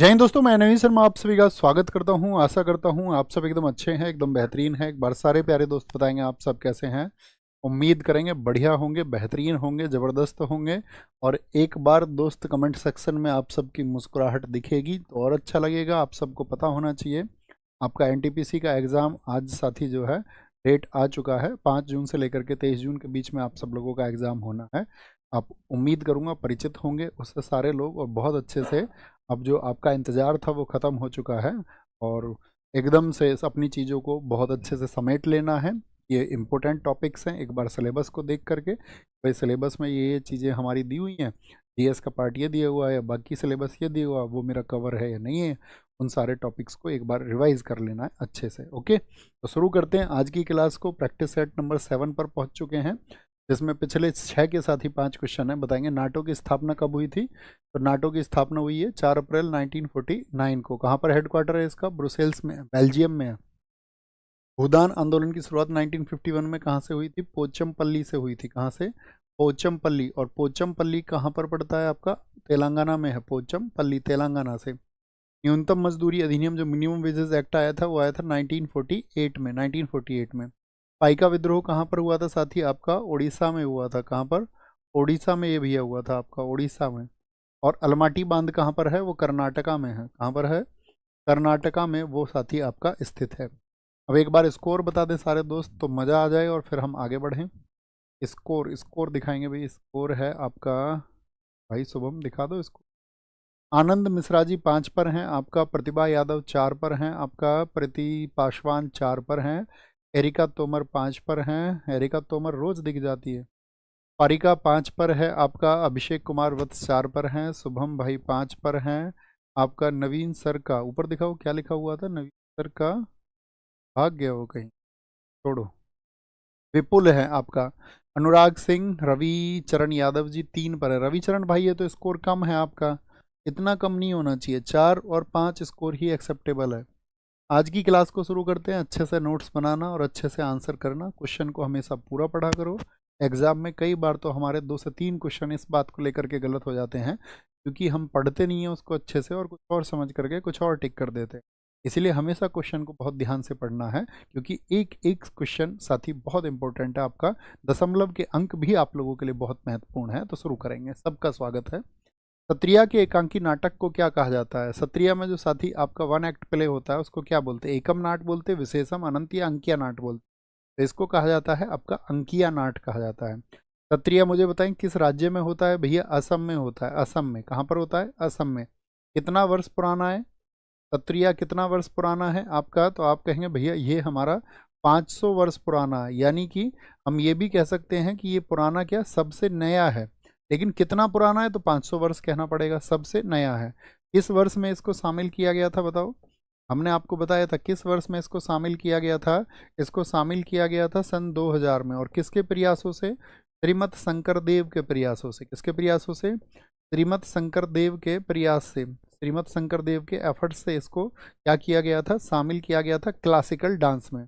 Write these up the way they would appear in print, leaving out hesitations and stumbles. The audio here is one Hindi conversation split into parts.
जय हिंद दोस्तों, मैं नवीन शर्मा आप सभी का स्वागत करता हूं। आशा करता हूं आप सब एकदम अच्छे हैं, एकदम बेहतरीन हैं। एक बार सारे प्यारे दोस्त बताएंगे आप सब कैसे हैं। उम्मीद करेंगे बढ़िया होंगे, बेहतरीन होंगे, ज़बरदस्त होंगे। और एक बार दोस्त कमेंट सेक्शन में आप सबकी मुस्कुराहट दिखेगी तो और अच्छा लगेगा। आप सबको पता होना चाहिए आपका एनटीपीसी का एग्ज़ाम आज साथी जो है डेट आ चुका है। 5 जून से लेकर के 23 जून के बीच में आप सब लोगों का एग्ज़ाम होना है। आप उम्मीद करूँगा परिचित होंगे उससे सारे लोग, और बहुत अच्छे से अब जो आपका इंतज़ार था वो ख़त्म हो चुका है। और एकदम से अपनी चीज़ों को बहुत अच्छे से समेट लेना है। ये इम्पोर्टेंट टॉपिक्स हैं। एक बार सिलेबस को देख करके भाई सिलेबस में ये चीज़ें हमारी दी हुई हैं, जीएस का पार्ट ये दिया हुआ है, बाकी सिलेबस ये दिया हुआ है, वो मेरा कवर है या नहीं है, उन सारे टॉपिक्स को एक बार रिवाइज कर लेना है अच्छे से। ओके, तो शुरू करते हैं आज की क्लास को। प्रैक्टिस सेट नंबर 7 पर पहुंच चुके हैं, जिसमें पिछले 6 के साथ ही 5 क्वेश्चन है। बताएंगे नाटो की स्थापना कब हुई थी। तो नाटो की स्थापना हुई है 4 अप्रैल 1949 को। कहाँ पर हेडक्वार्टर है इसका? ब्रुसेल्स में, बेल्जियम में है। भूदान आंदोलन की शुरुआत 1951 में कहाँ से हुई थी? पोचमपल्ली से हुई थी। कहाँ से? पोचमपल्ली। और पोचमपल्ली कहाँ पर पड़ता है आपका? तेलंगाना में है। पोचमपल्ली तेलंगाना से। न्यूनतम मजदूरी अधिनियम जो मिनिमम वेजेस एक्ट आया था वो आया था 1948 में। 1948 में। पाइका विद्रोह कहाँ पर हुआ था साथी? आपका उड़ीसा में हुआ था। कहाँ पर? उड़ीसा में ये भैया हुआ था आपका, उड़ीसा में। और अलमाटी बांध कहाँ पर है? वो कर्नाटका में है। कहाँ पर है? कर्नाटका में वो साथी आपका स्थित है। अब एक बार स्कोर बता दें सारे दोस्त तो मज़ा आ जाए और फिर हम आगे बढ़ें। स्कोर स्कोर दिखाएंगे भाई। स्कोर है आपका, भाई शुभम दिखा दो इसको। आनंद मिश्रा जी 5 पर हैं आपका, प्रतिभा यादव 4 पर हैं आपका, प्रीति पासवान 4 पर हैं, एरिका तोमर 5 पर हैं। एरिका तोमर रोज दिख जाती है। पारिका 5 पर है आपका, अभिषेक कुमार वत्स 4 पर हैं, शुभम भाई 5 पर हैं आपका, नवीन सर का ऊपर दिखाओ क्या लिखा हुआ था, नवीन सर का भाग गया वो कहीं, छोड़ो। विपुल है आपका, अनुराग सिंह, रविचरण यादव जी 3 पर है। रविचरण भाई ये तो स्कोर कम है आपका, इतना कम नहीं होना चाहिए। 4 और 5 स्कोर ही एक्सेप्टेबल है। आज की क्लास को शुरू करते हैं। अच्छे से नोट्स बनाना और अच्छे से आंसर करना। क्वेश्चन को हमेशा पूरा पढ़ा करो। एग्जाम में कई बार तो हमारे 2 से 3 क्वेश्चन इस बात को लेकर के गलत हो जाते हैं क्योंकि हम पढ़ते नहीं हैं उसको अच्छे से और कुछ और समझ करके कुछ और टिक कर देते हैं। इसीलिए हमेशा क्वेश्चन को बहुत ध्यान से पढ़ना है क्योंकि एक एक क्वेश्चन साथी बहुत इंपॉर्टेंट है। आपका दशमलव के अंक भी आप लोगों के लिए बहुत महत्वपूर्ण है। तो शुरू करेंगे। सबका स्वागत है। सत्रिया के एकांकी नाटक को क्या कहा जाता है? सत्रिया में जो साथी आपका 1 एक्ट प्ले होता है उसको क्या बोलते हैं? एकम नाट बोलते, विशेषम, अनंत या अंकिया नाट बोलते। तो इसको कहा जाता है आपका अंकिया नाट कहा जाता है। सत्रिया मुझे बताएं किस राज्य में होता है? भैया असम में होता है। असम में। कहाँ पर होता है? असम में। कितना वर्ष पुराना है सत्रिया? कितना वर्ष पुराना है आपका? तो आप कहेंगे भैया ये हमारा 500 वर्ष पुराना है। यानी कि हम ये भी कह सकते हैं कि ये पुराना क्या, सबसे नया है। लेकिन कितना पुराना है? तो 500 वर्ष कहना पड़ेगा, सबसे नया है। किस वर्ष में इसको शामिल किया गया था बताओ? हमने आपको बताया था किस वर्ष में इसको शामिल किया गया था। इसको शामिल किया गया था सन 2000 में। और किसके प्रयासों से? श्रीमत शंकर देव के प्रयासों से। किसके प्रयासों से? श्रीमत शंकर देव के प्रयास से, श्रीमत शंकर देव के एफर्ट से इसको क्या किया गया था? शामिल किया गया था क्लासिकल डांस में।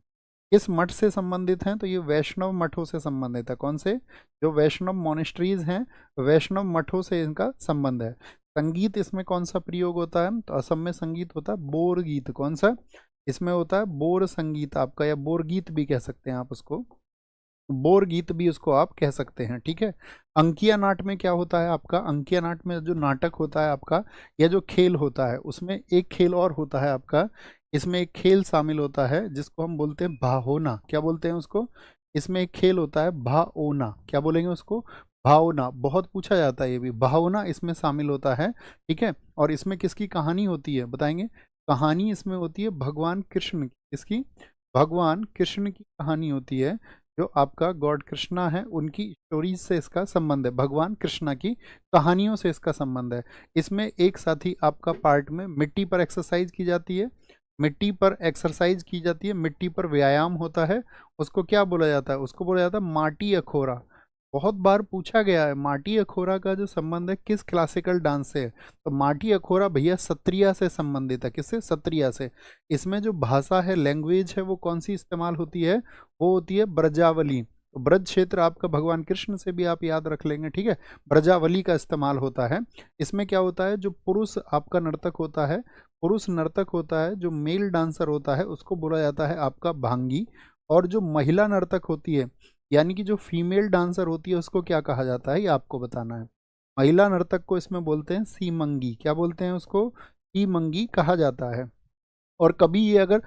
किस मठ से संबंधित हैं? तो ये वैष्णव मठों से संबंधित है। कौन से? जो वैष्णव मोनेस्ट्रीज हैं, वैष्णव मठों से इनका संबंध है। संगीत इसमें कौन सा प्रयोग होता है? तो असम में संगीत होता है बोर गीत। कौन सा? इसमें होता है बोर संगीत आपका, या बोर गीत भी कह सकते हैं आप उसको, बोर गीत भी उसको आप कह सकते हैं। ठीक है। अंकिया नाट में क्या होता है आपका? अंकिया नाट में जो नाटक होता है आपका या जो खेल होता है उसमें एक खेल और होता है आपका। इसमें एक खेल शामिल होता है जिसको हम बोलते हैं भाओना। क्या बोलते हैं उसको? इसमें एक खेल होता है भाओना। क्या बोलेंगे उसको? भावना। बहुत पूछा जाता है ये भी। भावना इसमें शामिल होता है। ठीक है। और इसमें किसकी कहानी होती है बताएंगे? कहानी इसमें होती है भगवान कृष्ण की। किसकी? भगवान कृष्ण की कहानी होती है। जो आपका गॉड कृष्णा है उनकी स्टोरीज से इसका संबंध है। भगवान कृष्णा की कहानियों से इसका संबंध है। इसमें एक साथी आपका पार्ट में मिट्टी पर एक्सरसाइज की जाती है। मिट्टी पर एक्सरसाइज की जाती है, मिट्टी पर व्यायाम होता है। उसको क्या बोला जाता है? उसको बोला जाता है माटी अखोरा। बहुत बार पूछा गया है माटी अखोरा का जो संबंध है किस क्लासिकल डांस से है। तो माटी अखोरा भैया सत्रिया से संबंधित है। किससे? सत्रिया से। इसमें जो भाषा है, लैंग्वेज है, वो कौन सी इस्तेमाल होती है? वो होती है ब्रजावली। तो ब्रज क्षेत्र आपका भगवान कृष्ण से भी आप याद रख लेंगे, ठीक है। ब्रजावली का इस्तेमाल होता है। इसमें क्या होता है, जो पुरुष आपका नर्तक होता है, पुरुष नर्तक होता है, जो मेल डांसर होता है उसको बोला जाता है आपका भांगी, और जो महिला नर्तक होती है यानी कि जो फीमेल डांसर होती है उसको क्या कहा जाता है, ये आपको बताना है। महिला नर्तक को इसमें बोलते हैं सीमंगी। क्या बोलते हैं उसको, सीमंगी कहा जाता है। और कभी ये अगर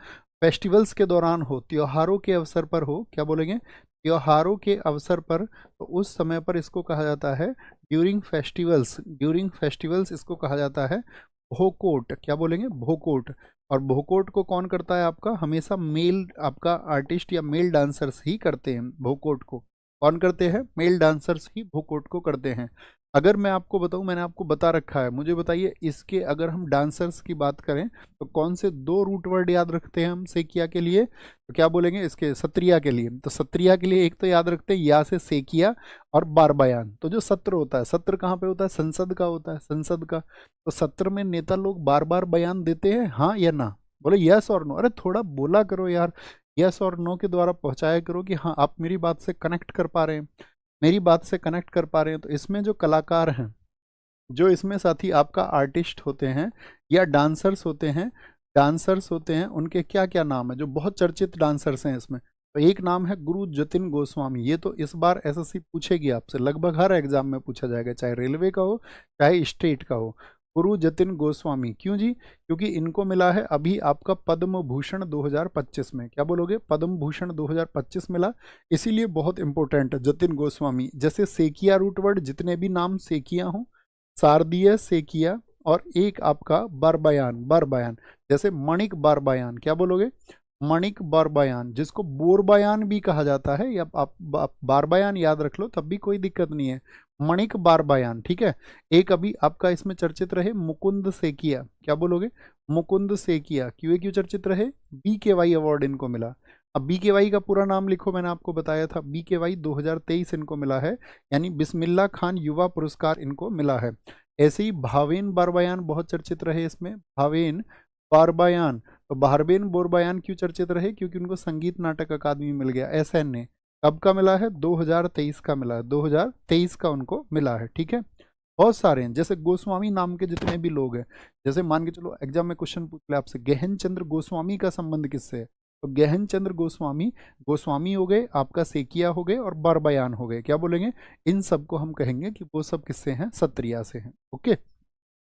फेस्टिवल्स के दौरान हो, त्योहारों के अवसर पर हो, क्या बोलेंगे, त्योहारों के अवसर पर, तो उस समय पर इसको कहा जाता है ड्यूरिंग फेस्टिवल्स, ड्यूरिंग फेस्टिवल्स इसको कहा जाता है भोकोट। क्या बोलेंगे, भोकोट। और भोकोट को कौन करता है आपका, हमेशा मेल आपका आर्टिस्ट या मेल डांसर्स ही करते हैं भोकोट को। कौन करते हैं, मेल डांसर्स ही भोकोट को करते हैं। अगर मैं आपको बताऊं, मैंने आपको बता रखा है, मुझे बताइए इसके अगर हम डांसर्स की बात करें तो कौन से दो रूट वर्ड याद रखते हैं हम सेकिया के लिए, तो क्या बोलेंगे इसके, सत्रिया के लिए। तो सत्रिया के लिए एक तो याद रखते हैं या से सेकिया और बारबयान। तो जो सत्र होता है, सत्र कहाँ पे होता है, संसद का होता है, संसद का। तो सत्र में नेता लोग बार बार बयान देते हैं, हाँ या ना, बोले यस और नो। अरे थोड़ा बोला करो यार, यस और नो के द्वारा पहुंचाया करो कि हाँ आप मेरी बात से कनेक्ट कर पा रहे हैं, मेरी बात से कनेक्ट कर पा रहे हैं। तो इसमें जो कलाकार हैं, जो इसमें साथी आपका आर्टिस्ट होते हैं या डांसर्स होते हैं, डांसर्स होते हैं, उनके क्या क्या नाम है, जो बहुत चर्चित डांसर्स हैं इसमें। तो एक नाम है गुरु जतिन गोस्वामी। ये तो इस बार एसएससी पूछेगी आपसे, लगभग हर एग्जाम में पूछा जाएगा, चाहे रेलवे का हो चाहे स्टेट का हो। गुरु जतिन गोस्वामी, क्यों जी, क्योंकि इनको मिला है अभी आपका पद्म भूषण 2025 में। क्या बोलोगे, पद्म भूषण 2025 मिला, इसीलिए बहुत इंपॉर्टेंट है जतिन गोस्वामी। जैसे सेकिया रूट वर्ड, जितने भी नाम सेकिया हों, शारदीय सेकिया, और एक आपका बरबयान, बरबयान, जैसे मणिक बरबयान। क्या बोलोगे, मणिक बरबयान, जिसको बोरबयान भी कहा जाता है, या आप बारबयान याद रख लो तब भी कोई दिक्कत नहीं है, मणिक बारबयान, ठीक है। एक अभी आपका इसमें चर्चित रहे मुकुंद सेकिया। क्या बोलोगे, मुकुंद सेकिया, क्यों चर्चित रहे, BKY अवार्ड इनको मिला। अब BKY का पूरा नाम लिखो, मैंने आपको बताया था, BKY 2023 इनको मिला है, यानी बिस्मिल्ला खान युवा पुरस्कार इनको मिला है। ऐसे ही भावेन बारबयान बहुत चर्चित रहे, इसमें भावेन बारबयान। तो भारबेन बोरबयान क्यों चर्चित रहे, क्योंकि उनको संगीत नाटक अकादमी मिल गया, SN ने। कब का मिला है, 2023 का मिला है, 2023 का उनको मिला है, ठीक है। बहुत सारे हैं, जैसे गोस्वामी नाम के जितने भी लोग हैं, जैसे मान के चलो एग्जाम में क्वेश्चन पूछ ले आपसे, गहन चंद्र गोस्वामी का संबंध किससे है, तो गहन चंद्र गोस्वामी, गोस्वामी हो गए, आपका सेकिया हो गए, और बरबयान हो गए। क्या बोलेंगे, इन सबको हम कहेंगे कि वो सब किससे हैं, सत्रिया से हैं। ओके,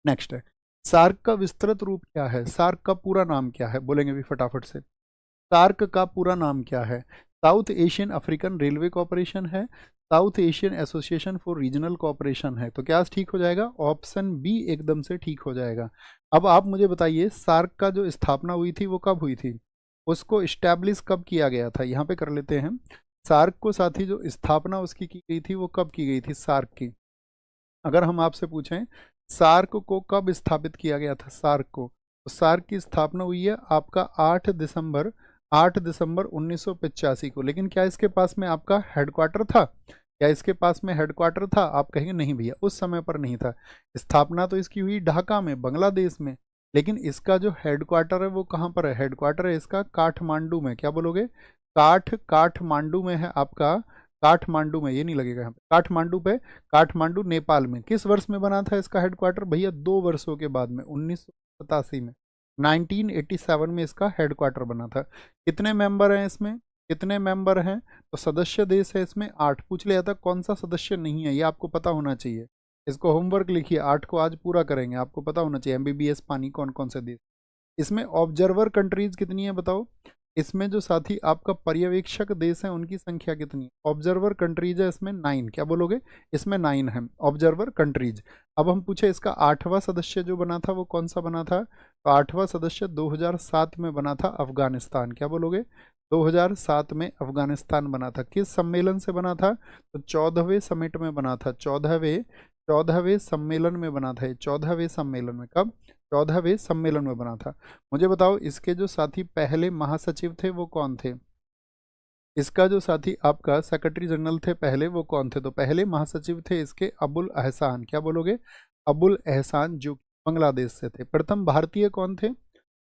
नेक्स्ट है सार्क का विस्तृत रूप क्या है, सार्क का पूरा नाम क्या है, बोलेंगे भी फटाफट से। सार्क का पूरा नाम क्या है, South Asian African railway corporation है, South Asian association for regional corporation है। तो क्या ठीक हो जाएगा, ऑप्शन बी एकदम से ठीक हो जाएगा। अब आप मुझे बताइए, सार्क का जो स्थापना हुई थी वो कब हुई थी, उसको इस्टेब्लिश कब किया गया था, यहाँ पे कर लेते हैं। सार्क को साथी जो स्थापना उसकी की गई थी वो कब की गई थी, सार्क की। अगर हम आपसे पूछें सार्क को कब स्थापित किया गया था, सार्क को, तो सार्क की स्थापना हुई है आपका 8 दिसंबर 1985 को। लेकिन क्या इसके पास में आपका हेडक्वार्टर था, क्या इसके पास में हेडक्वार्टर था, आप कहेंगे नहीं भैया उस समय पर नहीं था। स्थापना तो इसकी हुई ढाका में, बांग्लादेश में, लेकिन इसका जो हेडक्वार्टर है वो कहाँ पर है, हेडक्वार्टर है इसका काठमांडू में। क्या बोलोगे, काठमांडू में है आपका, काठमांडू में, ये नहीं लगेगा यहाँ पे, काठमांडू पे, काठमांडू नेपाल में। किस वर्ष में बना था इसका हेडक्वार्टर, भैया 2 वर्षों के बाद में, 1987 में, 1987 में इसका हेडक्वार्टर बना था। कितने मेंबर हैं इसमें, कितने मेंबर हैं, तो सदस्य देश है इसमें 8। पूछ लिया था कौन सा सदस्य नहीं है, ये आपको पता होना चाहिए, इसको होमवर्क लिखिए, 8 को आज पूरा करेंगे, आपको पता होना चाहिए। MBBS पानी कौन कौन से देश। इसमें ऑब्जर्वर कंट्रीज कितनी है बताओ, इसमें जो साथी आपका पर्यवेक्षक देश है उनकी संख्या कितनी है, ऑब्जर्वर कंट्रीज है इसमें 9। क्या बोलोगे, इसमें 9 है ऑब्जर्वर कंट्रीज। अब हम पूछे इसका 8वां सदस्य जो बना था वो कौन सा बना था, तो 8वां सदस्य 2007 में बना था, अफगानिस्तान। क्या बोलोगे, 2007 में अफगानिस्तान बना था। किस सम्मेलन से बना था, तो 14वें समिट में बना था, 14वें सम्मेलन में बना था, 14वें सम्मेलन में। कब, 14वें सम्मेलन में बना था। मुझे बताओ इसके जो साथी पहले महासचिव थे वो कौन थे, इसका जो साथी आपका सेक्रेटरी जनरल थे पहले वो कौन थे, तो पहले महासचिव थे इसके अबुल एहसान। क्या बोलोगे, अबुल एहसान, जो बांग्लादेश से थे। प्रथम भारतीय कौन थे,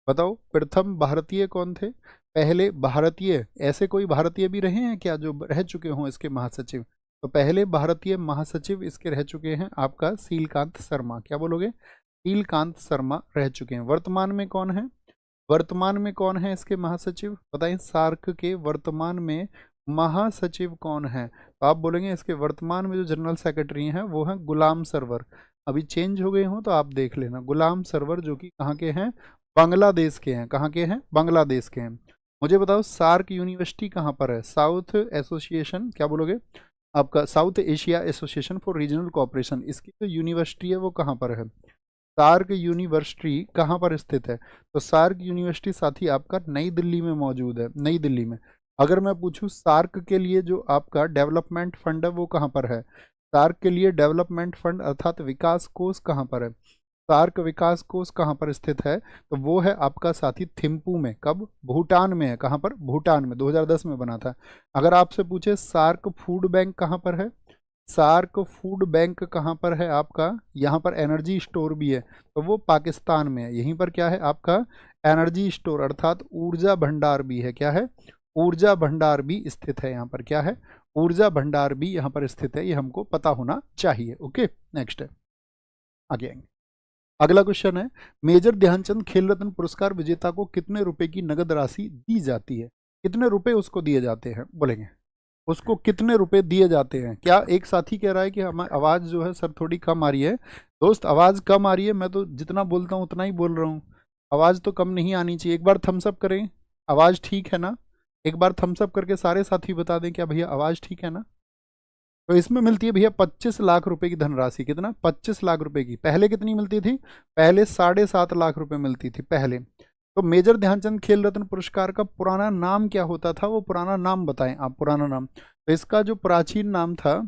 बताओ प्रथम भारतीय कौन थे, पहले भारतीय, ऐसे कोई भारतीय भी रहे हैं क्या जो रह चुके हों इसके महासचिव? तो पहले भारतीय महासचिव इसके रह चुके हैं आपका शीलकांत शर्मा। क्या बोलोगे? शीलकांत शर्मा रह चुके हैं। वर्तमान में कौन है? वर्तमान में कौन है इसके महासचिव बताइए? सार्क के वर्तमान में महासचिव कौन है? तो आप बोलेंगे इसके वर्तमान में जो जनरल सेक्रेटरी हैं वो हैं गुलाम सरवर। अभी चेंज हो गए हों तो आप देख लेना। गुलाम सरवर जो कि कहाँ के हैं? बांग्लादेश के हैं। कहाँ के हैं? बांग्लादेश के हैं। मुझे बताओ सार्क यूनिवर्सिटी कहाँ पर है? साउथ एसोसिएशन, क्या बोलोगे? आपका south Asia association for regional cooperation, इसकी जो यूनिवर्सिटी है वो कहाँ पर है? सार्क यूनिवर्सिटी कहाँ पर स्थित है? तो सार्क यूनिवर्सिटी साथी आपका नई दिल्ली में मौजूद है, नई दिल्ली में। अगर मैं पूछूं सार्क के लिए जो आपका डेवलपमेंट फंड है वो कहाँ पर है? सार्क के लिए डेवलपमेंट फंड अर्थात विकास कोष कहाँ पर है? सार्क विकास कोष कहाँ पर स्थित है? तो वो है आपका साथी थिम्पू में। कब? भूटान में है। कहाँ पर? भूटान में। 2010 में बना था। अगर आपसे पूछे सार्क फूड बैंक कहाँ पर है? सार्क फूड बैंक कहाँ पर है आपका? यहाँ पर एनर्जी स्टोर भी है, तो वो पाकिस्तान में है। यहीं पर क्या है आपका? एनर्जी स्टोर अर्थात ऊर्जा भंडार भी है। क्या है? ऊर्जा भंडार भी स्थित है यहाँ पर। क्या है? ऊर्जा भंडार भी यहाँ पर स्थित है, ये हमको पता होना चाहिए। ओके, नेक्स्ट है, आगे आएंगे। अगला क्वेश्चन है, मेजर ध्यानचंद खेल रत्न पुरस्कार विजेता को कितने रुपए की नगद राशि दी जाती है? कितने रुपए उसको दिए जाते हैं? बोलेंगे उसको कितने रुपए दिए जाते हैं? क्या एक साथी कह रहा है कि हमें आवाज़ जो है सर थोड़ी कम आ रही है? दोस्त आवाज़ कम आ रही है, मैं तो जितना बोलता हूँ उतना ही बोल रहा हूँ, आवाज़ तो कम नहीं आनी चाहिए। एक बार थम्स अप करें, आवाज़ ठीक है ना? एक बार थम्स अप करके सारे साथी बता दें क्या भैया आवाज़ ठीक है ना? तो इसमें मिलती है भैया 25 लाख रुपए की धनराशि। कितना? 25 लाख रुपए की। पहले कितनी मिलती थी? पहले 7.5 लाख रुपए मिलती थी पहले। तो मेजर ध्यानचंद खेल रत्न पुरस्कार का पुराना नाम क्या होता था? वो पुराना नाम बताएं आप, पुराना नाम। तो इसका जो प्राचीन नाम था,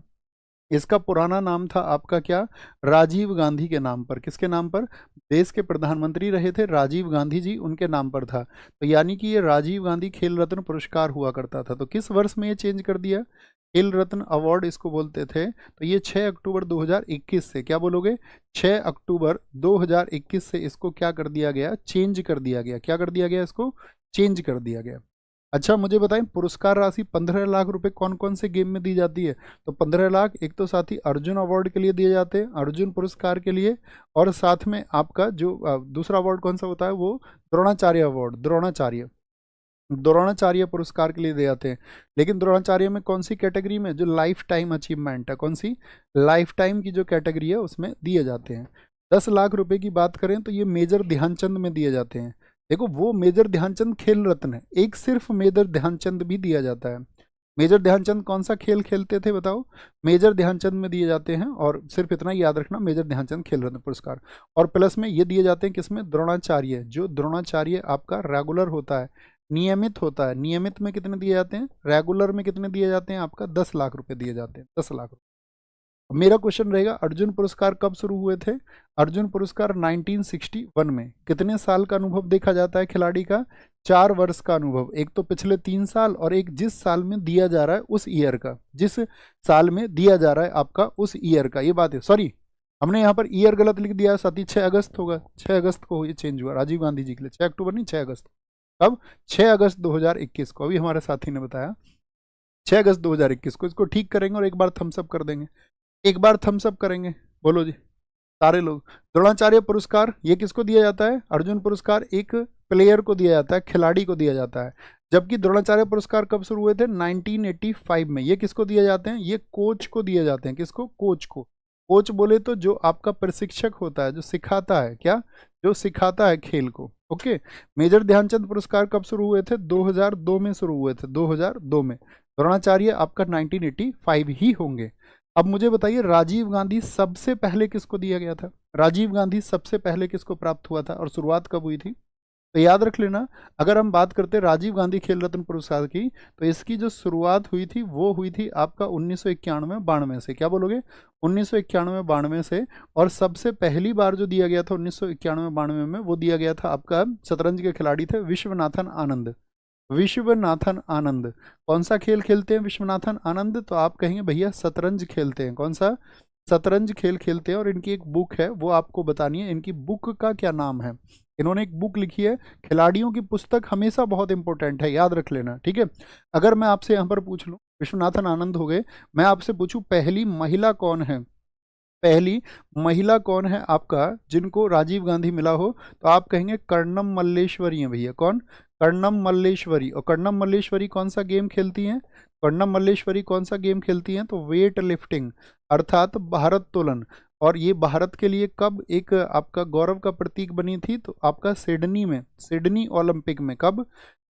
इसका पुराना नाम था आपका क्या? राजीव गांधी के नाम पर। किसके नाम पर? देश के प्रधानमंत्री रहे थे राजीव गांधी जी, उनके नाम पर था। तो यानी कि ये राजीव गांधी खेल रत्न पुरस्कार हुआ करता था। तो किस वर्ष में ये चेंज कर दिया? खेल रत्न अवार्ड इसको बोलते थे। तो ये 6 अक्टूबर 2021 से, क्या बोलोगे? 6 अक्टूबर 2021 से इसको क्या कर दिया गया? चेंज कर दिया गया। क्या कर दिया गया? इसको चेंज कर दिया गया। अच्छा मुझे बताएं, पुरस्कार राशि 15 लाख रुपए कौन कौन से गेम में दी जाती है? तो 15 लाख एक तो साथी अर्जुन अवार्ड के लिए दिए जाते हैं, अर्जुन पुरस्कार के लिए, और साथ में आपका जो दूसरा अवार्ड कौन सा होता है वो द्रोणाचार्य अवार्ड, द्रोणाचार्य, द्रोणाचार्य पुरस्कार के लिए दिए जाते हैं। लेकिन द्रोणाचार्य में कौन सी कैटेगरी में? जो लाइफ टाइम अचीवमेंट है, कौन सी? लाइफ टाइम की जो कैटेगरी है उसमें दिए जाते हैं। 10 लाख रुपए की बात करें तो ये मेजर ध्यानचंद में दिए जाते हैं। देखो वो मेजर ध्यानचंद खेल रत्न है, एक सिर्फ मेजर ध्यानचंद भी दिया जाता है। मेजर ध्यानचंद कौन सा खेल खेलते थे बताओ? मेजर ध्यानचंद में दिए जाते हैं। और सिर्फ इतना ही याद रखना, मेजर ध्यानचंद खेल रत्न पुरस्कार। और प्लस में ये दिए जाते हैं किसमें? द्रोणाचार्य। जो द्रोणाचार्य आपका रेगुलर होता है, नियमित होता है। नियमित में कितने दिए जाते हैं? रेगुलर में कितने दिए जाते हैं? आपका 10 लाख रुपए दिए जाते हैं, 10 लाख। मेरा क्वेश्चन रहेगा अर्जुन पुरस्कार कब शुरू हुए थे? अर्जुन पुरस्कार 1961 में। कितने साल का अनुभव देखा जाता है खिलाड़ी का? 4 वर्ष का अनुभव। एक तो पिछले 3 साल और एक जिस साल में दिया जा रहा है उस ईयर का, जिस साल में दिया जा रहा है आपका उस ईयर का। ये बात है, सॉरी हमने यहाँ पर ईयर गलत लिख दिया साथी, 6 अगस्त होगा, 6 अगस्त को ये चेंज हुआ राजीव गांधी जी के लिए। 6 अक्टूबर नहीं, 6 अगस्त। अब 6 अगस्त 2021 को, अभी हमारे साथी ने बताया 6 अगस्त 2021 को। इसको ठीक करेंगे और एक बार थम्स अप कर देंगे, एक बार थम्स अप करेंगे, बोलो जी सारे लोग। द्रोणाचार्य पुरस्कार ये किसको दिया जाता है? अर्जुन पुरस्कार एक प्लेयर को दिया जाता है, खिलाड़ी को दिया जाता है। जबकि द्रोणाचार्य पुरस्कार कब शुरू हुए थे? 1985 में। ये किसको दिए जाते हैं? ये कोच को दिए जाते हैं। किसको? कोच को। कोच बोले तो जो आपका प्रशिक्षक होता है, जो सिखाता है, क्या? जो सिखाता है खेल को। ओके। मेजर ध्यानचंद पुरस्कार कब शुरू हुए थे? 2002 में शुरू हुए थे, 2002 में। द्रोणाचार्य आपका 1985 ही होंगे। अब मुझे बताइए राजीव गांधी सबसे पहले किसको दिया गया था? राजीव गांधी सबसे पहले किसको प्राप्त हुआ था और शुरुआत कब हुई थी? तो याद रख लेना, अगर हम बात करते राजीव गांधी खेल रत्न पुरस्कार की, तो इसकी जो शुरुआत हुई थी वो हुई थी आपका 1991-92 से। क्या बोलोगे? 1991-92 से। और सबसे पहली बार जो दिया गया था 1991-92 में, वो दिया गया था आपका शतरंज के खिलाड़ी थे विश्वनाथन आनंद। विश्वनाथन आनंद। कौन सा खेल खेलते हैं विश्वनाथन आनंद? तो आप कहेंगे भैया शतरंज खेलते हैं। कौन सा? शतरंज खेल खेलते हैं और इनकी एक बुक है, वो आपको बतानी है इनकी बुक का क्या नाम है। इन्होंने एक बुक लिखी है। खिलाड़ियों की पुस्तक हमेशा बहुत इंपॉर्टेंट है, याद रख लेना, ठीक है। अगर मैं आपसे यहाँ पर पूछ लूँ, विश्वनाथन आनंद हो गए, मैं आपसे पूछूं पहली महिला कौन है, पहली महिला कौन है आपका जिनको राजीव गांधी मिला हो, तो आप कहेंगे कर्णम मल्लेश्वरी है भैया। कौन? कर्णम मल्लेश्वरी। और कर्णम मल्लेश्वरी कौन सा गेम खेलती हैं? कर्णम मल्लेश्वरी कौन सा गेम खेलती हैं? तो वेट लिफ्टिंग, अर्थात भारोत्तोलन। और ये भारत के लिए कब एक आपका गौरव का प्रतीक बनी थी? तो आपका सिडनी में, सिडनी ओलंपिक में। कब?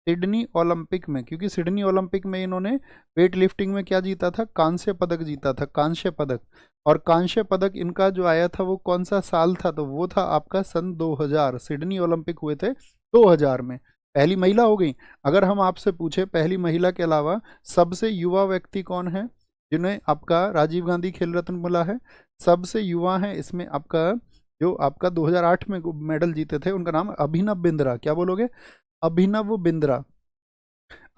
सिडनी ओलंपिक में, क्योंकि सिडनी ओलंपिक में इन्होंने वेट लिफ्टिंग में क्या जीता था? कांस्य पदक जीता था, कांस्य पदक। और कांस्य पदक इनका जो आया था वो कौन सा साल था? तो वो था आपका सन 2000। सिडनी ओलंपिक हुए थे 2000 में। पहली महिला हो गई। अगर हम आपसे पूछे पहली महिला के अलावा सबसे युवा व्यक्ति कौन है जिन्हें आपका राजीव गांधी खेल रत्न मिला है? सबसे युवा है इसमें आपका, जो आपका 2008 में मेडल जीते थे, उनका नाम अभिनव बिंद्रा। क्या बोलोगे? अभिनव बिंद्रा,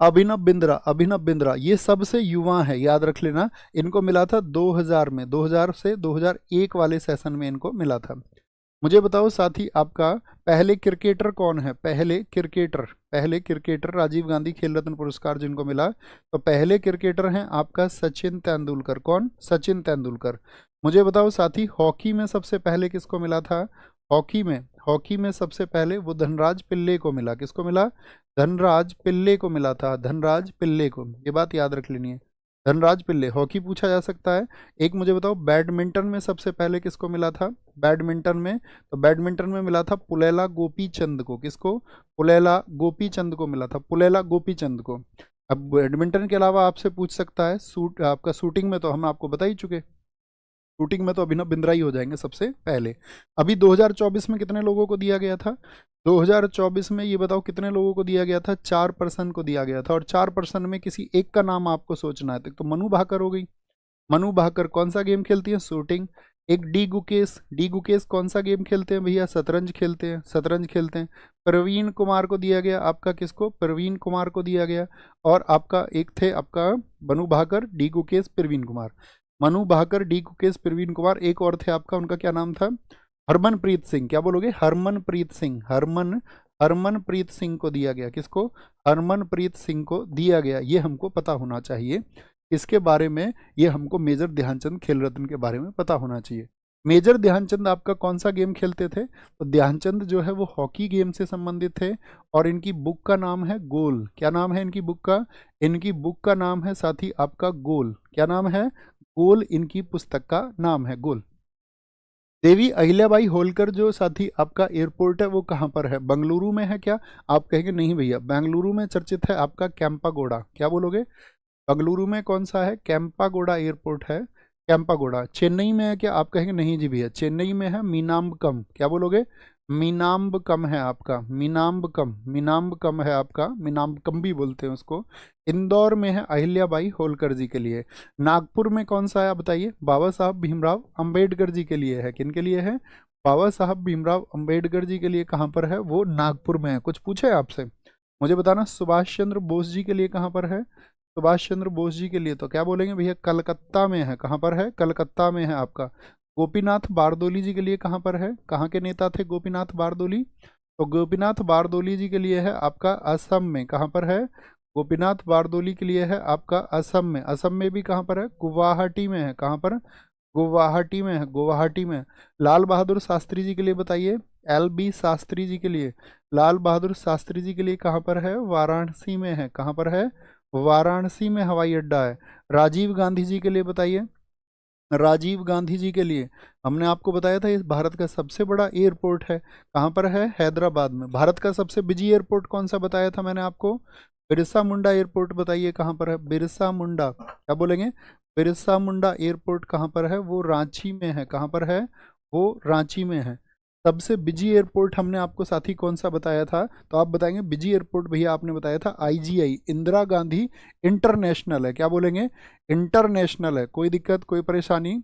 अभिनव बिंद्रा, अभिनव बिंद्रा। ये सबसे युवा है, याद रख लेना। इनको मिला था 2000 में, 2000 से 2001 वाले सेशन में इनको मिला था। मुझे बताओ साथी, आपका पहले क्रिकेटर कौन है? पहले क्रिकेटर, पहले क्रिकेटर राजीव गांधी खेल रत्न पुरस्कार जिनको मिला, तो पहले क्रिकेटर हैं आपका सचिन तेंदुलकर। कौन? सचिन तेंदुलकर। मुझे बताओ साथी, हॉकी में सबसे पहले किसको मिला था? हॉकी में, हॉकी में सबसे पहले वो धनराज पिल्ले को मिला। किसको मिला? धनराज पिल्ले को मिला था, धनराज पिल्ले को। ये बात याद रख लेनी है, धनराज पिल्ले। हॉकी पूछा जा सकता है। एक मुझे बताओ बैडमिंटन में सबसे पहले किसको मिला था? बैडमिंटन में, तो बैडमिंटन में मिला था पुलेला गोपीचंद को। किसको? पुलेला गोपीचंद को मिला था, पुलेला गोपीचंद को। अब बैडमिंटन के अलावा आपसे पूछ सकता है आपका शूटिंग में तो हम आपको बता ही चुके, शूटिंग में तो अभिनव बिंद्रा ही हो जाएंगे सबसे पहले। अभी 2024 में कितने लोगों को दिया गया था? 2024 में ये बताओ कितने लोगों को दिया गया था? 4% को दिया गया था। और 4% में किसी एक का नाम आपको सोचना है। तो मनु भाकर हो गई। मनु भाकर कौन सा गेम खेलती है? शूटिंग। एक डी गुकेश, डी गुकेश कौन सा गेम खेलते हैं भैया? शतरंज खेलते हैं, शतरंज खेलते हैं। प्रवीण कुमार को दिया गया आपका, किसको? प्रवीण कुमार को दिया गया। और आपका एक थे आपका मनु भाकर, डी गुकेश, प्रवीण कुमार। मनु भाकर, डी गुकेश, प्रवीण कुमार। एक और थे आपका, उनका क्या नाम था? हरमनप्रीत सिंह। क्या बोलोगे? हरमनप्रीत सिंह। हरमनप्रीत सिंह को दिया गया। किसको? हरमनप्रीत सिंह को दिया गया। ये हमको पता होना चाहिए इसके बारे में। ये हमको मेजर ध्यानचंद खेल रत्न के बारे में पता होना चाहिए। मेजर ध्यानचंद आपका कौन सा गेम खेलते थे? तो ध्यानचंद जो है वो हॉकी गेम से संबंधित थे। और इनकी बुक का नाम है गोल। क्या नाम है इनकी बुक का? इनकी बुक का नाम है साथी आपका गोल। क्या नाम है? गोल इनकी पुस्तक का नाम है, गोल। देवी अहिल्याबाई होलकर जो साथी आपका एयरपोर्ट है वो कहाँ पर है? बेंगलुरु में है क्या? आप कहेंगे नहीं भैया, बेंगलुरु में चर्चित है आपका कैंपागोड़ा। क्या बोलोगे? बेंगलुरु में कौन सा है? कैंपागोड़ा एयरपोर्ट है, कैंपागोड़ा। चेन्नई में है क्या? आप कहेंगे नहीं जी भैया, चेन्नई में है मीनाम्बकम। क्या बोलोगे? मीनाम्बकम है आपका, मीनाम्बकम, मीनाम्बकम है आपका, मीनाम्बकम भी बोलते हैं उसको। इंदौर में है अहिल्याबाई होलकर जी के लिए। नागपुर में कौन सा है आप बताइए? बाबा साहब भीमराव अंबेडकर जी के लिए है। किन के लिए है? बाबा साहब भीमराव अंबेडकर जी के लिए। कहाँ पर है वो? नागपुर में है। कुछ पूछे आपसे? मुझे बताना। सुभाष चंद्र बोस जी के लिए कहाँ पर है? सुभाष चंद्र बोस जी के लिए तो क्या बोलेंगे भैया? कलकत्ता में है। कहाँ पर है? कलकत्ता में है आपका। गोपीनाथ बारदोली जी के लिए कहाँ पर है? कहाँ के नेता थे गोपीनाथ बारदोली? तो गोपीनाथ बारदोली जी के लिए है आपका असम में। कहाँ पर है? गोपीनाथ बारदोली के लिए है आपका असम में। असम में भी कहाँ पर है? गुवाहाटी में है। कहाँ पर? गुवाहाटी में है, गुवाहाटी में। लाल बहादुर शास्त्री जी के लिए बताइए। LB शास्त्री जी के लिए, लाल बहादुर शास्त्री जी के लिए कहाँ पर है? वाराणसी में है। कहाँ पर है? वाराणसी में हवाई अड्डा है। राजीव गांधी जी के लिए बताइए। राजीव गांधी जी के लिए हमने आपको बताया था, इस भारत का सबसे बड़ा एयरपोर्ट है। कहाँ पर है? हैदराबाद में। भारत का सबसे बिजी एयरपोर्ट कौन सा बताया था मैंने आपको? बिरसा मुंडा एयरपोर्ट। बताइए कहाँ पर है? बिरसा मुंडा। क्या बोलेंगे? बिरसा मुंडा एयरपोर्ट कहाँ पर है? वो रांची में है। कहाँ पर है? वो रांची में है। सबसे बिजी एयरपोर्ट हमने आपको साथी कौन सा बताया था? तो आप बताएंगे बिजी एयरपोर्ट भैया आपने बताया था IGI, इंदिरा गांधी इंटरनेशनल है। क्या बोलेंगे? इंटरनेशनल है। कोई दिक्कत कोई परेशानी?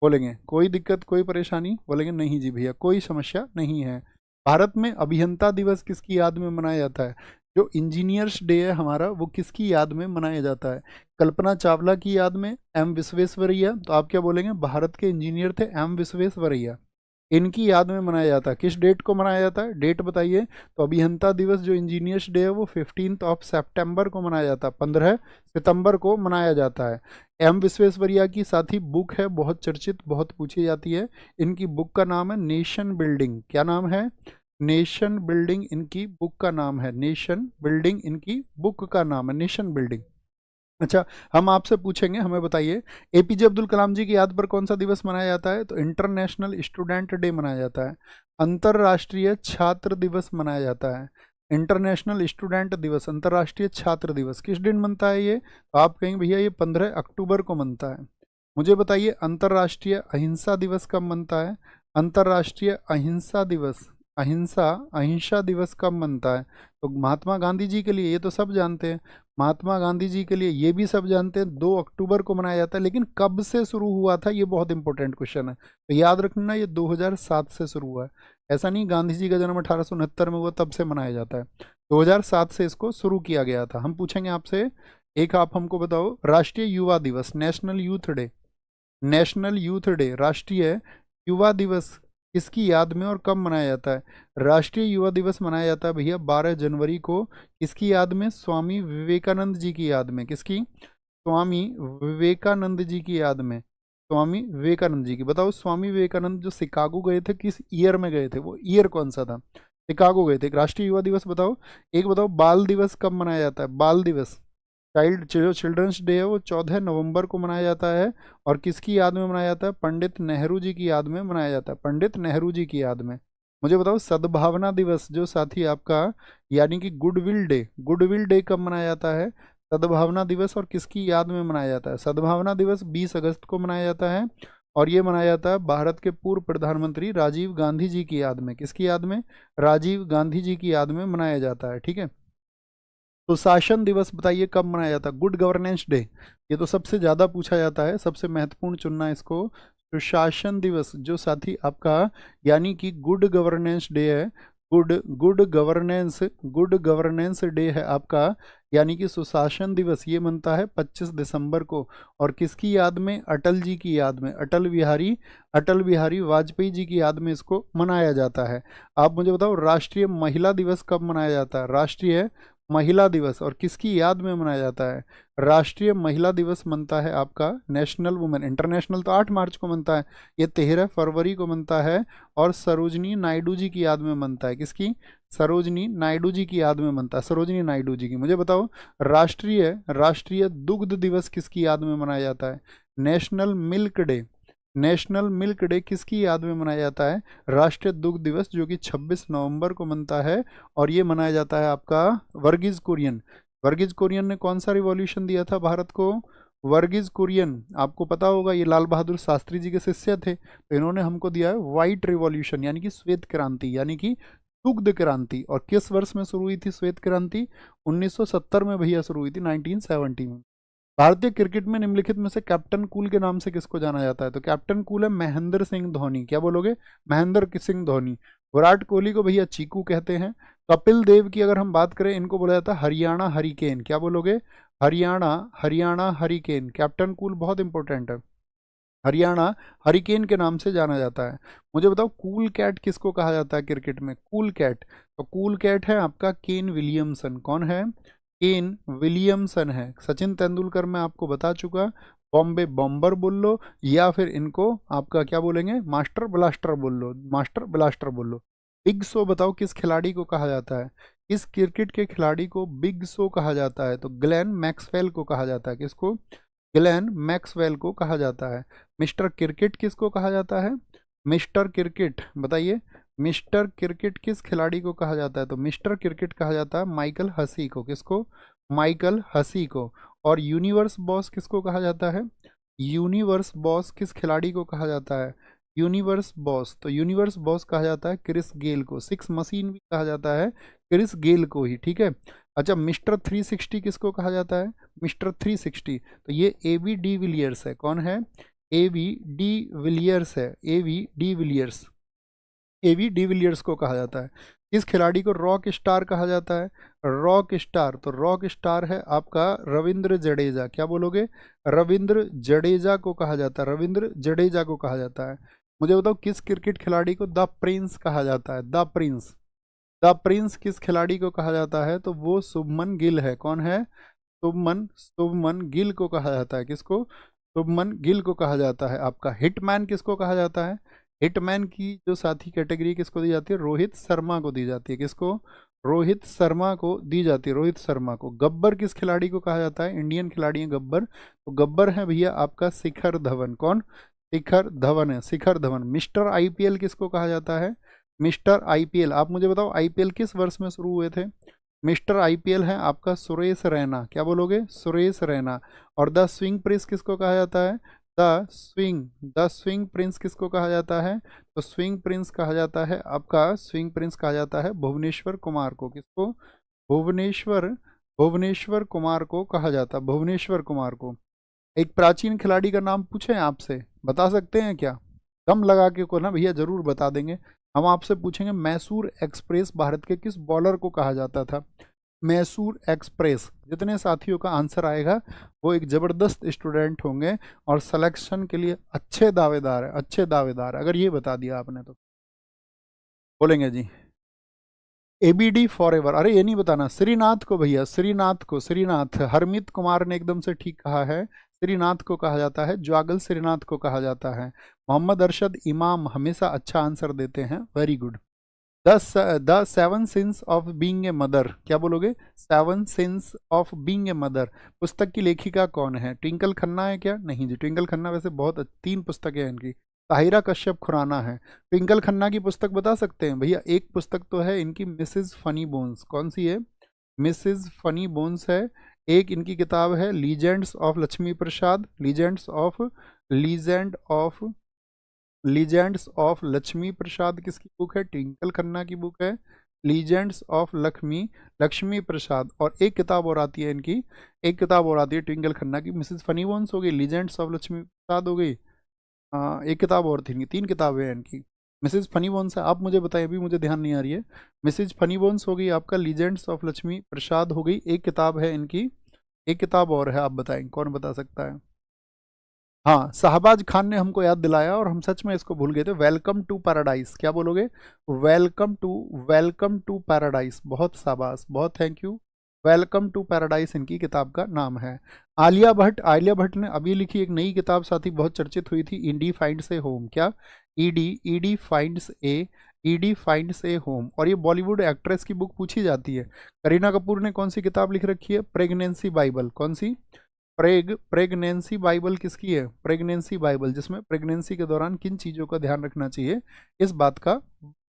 बोलेंगे कोई दिक्कत कोई परेशानी? बोलेंगे नहीं जी भैया, कोई समस्या नहीं है। भारत में अभियंता दिवस किसकी याद में मनाया जाता है? जो इंजीनियर्स डे है हमारा वो किसकी याद में मनाया जाता है? कल्पना चावला की याद में, एम विश्वेश्वरैया, तो आप क्या बोलेंगे? भारत के इंजीनियर थे एम विश्वेश्वरैया, इनकी याद में मनाया जाता है। किस डेट को मनाया जाता है? डेट बताइए। तो अभियंता दिवस जो इंजीनियर्स डे है वो 15 सितंबर को मनाया जाता है, 15 सितंबर को मनाया जाता है। एम विश्वेश्वरैया की साथ ही बुक है, बहुत चर्चित, बहुत पूछी जाती है। इनकी बुक का नाम है नेशन बिल्डिंग। क्या नाम है? नेशन बिल्डिंग इनकी बुक का नाम है। नेशन बिल्डिंग इनकी बुक का नाम है, नेशन बिल्डिंग। अच्छा, हम आपसे पूछेंगे, हमें बताइए एपीजे अब्दुल कलाम जी की याद पर कौन सा दिवस मनाया जाता है? तो इंटरनेशनल स्टूडेंट डे मनाया जाता है। अंतर्राष्ट्रीय छात्र दिवस मनाया जाता है। इंटरनेशनल स्टूडेंट दिवस, अंतर्राष्ट्रीय छात्र दिवस किस दिन बनता है ये? तो आप कहेंगे भैया ये 15 अक्टूबर को बनता है। मुझे बताइए अंतर्राष्ट्रीय अहिंसा दिवस कब बनता है? अंतर्राष्ट्रीय अहिंसा दिवस, अहिंसा अहिंसा दिवस कब बनता है? तो महात्मा गांधी जी के लिए, ये तो सब जानते हैं, महात्मा गांधी जी के लिए ये भी सब जानते हैं, 2 अक्टूबर को मनाया जाता है। लेकिन कब से शुरू हुआ था, ये बहुत इंपॉर्टेंट क्वेश्चन है, तो याद रखना ये 2007 से शुरू हुआ है। ऐसा नहीं गांधी जी का जन्म 1869 में हुआ तब से मनाया जाता है, 2007 से इसको शुरू किया गया था। हम पूछेंगे आपसे एक, आप हमको बताओ राष्ट्रीय युवा दिवस, national youth day, national youth day, राष्ट्रीय युवा दिवस किसकी याद में और कब मनाया जाता है? राष्ट्रीय युवा दिवस मनाया जाता है भैया 12 जनवरी को। किसकी याद में? स्वामी विवेकानंद जी की याद में। किसकी? स्वामी विवेकानंद जी की याद में, स्वामी विवेकानंद जी की। बताओ स्वामी विवेकानंद जो शिकागो गए थे किस ईयर में गए थे? वो ईयर कौन सा था? शिकागो गए थे। राष्ट्रीय युवा दिवस बताओ। एक बताओ बाल दिवस कब मनाया जाता है? बाल दिवस, जो चिल्ड्रंस डे है वो 14 नवंबर को मनाया जाता है। और किसकी याद में मनाया जाता है? पंडित नेहरू जी की याद में मनाया जाता है, पंडित नेहरू जी की याद में। मुझे बताओ सद्भावना दिवस जो साथी आपका, यानी कि गुडविल डे, गुडविल डे कब मनाया जाता है? सद्भावना दिवस और किसकी याद में मनाया जाता है? सद्भावना दिवस 20 अगस्त को मनाया जाता है और ये मनाया जाता है भारत के पूर्व प्रधानमंत्री राजीव गांधी जी की याद में। किसकी याद में? राजीव गांधी जी की याद में मनाया जाता है। ठीक है, सुशासन दिवस बताइए कब मनाया जाता है? गुड गवर्नेंस डे, ये तो सबसे ज़्यादा पूछा जाता है, सबसे महत्वपूर्ण चुनना है इसको। सुशासन दिवस जो साथी आपका, यानी कि गुड गवर्नेंस डे है, गुड गवर्नेंस डे है आपका, यानी कि सुशासन दिवस ये मनता है 25 दिसंबर को। और किसकी याद में? अटल जी की याद में, अटल बिहारी वाजपेयी जी की याद में इसको मनाया जाता है। आप मुझे बताओ राष्ट्रीय महिला दिवस कब मनाया जाता है? राष्ट्रीय महिला दिवस और किसकी याद में मनाया जाता है? राष्ट्रीय महिला दिवस मनता है आपका नेशनल वुमेन, इंटरनेशनल तो 8 मार्च को मनता है, ये 13 फरवरी को मनता है और सरोजनी नायडू जी की याद में मनता है। किसकी? सरोजनी नायडू जी की याद में मनता है, सरोजनी नायडू जी की। मुझे बताओ राष्ट्रीय राष्ट्रीय दुग्ध दिवस किसकी याद में मनाया जाता है? National milk day, national milk day किसकी याद में मनाया जाता है? राष्ट्रीय दुग्ध दिवस जो कि 26 नवंबर को मनता है और ये मनाया जाता है आपका वर्गीज कुरियन। वर्गीज कुरियन ने कौन सा रिवॉल्यूशन दिया था भारत को? वर्गीज कुरियन आपको पता होगा, ये लाल बहादुर शास्त्री जी के शिष्य थे, तो इन्होंने हमको दिया है व्हाइट रिवॉल्यूशन, यानी कि श्वेत क्रांति, यानी कि दुग्ध क्रांति। और किस वर्ष में शुरू हुई थी श्वेत क्रांति? 1970 में भैया शुरू हुई थी, 1970 में। भारतीय क्रिकेट में निम्नलिखित में से कैप्टन कूल के नाम से किसको जाना जाता है? तो कैप्टन कूल है महेंद्र सिंह धोनी। क्या बोलोगे? महेंद्र सिंह धोनी। विराट कोहली को भैया चीकू कहते हैं। कपिल देव की अगर हम बात करें, इनको बोला जाता है हरियाणा हरिकेन। क्या बोलोगे? Haryana Haryana hurricane. Captain cool बहुत इंपॉर्टेंट है, हरियाणा हरिकेन के नाम से जाना जाता है। मुझे बताओ कूल कैट किसको कहा जाता है क्रिकेट में? कूल कैट, तो कूल कैट है आपका केन विलियमसन। कौन है? केन विलियमसन है। सचिन तेंदुलकर मैं आपको बता चुका, बॉम्बे बॉम्बर बोल लो या फिर इनको आपका क्या बोलेंगे? मास्टर ब्लास्टर बोल लो, मास्टर ब्लास्टर बोल लो। बिग शो बताओ किस खिलाड़ी को कहा जाता है? इस क्रिकेट के खिलाड़ी को बिग शो कहा जाता है, तो ग्लेन मैक्सवेल को कहा जाता है। किसको? ग्लेन मैक्सवेल को कहा जाता है। मिस्टर क्रिकेट किसको कहा जाता है? मिस्टर क्रिकेट बताइए, मिस्टर क्रिकेट किस खिलाड़ी को कहा जाता है? तो मिस्टर क्रिकेट कहा जाता है माइकल हसी को। किसको? माइकल हसी को। और यूनिवर्स बॉस किसको कहा जाता है? यूनिवर्स बॉस किस खिलाड़ी को कहा जाता है? यूनिवर्स बॉस, तो यूनिवर्स बॉस कहा जाता है क्रिस गेल को। सिक्स मशीन भी कहा जाता है क्रिस गेल को ही। ठीक है, अच्छा मिस्टर 360 किसको कहा जाता है? मिस्टर 360, तो ये ए बी डी विलियर्स है। कौन है? ए बी डी विलियर्स है, A B de Villiers, A B de Villiers को कहा जाता है। किस खिलाड़ी को रॉक स्टार कहा जाता है? रॉक स्टार, तो रॉक स्टार है आपका रविंद्र जडेजा। क्या बोलोगे? रविंद्र जडेजा को कहा जाता है, रविंद्र जडेजा को कहा जाता है। मुझे बताओ किस क्रिकेट खिलाड़ी को द प्रिंस कहा जाता है? द प्रिंस, द प्रिंस किस खिलाड़ी को कहा जाता है? तो वो शुभमन गिल है। कौन है? शुभमन गिल को कहा जाता है। किसको? शुभमन गिल को कहा जाता है। आपका हिटमैन किसको कहा जाता है? हिटमैन की जो साथी कैटेगरी किसको दी जाती है? रोहित शर्मा को दी जाती है। किसको? रोहित शर्मा को दी जाती है, रोहित शर्मा को। गब्बर किस खिलाड़ी को कहा जाता है? इंडियन खिलाड़ी है गब्बर, तो गब्बर है भैया आपका शिखर धवन। कौन? शिखर धवन है, शिखर धवन। मिस्टर आईपीएल किसको कहा जाता है? मिस्टर आईपीएल, आप मुझे बताओ आईपीएल किस वर्ष में शुरू हुए थे? मिस्टर आईपीएल है आपका सुरेश रैना। क्या बोलोगे? सुरेश रैना। और द स्विंग प्रिंस किसको कहा जाता है? द स्विंग प्रिंस किसको कहा जाता है? तो स्विंग प्रिंस कहा जाता है आपका, स्विंग प्रिंस कहा जाता है भुवनेश्वर कुमार को। किसको? भुवनेश्वर, भुवनेश्वर कुमार को कहा जाता है, भुवनेश्वर कुमार को। एक प्राचीन खिलाड़ी का नाम पूछें आपसे, बता सकते हैं क्या? दम लगा के को ना भैया जरूर बता देंगे। हम आपसे पूछेंगे मैसूर एक्सप्रेस भारत के किस बॉलर को कहा जाता था? मैसूर एक्सप्रेस। जितने साथियों का आंसर आएगा वो एक ज़बरदस्त स्टूडेंट होंगे और सिलेक्शन के लिए अच्छे दावेदार है, अच्छे दावेदार। अगर ये बता दिया आपने तो बोलेंगे जी एबीडी फॉर एवर। अरे ये नहीं बताना, श्रीनाथ को भैया, श्रीनाथ को, श्रीनाथ। हरमीत कुमार ने एकदम से ठीक कहा है, श्रीनाथ को कहा जाता है, ज्वागल श्रीनाथ को कहा जाता है। मोहम्मद अरशद इमाम हमेशा अच्छा आंसर देते हैं, very good. The seven since of being a mother. क्या बोलोगे? Seven since of being a mother पुस्तक की लेखिका कौन है? ट्विंकल खन्ना है क्या? नहीं जी, ट्विंकल खन्ना वैसे बहुत 3 पुस्तकें हैं इनकी। ताहिरा कश्यप खुराना है। ट्विंकल खन्ना की पुस्तक बता सकते हैं भैया? एक पुस्तक तो है इनकी मिसेज फनी बोन्स। कौन सी है? मिसेज फनी बोन्स है। एक इनकी किताब है legends of Lakshmi Prasad, legends of Lakshmi Prasad किसकी बुक है? ट्विंकल खन्ना की बुक है, लीजेंड्स ऑफ लक्ष्मी प्रसाद। और एक किताब और आती है इनकी, एक किताब और आती है ट्विंकल खन्ना की, मिसेज फनी बोन्स हो गई, लीजेंड्स ऑफ लक्ष्मी प्रसाद हो गई, एक किताब और थी, 3 किताबें हैं इनकी। मिसेज फनी बोन्स है, आप मुझे बताएं, अभी मुझे ध्यान नहीं आ रही है। मिसेज फनी बोन्स हो गई आपका, लीजेंड्स ऑफ लक्ष्मी प्रसाद हो गई, एक किताब है इनकी, एक किताब और है, आप बताएं कौन बता सकता है? हाँ, शहबाज खान ने हमको याद दिलाया और हम सच में इसको भूल गए थे। Welcome to paradise. क्या बोलोगे? Welcome to paradise. बहुत शाबाश, बहुत thank you. Welcome to paradise इनकी किताब का नाम है। आलिया भट्ट ने अभी लिखी एक नई किताब साथी, बहुत चर्चित हुई थी, ईडी फाइंड्स ए होम। क्या? ईडी फाइंड्स ए होम। और ये बॉलीवुड एक्ट्रेस की बुक पूछी जाती है। करीना कपूर ने कौन सी किताब लिख रखी है? Pregnancy Bible. कौन सी? प्रेगनेंसी बाइबल किसकी है? प्रेगनेंसी बाइबल, जिसमें प्रेगनेंसी के दौरान किन चीज़ों का ध्यान रखना चाहिए इस बात का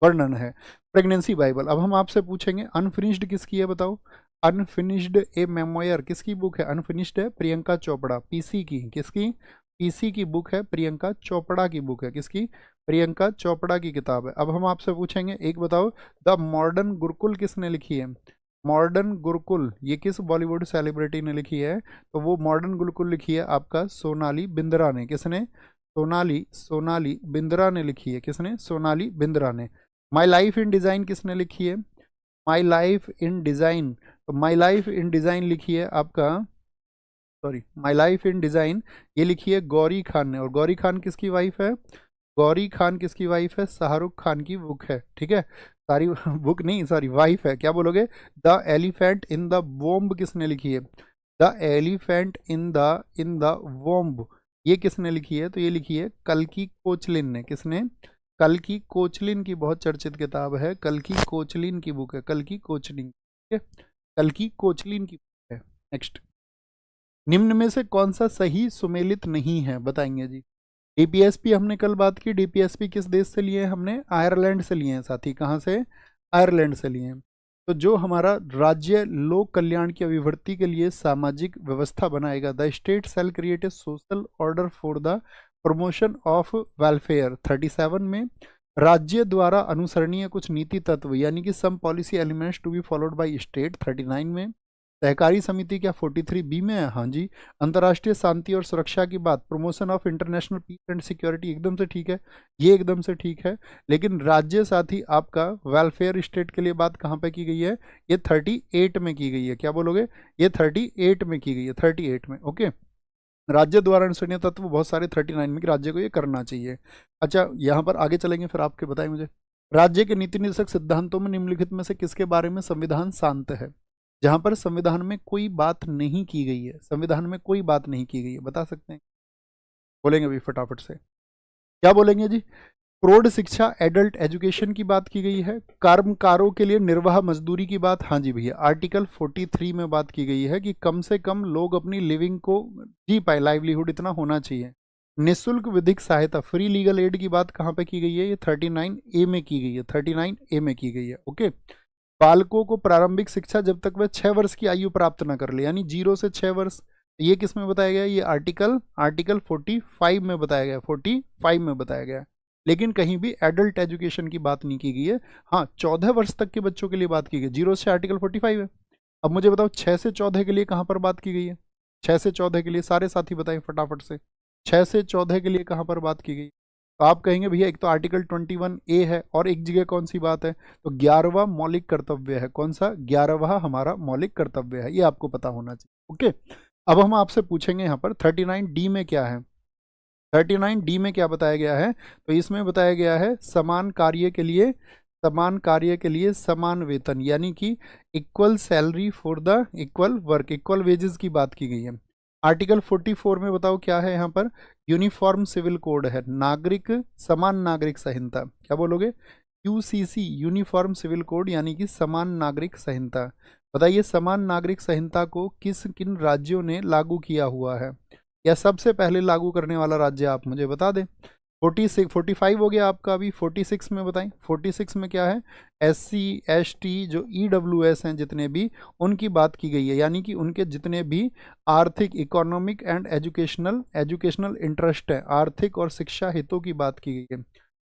वर्णन है, प्रेगनेंसी बाइबल। अब हम आपसे पूछेंगे अनफिनिश्ड किसकी है, बताओ? अनफिनिश्ड ए मेमोयर किसकी बुक है? अनफिनिश्ड है प्रियंका चोपड़ा, पीसी की। किसकी? पीसी की बुक है, प्रियंका चोपड़ा की बुक है। किसकी? प्रियंका चोपड़ा की किताब है। अब हम आपसे पूछेंगे, एक बताओ, द मॉडर्न गुरुकुल किसने लिखी है? मॉडर्न गुरुकुल ये किस बॉलीवुड सेलिब्रिटी ने लिखी है? तो वो मॉडर्न गुरुकुल लिखी है आपका सोनाली बिंद्रा ने। किसने? सोनाली बिंद्रा ने लिखी है। किसने? सोनाली बिंद्रा ने। माई लाइफ इन डिज़ाइन किसने लिखी है? माई लाइफ इन डिज़ाइन, तो माई लाइफ इन डिज़ाइन लिखी है आपका, sorry, my life in design ये लिखी है गौरी खान ने। और गौरी खान किसकी वाइफ है? गौरी खान किसकी वाइफ है? शाहरुख खान की बुक है, ठीक है। सारी बुक नहीं, सॉरी वाइफ है। क्या बोलोगे? The elephant in the womb किसने लिखी है? The elephant in the womb ये किसने लिखी है? तो ये लिखी है कल्कि कोचलिन ने। किसने? कल्कि कोचलिन की बहुत चर्चित किताब है, कल्कि कोचलिन की बुक है, कल्कि कोचलिन, ठीक है, कल्कि कोचलिन की बुक है। नेक्स्ट, निम्न में से कौन सा सही सुमेलित नहीं है, बताएंगे जी। डीपीएसपी हमने कल बात की, डीपीएसपी किस देश से लिए हैं हमने? आयरलैंड से लिए हैं साथी। कहाँ से? आयरलैंड से लिए हैं। तो जो हमारा राज्य लोक कल्याण की अभिवृद्धि के लिए सामाजिक व्यवस्था बनाएगा, the state shall create a social order for the promotion of welfare. 37 में राज्य द्वारा अनुसरणीय कुछ नीति तत्व यानी कि some policy elements to be followed by state. 39 में सहकारी समिति क्या 43B में है? हाँ जी। अंतर्राष्ट्रीय शांति और सुरक्षा की बात, promotion of international peace and security, एकदम से ठीक है, ये एकदम से ठीक है। लेकिन राज्य साथी आपका वेलफेयर स्टेट के लिए बात कहाँ पे की गई है? ये 38 में की गई है। क्या बोलोगे? ये 38 में की गई है, 38 में। ओके, राज्य द्वारा अनुसरणीय तत्व बहुत सारे 39 में कि राज्य को ये करना चाहिए। अच्छा, यहाँ पर आगे चलेंगे, फिर आपके बताएं मुझे। राज्य के नीति निर्देशक सिद्धांतों में निम्नलिखित में से किसके बारे में संविधान शांत है? जहां पर संविधान में कोई बात नहीं की गई है, संविधान में कोई बात नहीं की गई है, बता सकते हैं? बोलेंगे अभी फटाफट से, क्या बोलेंगे जी? प्रौढ़ शिक्षा, एडल्ट एजुकेशन की बात की गई है। कर्मकारों के लिए निर्वाह मजदूरी की बात, हाँ जी भैया, आर्टिकल 43 में बात की गई है कि कम से कम लोग अपनी लिविंग को जी पाए, लाइवलीहुड इतना होना चाहिए। निःशुल्क विधिक सहायता, फ्री लीगल एड की बात कहाँ पे की गई है? ये 39A में की गई है, 39A में की गई है। ओके, बालकों को प्रारंभिक शिक्षा जब तक वह 6 वर्ष की आयु प्राप्त न कर ले, यानी 0 से 6 वर्ष, ये किस में बताया गया है? ये आर्टिकल 45 में बताया गया, 45 में बताया गया। लेकिन कहीं भी एडल्ट एजुकेशन की बात नहीं की गई है। हाँ, 14 वर्ष तक के बच्चों के लिए बात की गई, 0 से आर्टिकल 45 है। अब मुझे बताओ 6 से 14 के लिए कहाँ पर बात की गई है? 6 से 14 के लिए सारे साथी बताएं फटाफट से, 6 से 14 के लिए कहाँ पर बात की गई? तो आप कहेंगे भैया एक तो आर्टिकल 21A है और एक जगह कौन सी बात है? तो 11वां मौलिक कर्तव्य है। कौन सा? 11वां हमारा मौलिक कर्तव्य है, ये आपको पता होना चाहिए। ओके, अब हम आपसे पूछेंगे यहाँ पर 39D में क्या है? 39D में क्या बताया गया है? तो इसमें बताया गया है समान कार्य के लिए, समान कार्य के लिए समान वेतन, यानी कि equal salary for the equal work, equal wages की बात की गई है। आर्टिकल 44 में बताओ क्या है यहाँ पर? यूनिफॉर्म सिविल कोड है, नागरिक समान नागरिक संहिता। क्या बोलोगे? यूसीसी, यूनिफॉर्म सिविल कोड, यानी कि समान नागरिक संहिता। बताइए समान नागरिक संहिता को किन राज्यों ने लागू किया हुआ है, या सबसे पहले लागू करने वाला राज्य आप मुझे बता दें। 45 हो गया आपका, अभी 46 में बताएं। 46 में क्या है? SC ST जो EWS हैं जितने भी, उनकी बात की गई है, यानी कि उनके जितने भी आर्थिक, इकोनॉमिक एंड एजुकेशनल इंटरेस्ट है, आर्थिक और शिक्षा हितों की बात की गई है।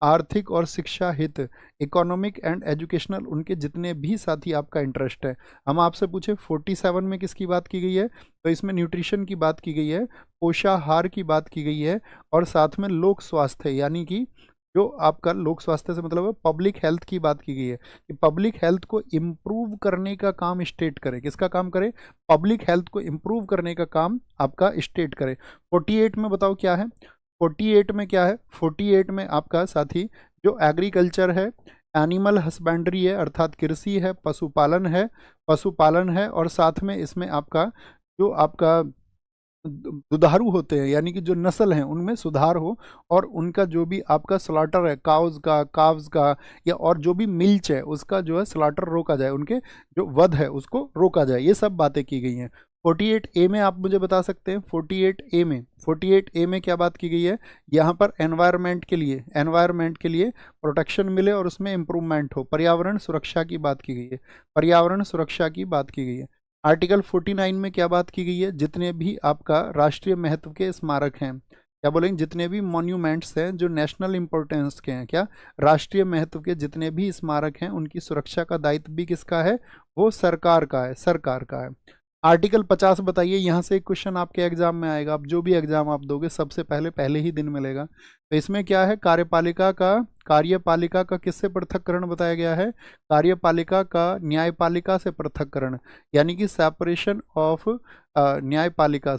आर्थिक और शिक्षा हित, इकोनॉमिक एंड एजुकेशनल, उनके जितने भी साथी आपका इंटरेस्ट है। हम आपसे पूछे 47 में किसकी बात की गई है? तो इसमें न्यूट्रिशन की बात की गई है, पोषाहार की बात की गई है, और साथ में लोक स्वास्थ्य, यानी कि जो आपका लोक स्वास्थ्य से मतलब है पब्लिक हेल्थ की बात की गई है कि पब्लिक हेल्थ को इम्प्रूव करने का काम स्टेट करे। किसका काम करे? पब्लिक हेल्थ को इम्प्रूव करने का काम आपका स्टेट करे। 48 में बताओ क्या है? 48 में क्या है? 48 में आपका साथी जो एग्रीकल्चर है, एनिमल हस्बेंड्री है अर्थात कृषि है, पशुपालन है, और साथ में इसमें आपका जो आपका दुधारू होते हैं, यानी कि जो नस्ल हैं उनमें सुधार हो, और उनका जो भी आपका स्लॉटर है काव्स का या और जो भी मिल्च है उसका जो है स्लॉटर रोका जाए, उनके जो वध है उसको रोका जाए, ये सब बातें की गई हैं। 48A में आप मुझे बता सकते हैं? 48A में क्या बात की गई है? यहाँ पर एनवायरनमेंट के लिए प्रोटेक्शन मिले और उसमें इम्प्रूवमेंट हो, पर्यावरण सुरक्षा की बात की गई है, पर्यावरण सुरक्षा की बात की गई है। आर्टिकल 49 में क्या बात की गई है? जितने भी आपका राष्ट्रीय महत्व के स्मारक हैं, क्या बोलेंगे? जितने भी मॉन्यूमेंट्स हैं जो नेशनल इंपॉर्टेंस के हैं, क्या राष्ट्रीय महत्व के जितने भी स्मारक हैं, उनकी सुरक्षा का दायित्व भी किसका है? वो सरकार का है, सरकार का है। आर्टिकल 50 बताइए, यहाँ से एक क्वेश्चन आपके एग्जाम में आएगा, अब जो भी एग्जाम आप दोगे सबसे पहले ही दिन मिलेगा। तो इसमें क्या है? कार्यपालिका का किससे पृथक्करण बताया गया है? कार्यपालिका का न्यायपालिका से पृथक्करण, यानी कि सेपरेशन ऑफ कार्यपालिका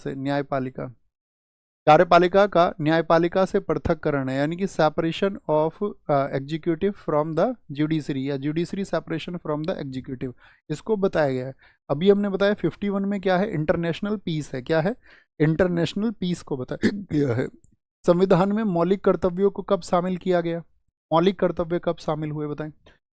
का न्यायपालिका से पृथक्करण है, यानी कि separation of executive from the judiciary, या judiciary separation from the executive, इसको बताया गया है। अभी हमने बताया 51 में क्या है? इंटरनेशनल पीस है। क्या है? इंटरनेशनल पीस को बताया गया है। संविधान में मौलिक कर्तव्यों को कब शामिल किया गया? मौलिक कर्तव्य कब शामिल हुए बताएं?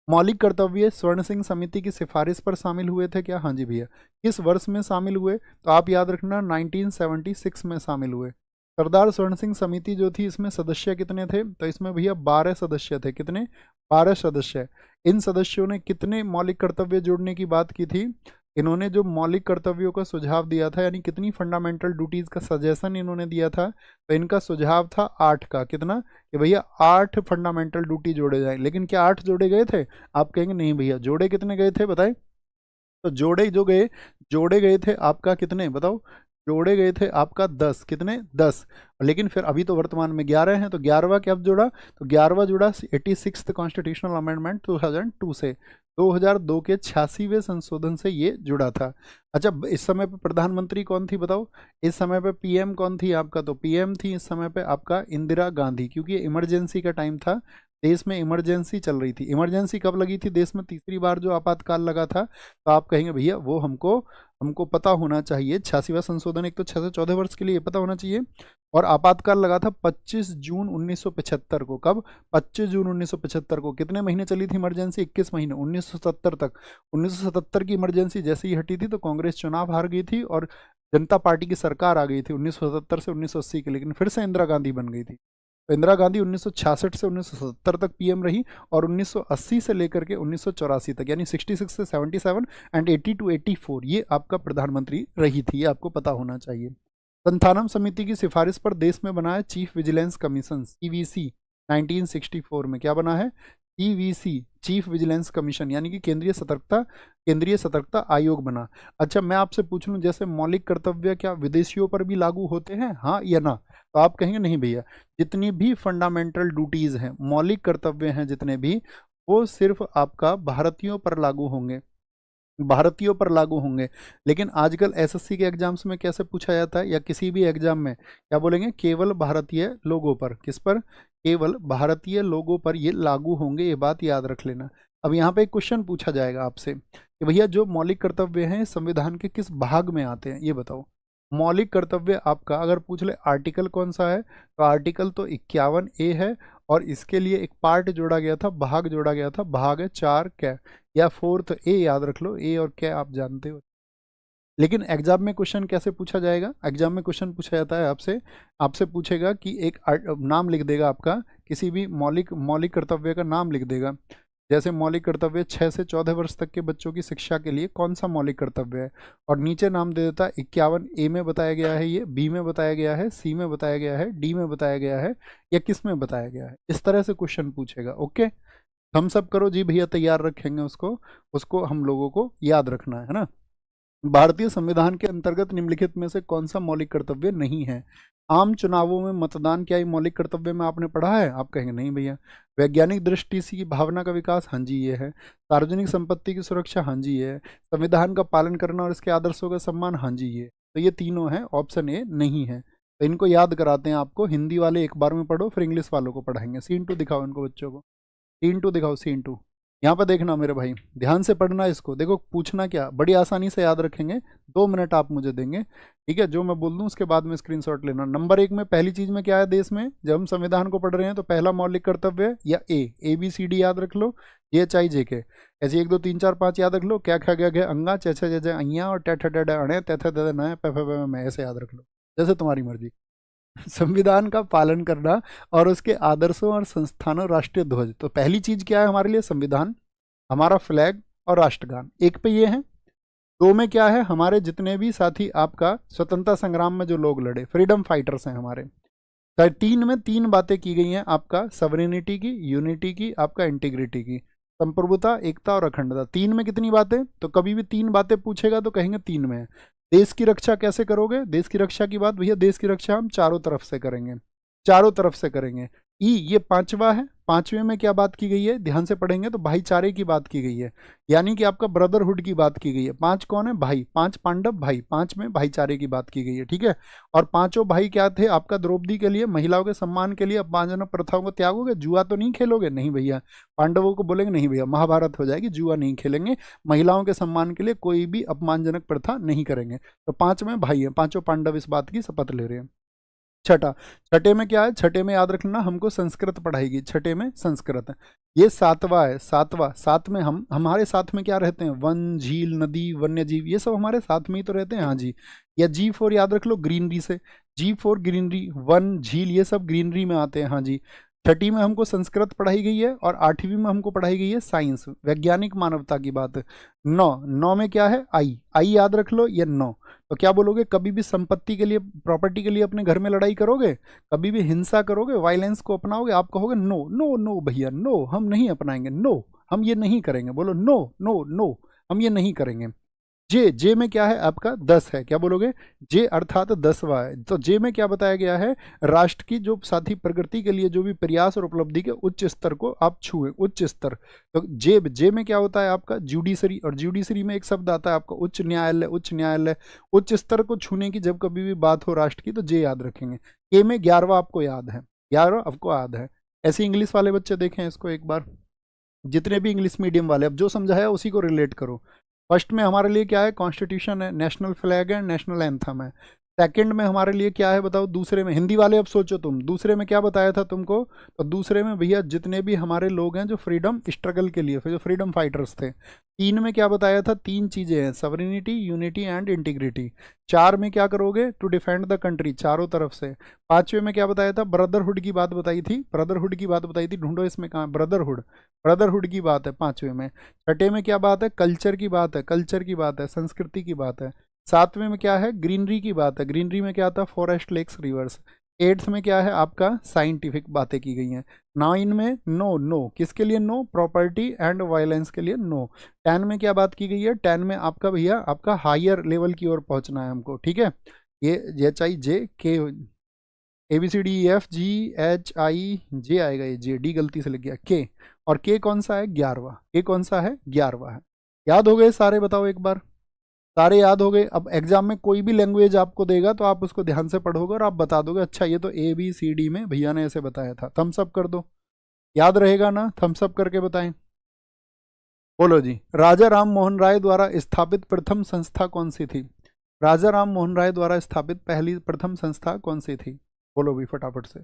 मौलिक कर्तव्य स्वर्ण सिंह समिति की सिफारिश पर शामिल हुए थे क्या? हाँ जी भैया। किस वर्ष में शामिल हुए? तो आप याद रखना 1976 में शामिल हुए। सरदार स्वर्ण सिंह समिति जो थी, इसमें सदस्य कितने थे? तो इसमें भैया 12 सदस्य थे। कितने? 12 सदस्य। इन सदस्यों ने कितने मौलिक कर्तव्य जोड़ने की बात की थी? इन्होंने जो मौलिक कर्तव्यों का सुझाव दिया था, यानी कितनी फंडामेंटल ड्यूटीज का सजेशन इन्होंने दिया था, तो इनका सुझाव था 8 का। कितना? कि भैया 8 फंडामेंटल ड्यूटी जोड़े जाए। लेकिन क्या 8 जोड़े गए थे? आप कहेंगे नहीं भैया, जोड़े कितने गए थे बताएं? तो जोड़े गए थे आपका कितने बताओ, जोड़े गए थे आपका 10, कितने 10। लेकिन फिर अभी तो वर्तमान में 11 हैं, तो 11वां कब जुड़ा, तो 11वां जुड़ा 86th कॉन्स्टिट्यूशनल अमेंडमेंट 2002 से, 2002 के 86वें संशोधन से ये जुड़ा था। अच्छा, इस समय पे प्रधानमंत्री कौन थी बताओ, इस समय पे पीएम कौन थी आपका, तो पीएम थी इस समय पे आपका इंदिरा गांधी, क्योंकि ये इमरजेंसी का टाइम था, देश में इमरजेंसी चल रही थी। इमरजेंसी कब लगी थी देश में, तीसरी बार जो आपातकाल लगा था, तो आप कहेंगे भैया वो हमको हमको पता होना चाहिए, 86वां संशोधन, एक तो 6 से 14 वर्ष के लिए पता होना चाहिए। और आपातकाल लगा था 25 जून 1975 को, कब, 25 जून 1975 को। कितने महीने चली थी इमरजेंसी, 21 महीने, 1977 तक। 1977 की इमरजेंसी जैसे ही हटी थी तो कांग्रेस चुनाव हार गई थी और जनता पार्टी की सरकार आ गई थी 1977 से 1980 की, लेकिन फिर से इंदिरा गांधी बन गई थी। तो इंदिरा गांधी 1966 से 1970 तक पीएम रही, और 1980 से लेकर के 1984 तक, यानी 66 से 77 एंड 80 टू 84 ये आपका प्रधानमंत्री रही थी, ये आपको पता होना चाहिए। संथानम समिति की सिफारिश पर देश में बना है चीफ विजिलेंस कमीशन, सीवीसी। 1964 में क्या बना है, सीवीसी, चीफ विजिलेंस कमीशन, यानी कि केंद्रीय सतर्कता आयोग बना। अच्छा, मैं आपसे पूछ लूं, जैसे मौलिक कर्तव्य क्या विदेशियों पर भी लागू होते हैं, हाँ या ना, तो आप कहेंगे नहीं भैया, जितनी भी फंडामेंटल ड्यूटीज हैं, मौलिक कर्तव्य हैं जितने भी, वो सिर्फ आपका भारतीयों पर लागू होंगे, भारतीयों पर लागू होंगे। लेकिन आजकल एसएससी के एग्जाम्स में कैसे पूछा जाता है, या किसी भी एग्जाम में क्या बोलेंगे, केवल भारतीय लोगों पर, किस पर, केवल भारतीय लोगों पर ये लागू होंगे, ये बात याद रख लेना। अब यहाँ पे एक क्वेश्चन पूछा जाएगा आपसे कि भैया जो मौलिक कर्तव्य हैं संविधान के किस भाग में आते हैं, ये बताओ। मौलिक कर्तव्य आपका अगर पूछ ले आर्टिकल कौन सा है, तो आर्टिकल तो 51A है, और इसके लिए एक पार्ट जोड़ा गया था, भाग जोड़ा गया था, भाग है 4 कै या 4th ए, याद रख लो, ए और कै आप जानते हो। लेकिन एग्जाम में क्वेश्चन कैसे पूछा जाएगा, एग्जाम में क्वेश्चन पूछा जाता है आपसे, आपसे पूछेगा कि एक नाम लिख देगा आपका, किसी भी मौलिक मौलिक कर्तव्य का नाम लिख देगा। जैसे मौलिक कर्तव्य 6 से 14 वर्ष तक के बच्चों की शिक्षा के लिए कौन सा मौलिक कर्तव्य है, और नीचे नाम दे देता है 51A में बताया गया है, ये बी में बताया गया है, सी में बताया गया है, डी में बताया गया है, या किस में बताया गया है। इस तरह से क्वेश्चन पूछेगा। ओके, हम सब करो जी भैया, तैयार रखेंगे उसको, उसको हम लोगों को याद रखना है ना। भारतीय संविधान के अंतर्गत निम्नलिखित में से कौन सा मौलिक कर्तव्य नहीं है। आम चुनावों में मतदान क्या ये मौलिक कर्तव्य में आपने पढ़ा है, आप कहेंगे नहीं भैया। वैज्ञानिक दृष्टि से भावना का विकास, हाँ जी ये है। सार्वजनिक संपत्ति की सुरक्षा, हाँ जी ये है। संविधान का पालन करना और इसके आदर्शों का सम्मान, हाँ जी ये। तो ये तीनों हैं, ऑप्शन ए नहीं है। तो इनको याद कराते हैं आपको, हिंदी वाले एक बार में पढ़ो, फिर इंग्लिश वालों को पढ़ाएंगे। सीन 2 दिखाओ इनको बच्चों को, सीन 2 दिखाओ, सीन 2। यहाँ पर देखना मेरे भाई, ध्यान से पढ़ना इसको, देखो पूछना क्या, बड़ी आसानी से याद रखेंगे। 2 मिनट आप मुझे देंगे, ठीक है, जो मैं बोल दूं उसके बाद में स्क्रीनशॉट लेना। नंबर 1 में पहली चीज में क्या है देश में, जब हम संविधान को पढ़ रहे हैं तो पहला मौलिक कर्तव्य है या ABCD याद रख लो, JHI JK, ऐसे 1 2 3 4 5 याद रख लो, क्या खा गया गया अंगा, च छ ज अइया, और ट ठ ड ड अणे, त थ द द न, प फ ब म, ऐसे याद रख लो, जैसे तुम्हारी मर्जी। संविधान का पालन करना और उसके आदर्शों और संस्थानों, राष्ट्रीय ध्वज। तो पहली चीज क्या है हमारे लिए, संविधान, हमारा फ्लैग और राष्ट्रगान। 1 पे ये है। 2 में क्या है, हमारे जितने भी साथी आपका स्वतंत्रता संग्राम में जो लोग लड़े, फ्रीडम फाइटर्स हैं हमारे। 3 में 3 बातें की गई हैं आपका, सवरेनिटी की, यूनिटी की, आपका इंटीग्रिटी की, संप्रभुता, एकता और अखंडता। 3 में कितनी बातें, तो कभी भी 3 बातें पूछेगा तो कहेंगे 3 में है। देश की रक्षा कैसे करोगे, देश की रक्षा की बात, भैया देश की रक्षा हम चारों तरफ से करेंगे, चारों तरफ से करेंगे। ये 5वां है। 5वें में क्या बात की गई है, ध्यान से पढ़ेंगे तो भाईचारे की बात की गई है, यानी कि आपका ब्रदरहुड की बात की गई है। 5 कौन है, भाई, 5 पांडव भाई, 5 में भाईचारे की बात की गई है, ठीक है। और 5 भाई क्या थे आपका, द्रौपदी के लिए, महिलाओं के सम्मान के लिए अपमानजनक प्रथाओं को त्यागोगे, जुआ तो नहीं खेलोगे, नहीं भैया। पांडवों को बोलेंगे नहीं भैया महाभारत हो जाएगी, जुआ नहीं खेलेंगे, महिलाओं के सम्मान के लिए कोई भी अपमानजनक प्रथा नहीं करेंगे। तो 5 में भाई है, 5 पांडव इस बात की शपथ ले रहे हैं। छठे में क्या है, छठे में याद रखना हमको संस्कृत पढ़ाएगी, छठे में संस्कृत। ये 7वां है, 7 में हम, हमारे साथ में क्या रहते हैं, वन, झील, नदी, वन्य जीव, ये सब हमारे साथ में ही तो रहते हैं, हाँ जी। या G4 याद रख लो, ग्रीनरी से, G4 ग्रीनरी, वन, झील, ये सब ग्रीनरी में आते हैं, हाँ जी। 6ठी में हमको संस्कृत पढ़ाई गई है, और 8वीं में हमको पढ़ाई गई है साइंस, वैज्ञानिक मानवता की बात। 9 में क्या है, आई याद रख लो, ये 9। तो क्या बोलोगे, कभी भी संपत्ति के लिए, प्रॉपर्टी के लिए अपने घर में लड़ाई करोगे, कभी भी हिंसा करोगे, वायलेंस को अपनाओगे, आप कहोगे नो नो नो भैया, नो हम नहीं अपनाएंगे, नो हम ये नहीं करेंगे, बोलो नो नो नो हम ये नहीं करेंगे। जे, जे में क्या है आपका 10 है, क्या बोलोगे, जे अर्थात 10वां है। तो जे में क्या बताया गया है, राष्ट्र की जो साथी प्रगति के लिए जो भी प्रयास और उपलब्धि के उच्च स्तर को आप छुए, उच्च स्तर। तो जे में क्या होता है आपका जुडिशरी, और जुडिशरी में एक शब्द आता है आपका उच्च न्यायालय, उच्च न्यायालय, उच्च स्तर को छूने की जब कभी भी बात हो राष्ट्र की तो जे याद रखेंगे। के में 11वां आपको याद है, 11वां आपको याद है। ऐसे इंग्लिश वाले बच्चे देखें इसको एक बार, जितने भी इंग्लिश मीडियम वाले, अब जो समझाया उसी को रिलेट करो। फर्स्ट में हमारे लिए क्या है, कॉन्स्टिट्यूशन है, नेशनल फ्लैग है, नेशनल एंथम है। सेकंड में हमारे लिए क्या है बताओ, दूसरे में, हिंदी वाले अब सोचो तुम, दूसरे में क्या बताया था तुमको, तो दूसरे में भैया जितने भी हमारे लोग हैं जो फ्रीडम स्ट्रगल के लिए, फिर जो फ्रीडम फाइटर्स थे। तीन में क्या बताया था, तीन चीजें हैं, सवरिनिटी, यूनिटी एंड इंटीग्रिटी। चार में क्या करोगे, टू डिफेंड द कंट्री, चारों तरफ से। पांचवें में क्या बताया था, ब्रदरहुड की बात बताई थी, ब्रदरहुड की बात बताई थी, ढूंढो इसमें कहाँ, ब्रदरहुड, ब्रदरहुड की बात है पांचवें में। छठे में क्या बात है, कल्चर की बात है, कल्चर की बात है, संस्कृति की बात है। सातवें में क्या है, ग्रीनरी की बात है, ग्रीनरी में क्या आता है, फॉरेस्ट, लेक्स, रिवर्स। एट्थ में क्या है आपका, साइंटिफिक बातें की गई हैं। नाइन में नो, नो किसके लिए, नो प्रॉपर्टी एंड वायलेंस के लिए नो। 10 में क्या बात की गई है, 10 में आपका भैया आपका हायर लेवल की ओर पहुंचना है हमको, ठीक है। ये H I J K, A B C D E F G H I J आएगा, ये जे, डी गलती से लग गया, के। और के कौन सा है, 11वां, के कौन सा है, 11वां है। याद हो गए सारे, बताओ एक बार, सारे याद हो गए। अब एग्जाम में कोई भी लैंग्वेज आपको देगा तो आप उसको ध्यान से पढ़ोगे और आप बता दोगे अच्छा ये तो ए बी सी डी में भैया ने ऐसे बताया था। थम्स अप कर दो, याद रहेगा ना, थम्स अप करके बताएं। बोलो जी, राजा राम मोहन राय द्वारा स्थापित प्रथम संस्था कौन सी थी, राजा राम मोहन राय द्वारा स्थापित पहली प्रथम संस्था कौन सी थी, बोलो भी फटाफट से।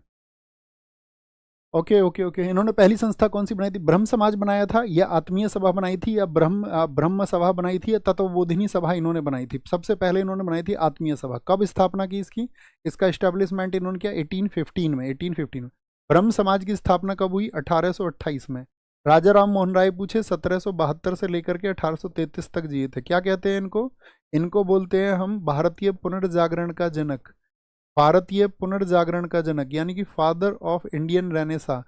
ओके ओके ओके, इन्होंने पहली संस्था कौन सी बनाई थी, ब्रह्म समाज बनाया था, या आत्मीय सभा बनाई थी, या ब्रह्म सभा बनाई थी, या तत्वबोधिनी सभा इन्होंने बनाई थी। सबसे पहले इन्होंने बनाई थी आत्मीय सभा। कब स्थापना की इसकी, इसका एस्टेब्लिशमेंट इन्होंने किया 1815 में, 1815 में। ब्रह्म समाज की स्थापना कब हुई, 1828 में। राजा राम मोहन राय पूछे 1772 से लेकर के 1833 तक जिए थे। क्या कहते हैं इनको, इनको बोलते हैं हम भारतीय पुनर्जागरण का जनक, भारतीय पुनर्जागरण का जनक, यानी कि फादर ऑफ इंडियन रेनेसा।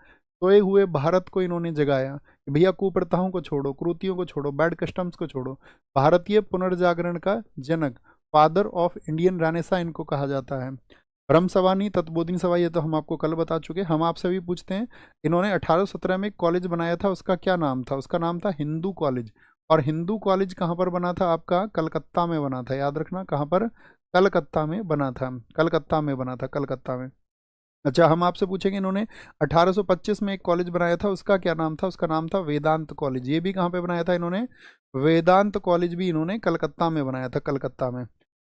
सोए हुए भारत को इन्होंने जगाया कि भैया कुप्रथाओं को छोड़ो, कुरीतियों को छोड़ो, बैड कस्टम्स को छोड़ो। भारतीय पुनर्जागरण का जनक, फादर ऑफ इंडियन रेनेसा इनको कहा जाता है। ब्रह्म सभा नहीं, तत्वबोधिनी सभा, ये तो हम आपको कल बता चुके। हम आपसे भी पूछते हैं, इन्होंने 1817 में एक कॉलेज बनाया था, उसका क्या नाम था, उसका नाम था हिंदू कॉलेज। और हिंदू कॉलेज कहाँ पर बना था आपका, कलकत्ता में बना था, याद रखना कहाँ पर, कलकत्ता में बना था, कलकत्ता में बना था, कलकत्ता में। अच्छा, हम आपसे पूछेंगे इन्होंने 1825 में एक कॉलेज बनाया था, उसका क्या नाम था, उसका नाम था वेदांत कॉलेज। ये भी कहाँ पे बनाया था इन्होंने, वेदांत कॉलेज भी इन्होंने कलकत्ता में बनाया था, कलकत्ता में।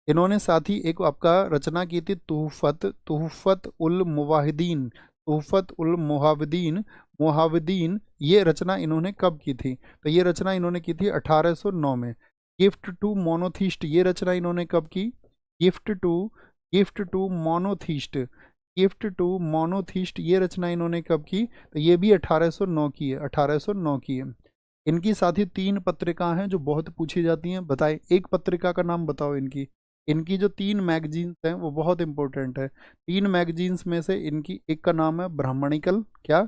इन्होंने साथ ही एक आपका रचना की थी, तुहफत, तुहफत उल मुवाहिदीन, तुहफत उल मुहाविदीन, मुहाविदीन। ये रचना इन्होंने कब की थी, तो ये रचना इन्होंने की थी 1809 में। गिफ्ट टू मोनोथिस्ट, ये रचना इन्होंने कब की, gift to, gift to monotheist, gift to monotheist, ये रचना इन्होंने कब की, तो ये भी 1809 की है, 1809 की है। इनकी साथ ही 3 पत्रिका हैं जो बहुत पूछी जाती हैं, बताएं एक पत्रिका का नाम बताओ इनकी। इनकी जो 3 मैगजीन्स हैं वो बहुत इंपॉर्टेंट है। 3 मैगजीन्स में से इनकी एक का नाम है ब्राह्मणिकल, क्या,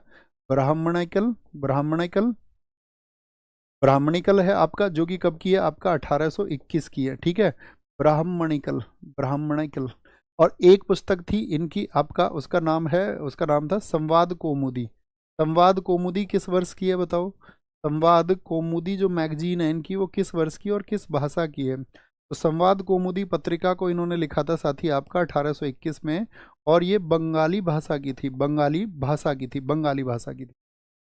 ब्राह्मणिकल, ब्राह्मणिकल, ब्राह्मणिकल है आपका, जो कि कब की है आपका 1821 की है, ठीक है, ब्राह्मणिकल, ब्राह्मणिकल। और एक पुस्तक थी इनकी आपका, उसका नाम है, उसका नाम था संवाद कौमुदी। संवाद कौमुदी किस वर्ष की है बताओ, संवाद कौमुदी जो मैगजीन है इनकी वो किस वर्ष की और किस भाषा की है, तो संवाद कौमुदी पत्रिका को इन्होंने लिखा था साथी आपका 1821 में। और ये बंगाली भाषा की थी, बंगाली भाषा की थी, बंगाली भाषा की थी।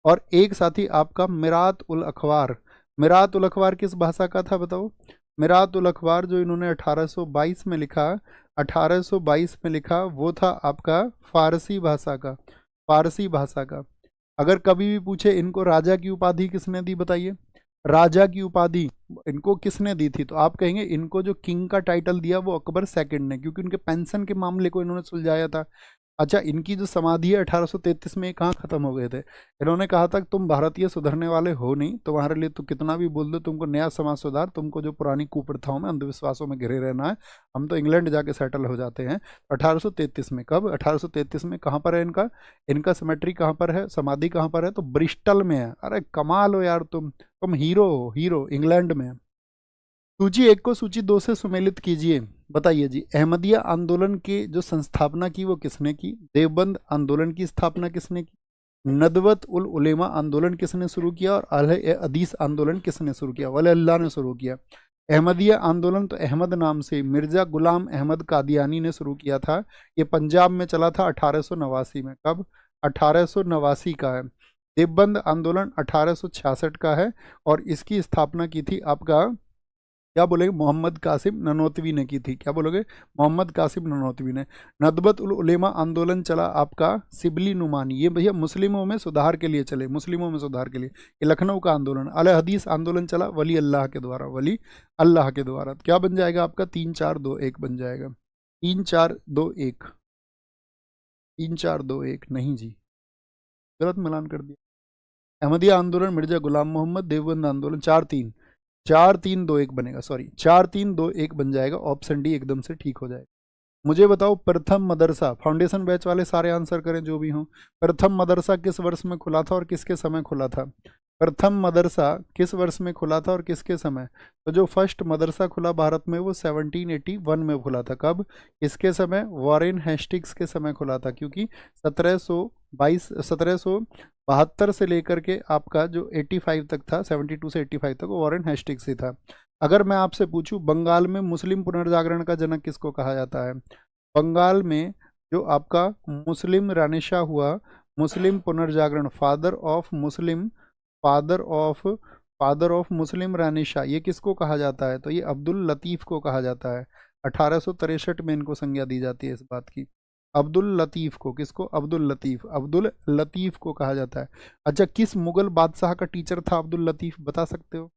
और एक साथी आपका मिरात उल अखबार, मिरात उल अखबार किस भाषा का था बताओ, मिरात उल अखबार जो इन्होंने 1822 में लिखा, 1822 में लिखा, वो था आपका फारसी भाषा का, फारसी भाषा का। अगर कभी भी पूछे इनको राजा की उपाधि किसने दी बताइए, राजा की उपाधि इनको किसने दी थी, तो आप कहेंगे इनको जो किंग का टाइटल दिया वो अकबर सेकंड ने, क्योंकि उनके पेंशन के मामले को इन्होंने सुलझाया था। अच्छा, इनकी जो समाधि है 1833 में कहाँ खत्म हो गए थे, इन्होंने कहा था कि तुम भारतीय सुधरने वाले हो नहीं, तुम्हारे लिए तो कितना भी बोल दो, तुमको नया समाज सुधार, तुमको जो पुरानी कुप्रथाओं में अंधविश्वासों में घिरे रहना है, हम तो इंग्लैंड जाके सेटल हो जाते हैं। 1833 में, कब, 1833 में कहाँ पर है इनका, इनका सिमेट्री कहाँ पर है, समाधि कहाँ पर है, तो ब्रिस्टल में है। अरे कमाल हो यार तुम हीरो हो, हीरो, इंग्लैंड में। सूची 1 को सूची 2 से सुमेलित कीजिए। बताइए जी, अहमदिया आंदोलन के जो संस्थापना की वो किसने की? देवबंद आंदोलन की स्थापना किसने की? नदवत उल उलेमा आंदोलन किसने शुरू किया? और अहले हदीस आंदोलन किसने शुरू किया? वली अल्लाह ने शुरू किया। अहमदिया आंदोलन तो अहमद नाम से मिर्जा गुलाम अहमद कादियानी ने शुरू किया था। ये पंजाब में चला था 1889 में। कब? 1889 का है। देवबंद आंदोलन 1866 का है और इसकी स्थापना की थी आपका, क्या बोलेंगे, मोहम्मद कासिम ननोतवी ने की थी। क्या बोलोगे? मोहम्मद कासिम ननोतवी ने। नदबत उल उलेमा आंदोलन चला आपका सिबली नुमानी, ये भैया मुस्लिमों में सुधार के लिए चले, मुस्लिमों में सुधार के लिए। ये लखनऊ का आंदोलन। अल हदीस आंदोलन चला वली अल्लाह के द्वारा, वली अल्लाह के द्वारा। क्या बन जाएगा आपका? 3-4-2-1 बन जाएगा। 3-4-2-1, 3-4-2-1 नहीं जी, गलत मिलान कर दिया। अहमदिया आंदोलन मिर्जा गुलाम मोहम्मद, देवबंद आंदोलन 4-3, 4-3-2-1 बनेगा, सॉरी 4-3-2-1 बन जाएगा। ऑप्शन डी एकदम से ठीक हो जाएगा। मुझे बताओ, प्रथम मदरसा, फाउंडेशन बैच वाले सारे आंसर करें जो भी हों। प्रथम मदरसा किस वर्ष में खुला था और किसके समय खुला था? प्रथम मदरसा किस वर्ष में खुला था और किसके समय? तो जो फर्स्ट मदरसा खुला भारत में वो 1781 में खुला था। कब? किसके समय? वॉरेन हेस्टिंग्स के समय खुला था, क्योंकि 1772 से लेकर के आपका जो 85 तक था, 72 से 85 तक, वो वॉरेन हेस्टिंग्स ही था। अगर मैं आपसे पूछूं, बंगाल में मुस्लिम पुनर्जागरण का जनक किसको कहा जाता है? बंगाल में जो आपका मुस्लिम रानिशा हुआ, मुस्लिम पुनर्जागरण, फादर ऑफ मुस्लिम रानिशा, ये किसको कहा जाता है? तो ये अब्दुल लतीफ़ को कहा जाता है। 1863 में इनको संज्ञा दी जाती है इस बात की। अब्दुल लतीफ़ को, किसको? अब्दुल लतीफ़, अब्दुल लतीफ़ को कहा जाता है। अच्छा, किस मुगल बादशाह का टीचर था अब्दुल लतीफ़, बता सकते हो?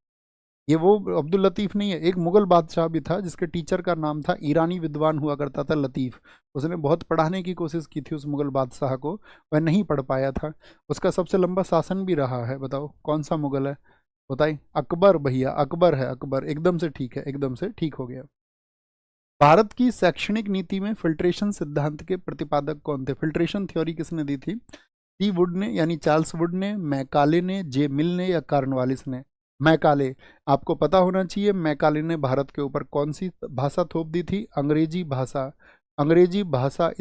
ये वो अब्दुल लतीफ़ नहीं है, एक मुगल बादशाह भी था जिसके टीचर का नाम था, ईरानी विद्वान हुआ करता था लतीफ़। उसने बहुत पढ़ाने की कोशिश की थी उस मुगल बादशाह को, वह नहीं पढ़ पाया था। उसका सबसे लंबा शासन भी रहा है। बताओ कौन सा मुगल है? बताइए। अकबर भैया, अकबर है, अकबर। एकदम से ठीक है, एकदम से ठीक हो गया। भारत की शैक्षणिक नीति में फिल्ट्रेशन सिद्धांत के प्रतिपादक कौन थे? फिल्ट्रेशन थ्योरी किसने दी थी? टी वुड ने, यानी चार्ल्स वुड ने, मैकाले ने, जे मिल ने, या कार्नवालिस ने? मैकाले। आपको पता होना चाहिए मैकाले ने भारत के ऊपर कौन सी भाषा थोप दी थी? अंग्रेजी भाषा। अंग्रेजी भाषा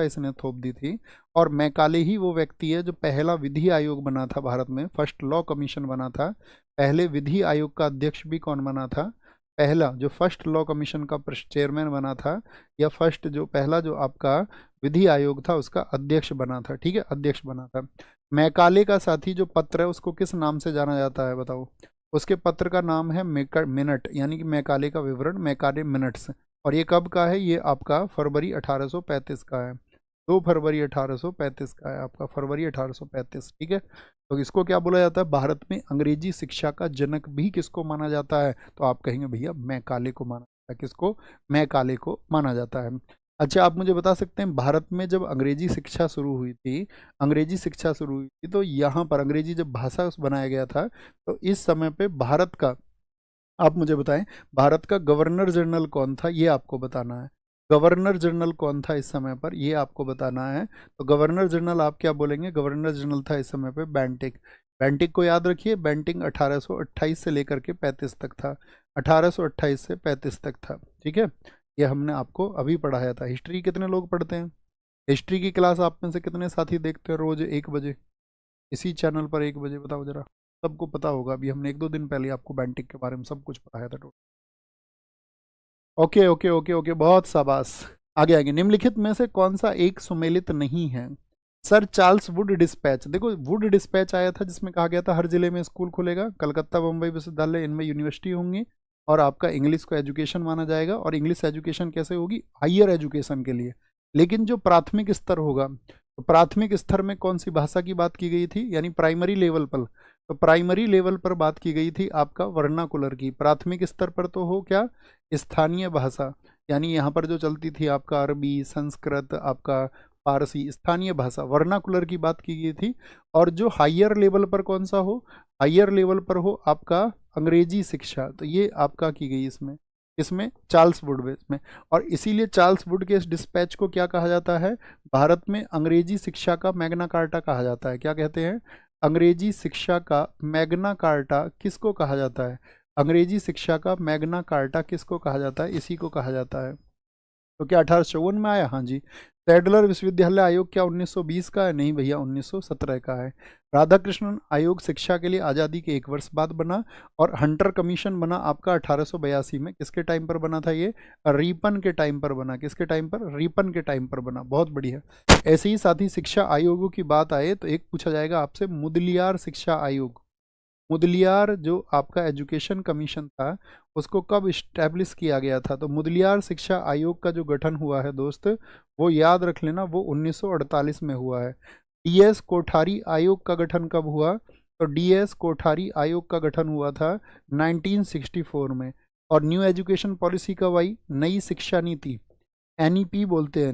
इसने थोप दी थी। और मैकाले ही वो व्यक्ति है जो पहला विधि आयोग बना था भारत में, फर्स्ट लॉ कमीशन बना था। पहले विधि आयोग का अध्यक्ष भी कौन बना था? पहला जो फर्स्ट लॉ कमीशन का चेयरमैन बना था, या फर्स्ट जो पहला जो आपका विधि आयोग था उसका अध्यक्ष बना था। ठीक है, अध्यक्ष बना था। मैकाले का साथी जो पत्र है उसको किस नाम से जाना जाता है? बताओ। उसके पत्र का नाम है मिनट, यानी कि मैकाले का विवरण, मैकाले मिनट्स। और ये कब का है? ये आपका फरवरी 1835 का है। 2 फरवरी 1835 का है आपका, फरवरी 1835। ठीक है, तो इसको क्या बोला जाता है? भारत में अंग्रेजी शिक्षा का जनक भी किसको माना जाता है? तो आप कहेंगे भैया मैकाले को माना जाता है। किसको? मैकाले को माना जाता है। अच्छा, आप मुझे बता सकते हैं भारत में जब अंग्रेजी शिक्षा शुरू हुई थी, तो यहाँ पर अंग्रेजी जब भाषा बनाया गया था, तो इस समय पे भारत का, आप मुझे बताएं, भारत का गवर्नर जनरल कौन था? ये आपको बताना है। गवर्नर जनरल कौन था इस समय पर? ये आपको बताना है। तो गवर्नर जनरल आप क्या बोलेंगे? गवर्नर जनरल था इस समय पे बेंटिक। बेंटिक को याद रखिए, बेंटिक 1828 से लेकर के 35 तक था। 1828 से 35 तक था। ठीक है, ये हमने आपको अभी पढ़ाया था। हिस्ट्री कितने लोग पढ़ते हैं? हिस्ट्री की क्लास आप में से कितने साथी देखते हैं रोज 1 बजे इसी चैनल पर? 1 बजे बताओ जरा। सबको पता होगा, अभी हमने 1-2 दिन पहले आपको बेंटिक के बारे में सब कुछ पढ़ाया था। ओके ओके ओके ओके, बहुत शाबाश। आगे आगे, निम्नलिखित में से कौन सा एक सुमेलित नहीं है? Sir Charles Wood dispatch. देखो, वुड डिस्पैच आया था जिसमें कहा गया था हर जिले में स्कूल खुलेगा, कलकत्ता बम्बई विश्वविद्यालय इनमें यूनिवर्सिटी होंगी, और आपका इंग्लिश को एजुकेशन माना जाएगा। और इंग्लिश एजुकेशन कैसे होगी? हायर एजुकेशन के लिए। लेकिन जो प्राथमिक स्तर होगा, तो प्राथमिक स्तर में कौन सी भाषा की बात की गई थी? यानी प्राइमरी लेवल पर, तो प्राइमरी लेवल पर बात की गई थी आपका वर्नाकुलर की। प्राथमिक स्तर पर तो हो क्या? स्थानीय भाषा, यानी यहाँ पर जो चलती थी आपका अरबी, संस्कृत, आपका फारसी, स्थानीय भाषा, वर्नाकुलर की बात की गई थी। और जो हायर लेवल पर कौन सा हो? हायर लेवल पर हो आपका अंग्रेजी शिक्षा, तो ये आपका की गई इसमें, इसमें चार्ल्स वुड में। और इसीलिए चार्ल्स वुड के इस डिस्पैच को क्या कहा जाता है? भारत में अंग्रेजी शिक्षा का मैग्ना कार्टा कहा जाता है। क्या कहते हैं? अंग्रेजी शिक्षा का मैग्ना कार्टा किसको कहा जाता है? अंग्रेजी शिक्षा का मैग्ना कार्टा किसको कहा जाता है? इसी को कहा जाता है। तो क्या 1854 में आया? हाँ जी। सैडलर विश्वविद्यालय आयोग क्या 1920 का है? नहीं भैया, 1917 का है। राधाकृष्णन आयोग शिक्षा के लिए आज़ादी के 1 वर्ष बाद बना। और हंटर कमीशन बना आपका 1882 में। किसके टाइम पर बना था ये? रिपन के टाइम पर बना। किसके टाइम पर? रिपन के टाइम पर बना। बहुत बढ़िया। ऐसे ही साथ ही शिक्षा आयोगों की बात आए तो एक पूछा जाएगा आपसे, मुदलियार शिक्षा आयोग। मुदलियार जो आपका एजुकेशन कमीशन था, उसको कब इस्टेब्लिश किया गया था? तो मुदलियार शिक्षा आयोग का जो गठन हुआ है दोस्त, वो याद रख लेना, वो 1948 में हुआ है। डीएस कोठारी आयोग का गठन कब हुआ? तो डीएस कोठारी आयोग का गठन हुआ था 1964 में। और न्यू एजुकेशन पॉलिसी कब आई? नई शिक्षा नीति, एनईपी बोलते हैं,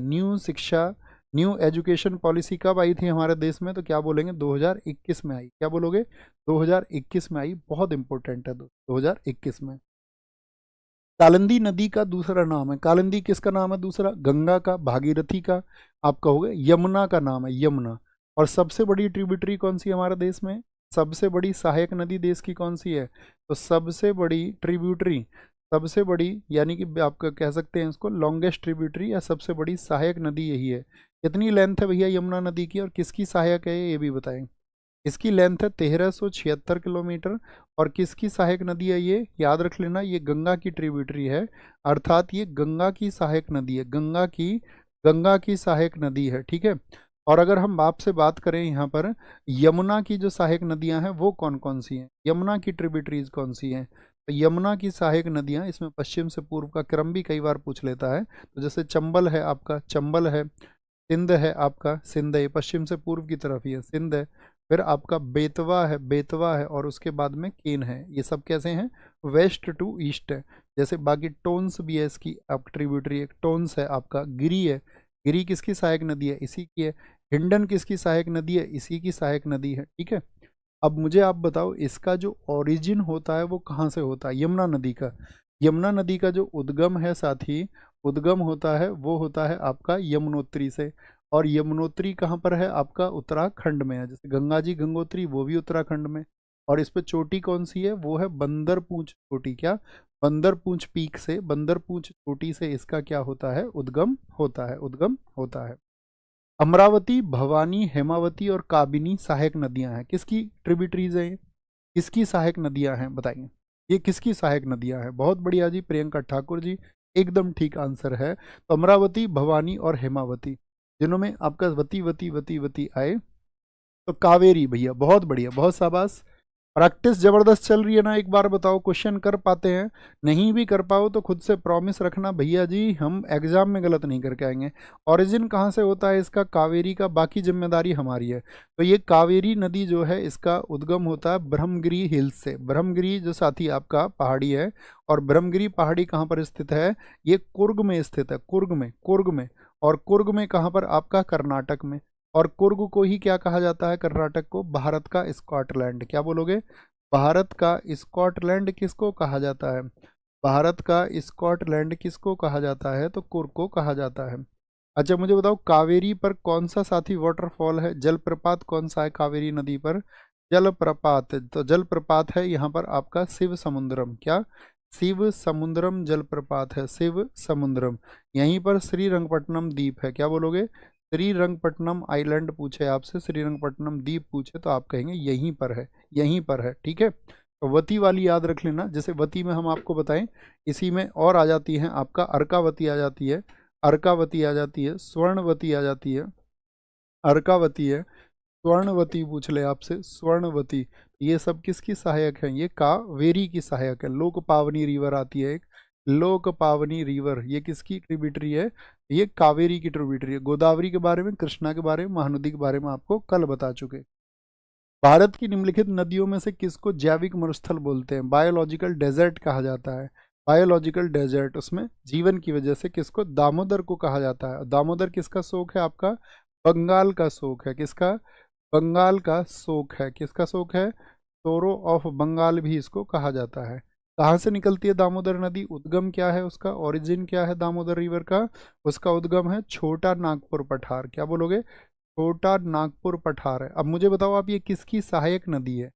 न्यू एजुकेशन पॉलिसी कब आई थी हमारे देश में? तो क्या बोलेंगे? 2021 में आई। क्या बोलोगे? 2021 में आई। बहुत इंपॉर्टेंट है 2021 में। कालिंदी नदी का दूसरा नाम है। कालिंदी किसका नाम है दूसरा? गंगा का, भागीरथी का, आपका हो गया यमुना का नाम है, यमुना। और सबसे बड़ी ट्रिब्यूटरी कौन सी है हमारे देश में? सबसे बड़ी सहायक नदी देश की कौन सी है? तो सबसे बड़ी ट्रिब्यूटरी, सबसे बड़ी यानी कि आपका कह सकते हैं इसको लॉन्गेस्ट ट्रिब्यूटरी या सबसे बड़ी सहायक नदी यही है। कितनी लेंथ है भैया यमुना नदी की, और किसकी सहायक है ये भी बताएं। इसकी लेंथ है 1376 किलोमीटर। और किसकी सहायक नदी है ये? याद रख लेना, ये गंगा की ट्रिब्यूटरी है, अर्थात ये गंगा की सहायक नदी है। गंगा की सहायक नदी है, ठीक है। और अगर हम आपसे बात करें यहाँ पर यमुना की जो सहायक नदियाँ हैं वो कौन कौन सी हैं, यमुना की ट्रिब्यूटरीज कौन सी हैं? तो यमुना की सहायक नदियाँ, इसमें पश्चिम से पूर्व का क्रम भी कई बार पूछ लेता है। तो जैसे चंबल है आपका, चंबल है, सिंध है आपका, सिंध है, पश्चिम से पूर्व की तरफ ही है, सिंध है। फिर आपका बेतवा है, बेतवा है, और उसके बाद में केन है। ये सब कैसे हैं? वेस्ट टू ईस्ट है। जैसे बाकी टोन्स भी है इसकी आप ट्रिब्यूटरी, एक टोन्स है आपका, गिरी है, गिरी किसकी सहायक नदी है? इसी की है। हिंडन किसकी सहायक नदी है? इसी की सहायक नदी है, ठीक है। अब मुझे आप बताओ, इसका जो ओरिजिन होता है वो कहाँ से होता है यमुना नदी का? यमुना नदी का जो उद्गम है साथी, उद्गम होता है वो होता है आपका यमुनोत्री से। और यमुनोत्री कहाँ पर है? आपका उत्तराखंड में है। जैसे गंगा जी गंगोत्री, वो भी उत्तराखंड में। और इस पे चोटी कौन सी है? वो है बंदरपूंछ चोटी। क्या? बंदरपूंछ पीक से, बंदरपूंछ चोटी से इसका क्या होता है? उद्गम होता है, उद्गम होता है। अमरावती, भवानी, हेमावती और काबिनी सहायक नदियां हैं। किसकी ट्रिब्यूटरीज हैं? किसकी सहायक नदियां हैं बताइए? ये किसकी सहायक नदियां हैं? बहुत बढ़िया जी, प्रियंका ठाकुर जी, एकदम ठीक आंसर है। तो अमरावती, भवानी और हेमावती, जिन्होंने आपका वती वती वती वती आए। तो कावेरी भैया, बहुत बढ़िया, बहुत शाबाश। प्रैक्टिस जबरदस्त चल रही है ना? एक बार बताओ, क्वेश्चन कर पाते हैं? नहीं भी कर पाओ तो खुद से प्रॉमिस रखना, भैया जी हम एग्जाम में गलत नहीं करके आएंगे। ओरिजिन कहाँ से होता है इसका? कावेरी का, बाकी जिम्मेदारी हमारी है। तो ये कावेरी नदी जो है इसका उद्गम होता है ब्रह्मगिरी हिल्स से। ब्रह्मगिरी जो साथी आपका पहाड़ी है, और ब्रह्मगिरी पहाड़ी कहाँ पर स्थित है? ये कुर्ग में स्थित है, कुर्ग में, कुर्ग में। और कुर्ग में कहाँ पर? आपका कर्नाटक में। और कुर्ग को ही क्या कहा जाता है? कर्नाटक को भारत का स्कॉटलैंड। क्या बोलोगे? भारत का स्कॉटलैंड किसको कहा जाता है? भारत का स्कॉटलैंड किसको कहा जाता है? तो कुर्ग को कहा जाता है। अच्छा मुझे बताओ, कावेरी पर कौन सा साथी वाटरफॉल है, जलप्रपात कौन सा है कावेरी नदी पर? जलप्रपात, तो जलप्रपात है यहाँ पर आपका शिव समुद्रम। क्या? शिव समुद्रम जलप्रपात है, शिव समुद्रम। यहीं पर श्रीरंगपट्टनम द्वीप है। क्या बोलोगे? श्रीरंगपट्टनम आइलैंड पूछे आपसे, श्रीरंगपट्टनम द्वीप पूछे तो आप कहेंगे यहीं पर है, यहीं पर है, ठीक है। तो वती वाली याद रख लेना। जैसे वती में हम आपको बताएं, इसी में और आ जाती है आपका अर्कावती आ जाती है, अर्कावती आ जाती है, स्वर्णवती आ जाती है, अर्कावती है, स्वर्णवती पूछ ले आपसे, स्वर्णवती। ये सब किसकी सहायक है? ये कावेरी की सहायक है। लोक पावनी रिवर आती है एक, लोक पावनी रिवर, ये किसकी ट्रिब्यूटरी है? ये कावेरी की ट्रिब्यूटरी है। गोदावरी के बारे में, कृष्णा के बारे में, महानदी के बारे में आपको कल बता चुके। भारत की निम्नलिखित नदियों में से किसको जैविक मरुस्थल बोलते हैं? बायोलॉजिकल डेजर्ट कहा जाता है, बायोलॉजिकल डेजर्ट। उसमें जीवन की वजह से किसको? दामोदर को कहा जाता है। दामोदर किसका शोक है? आपका बंगाल का शोक है। किसका? बंगाल का शोक है। किसका शोक है? सोरो ऑफ बंगाल भी इसको कहा जाता है। कहाँ से निकलती है दामोदर नदी? उद्गम क्या है उसका? ओरिजिन क्या है दामोदर रिवर का? उसका उद्गम है छोटा नागपुर पठार। क्या बोलोगे? छोटा नागपुर पठार है। अब मुझे बताओ आप, ये किसकी सहायक नदी है?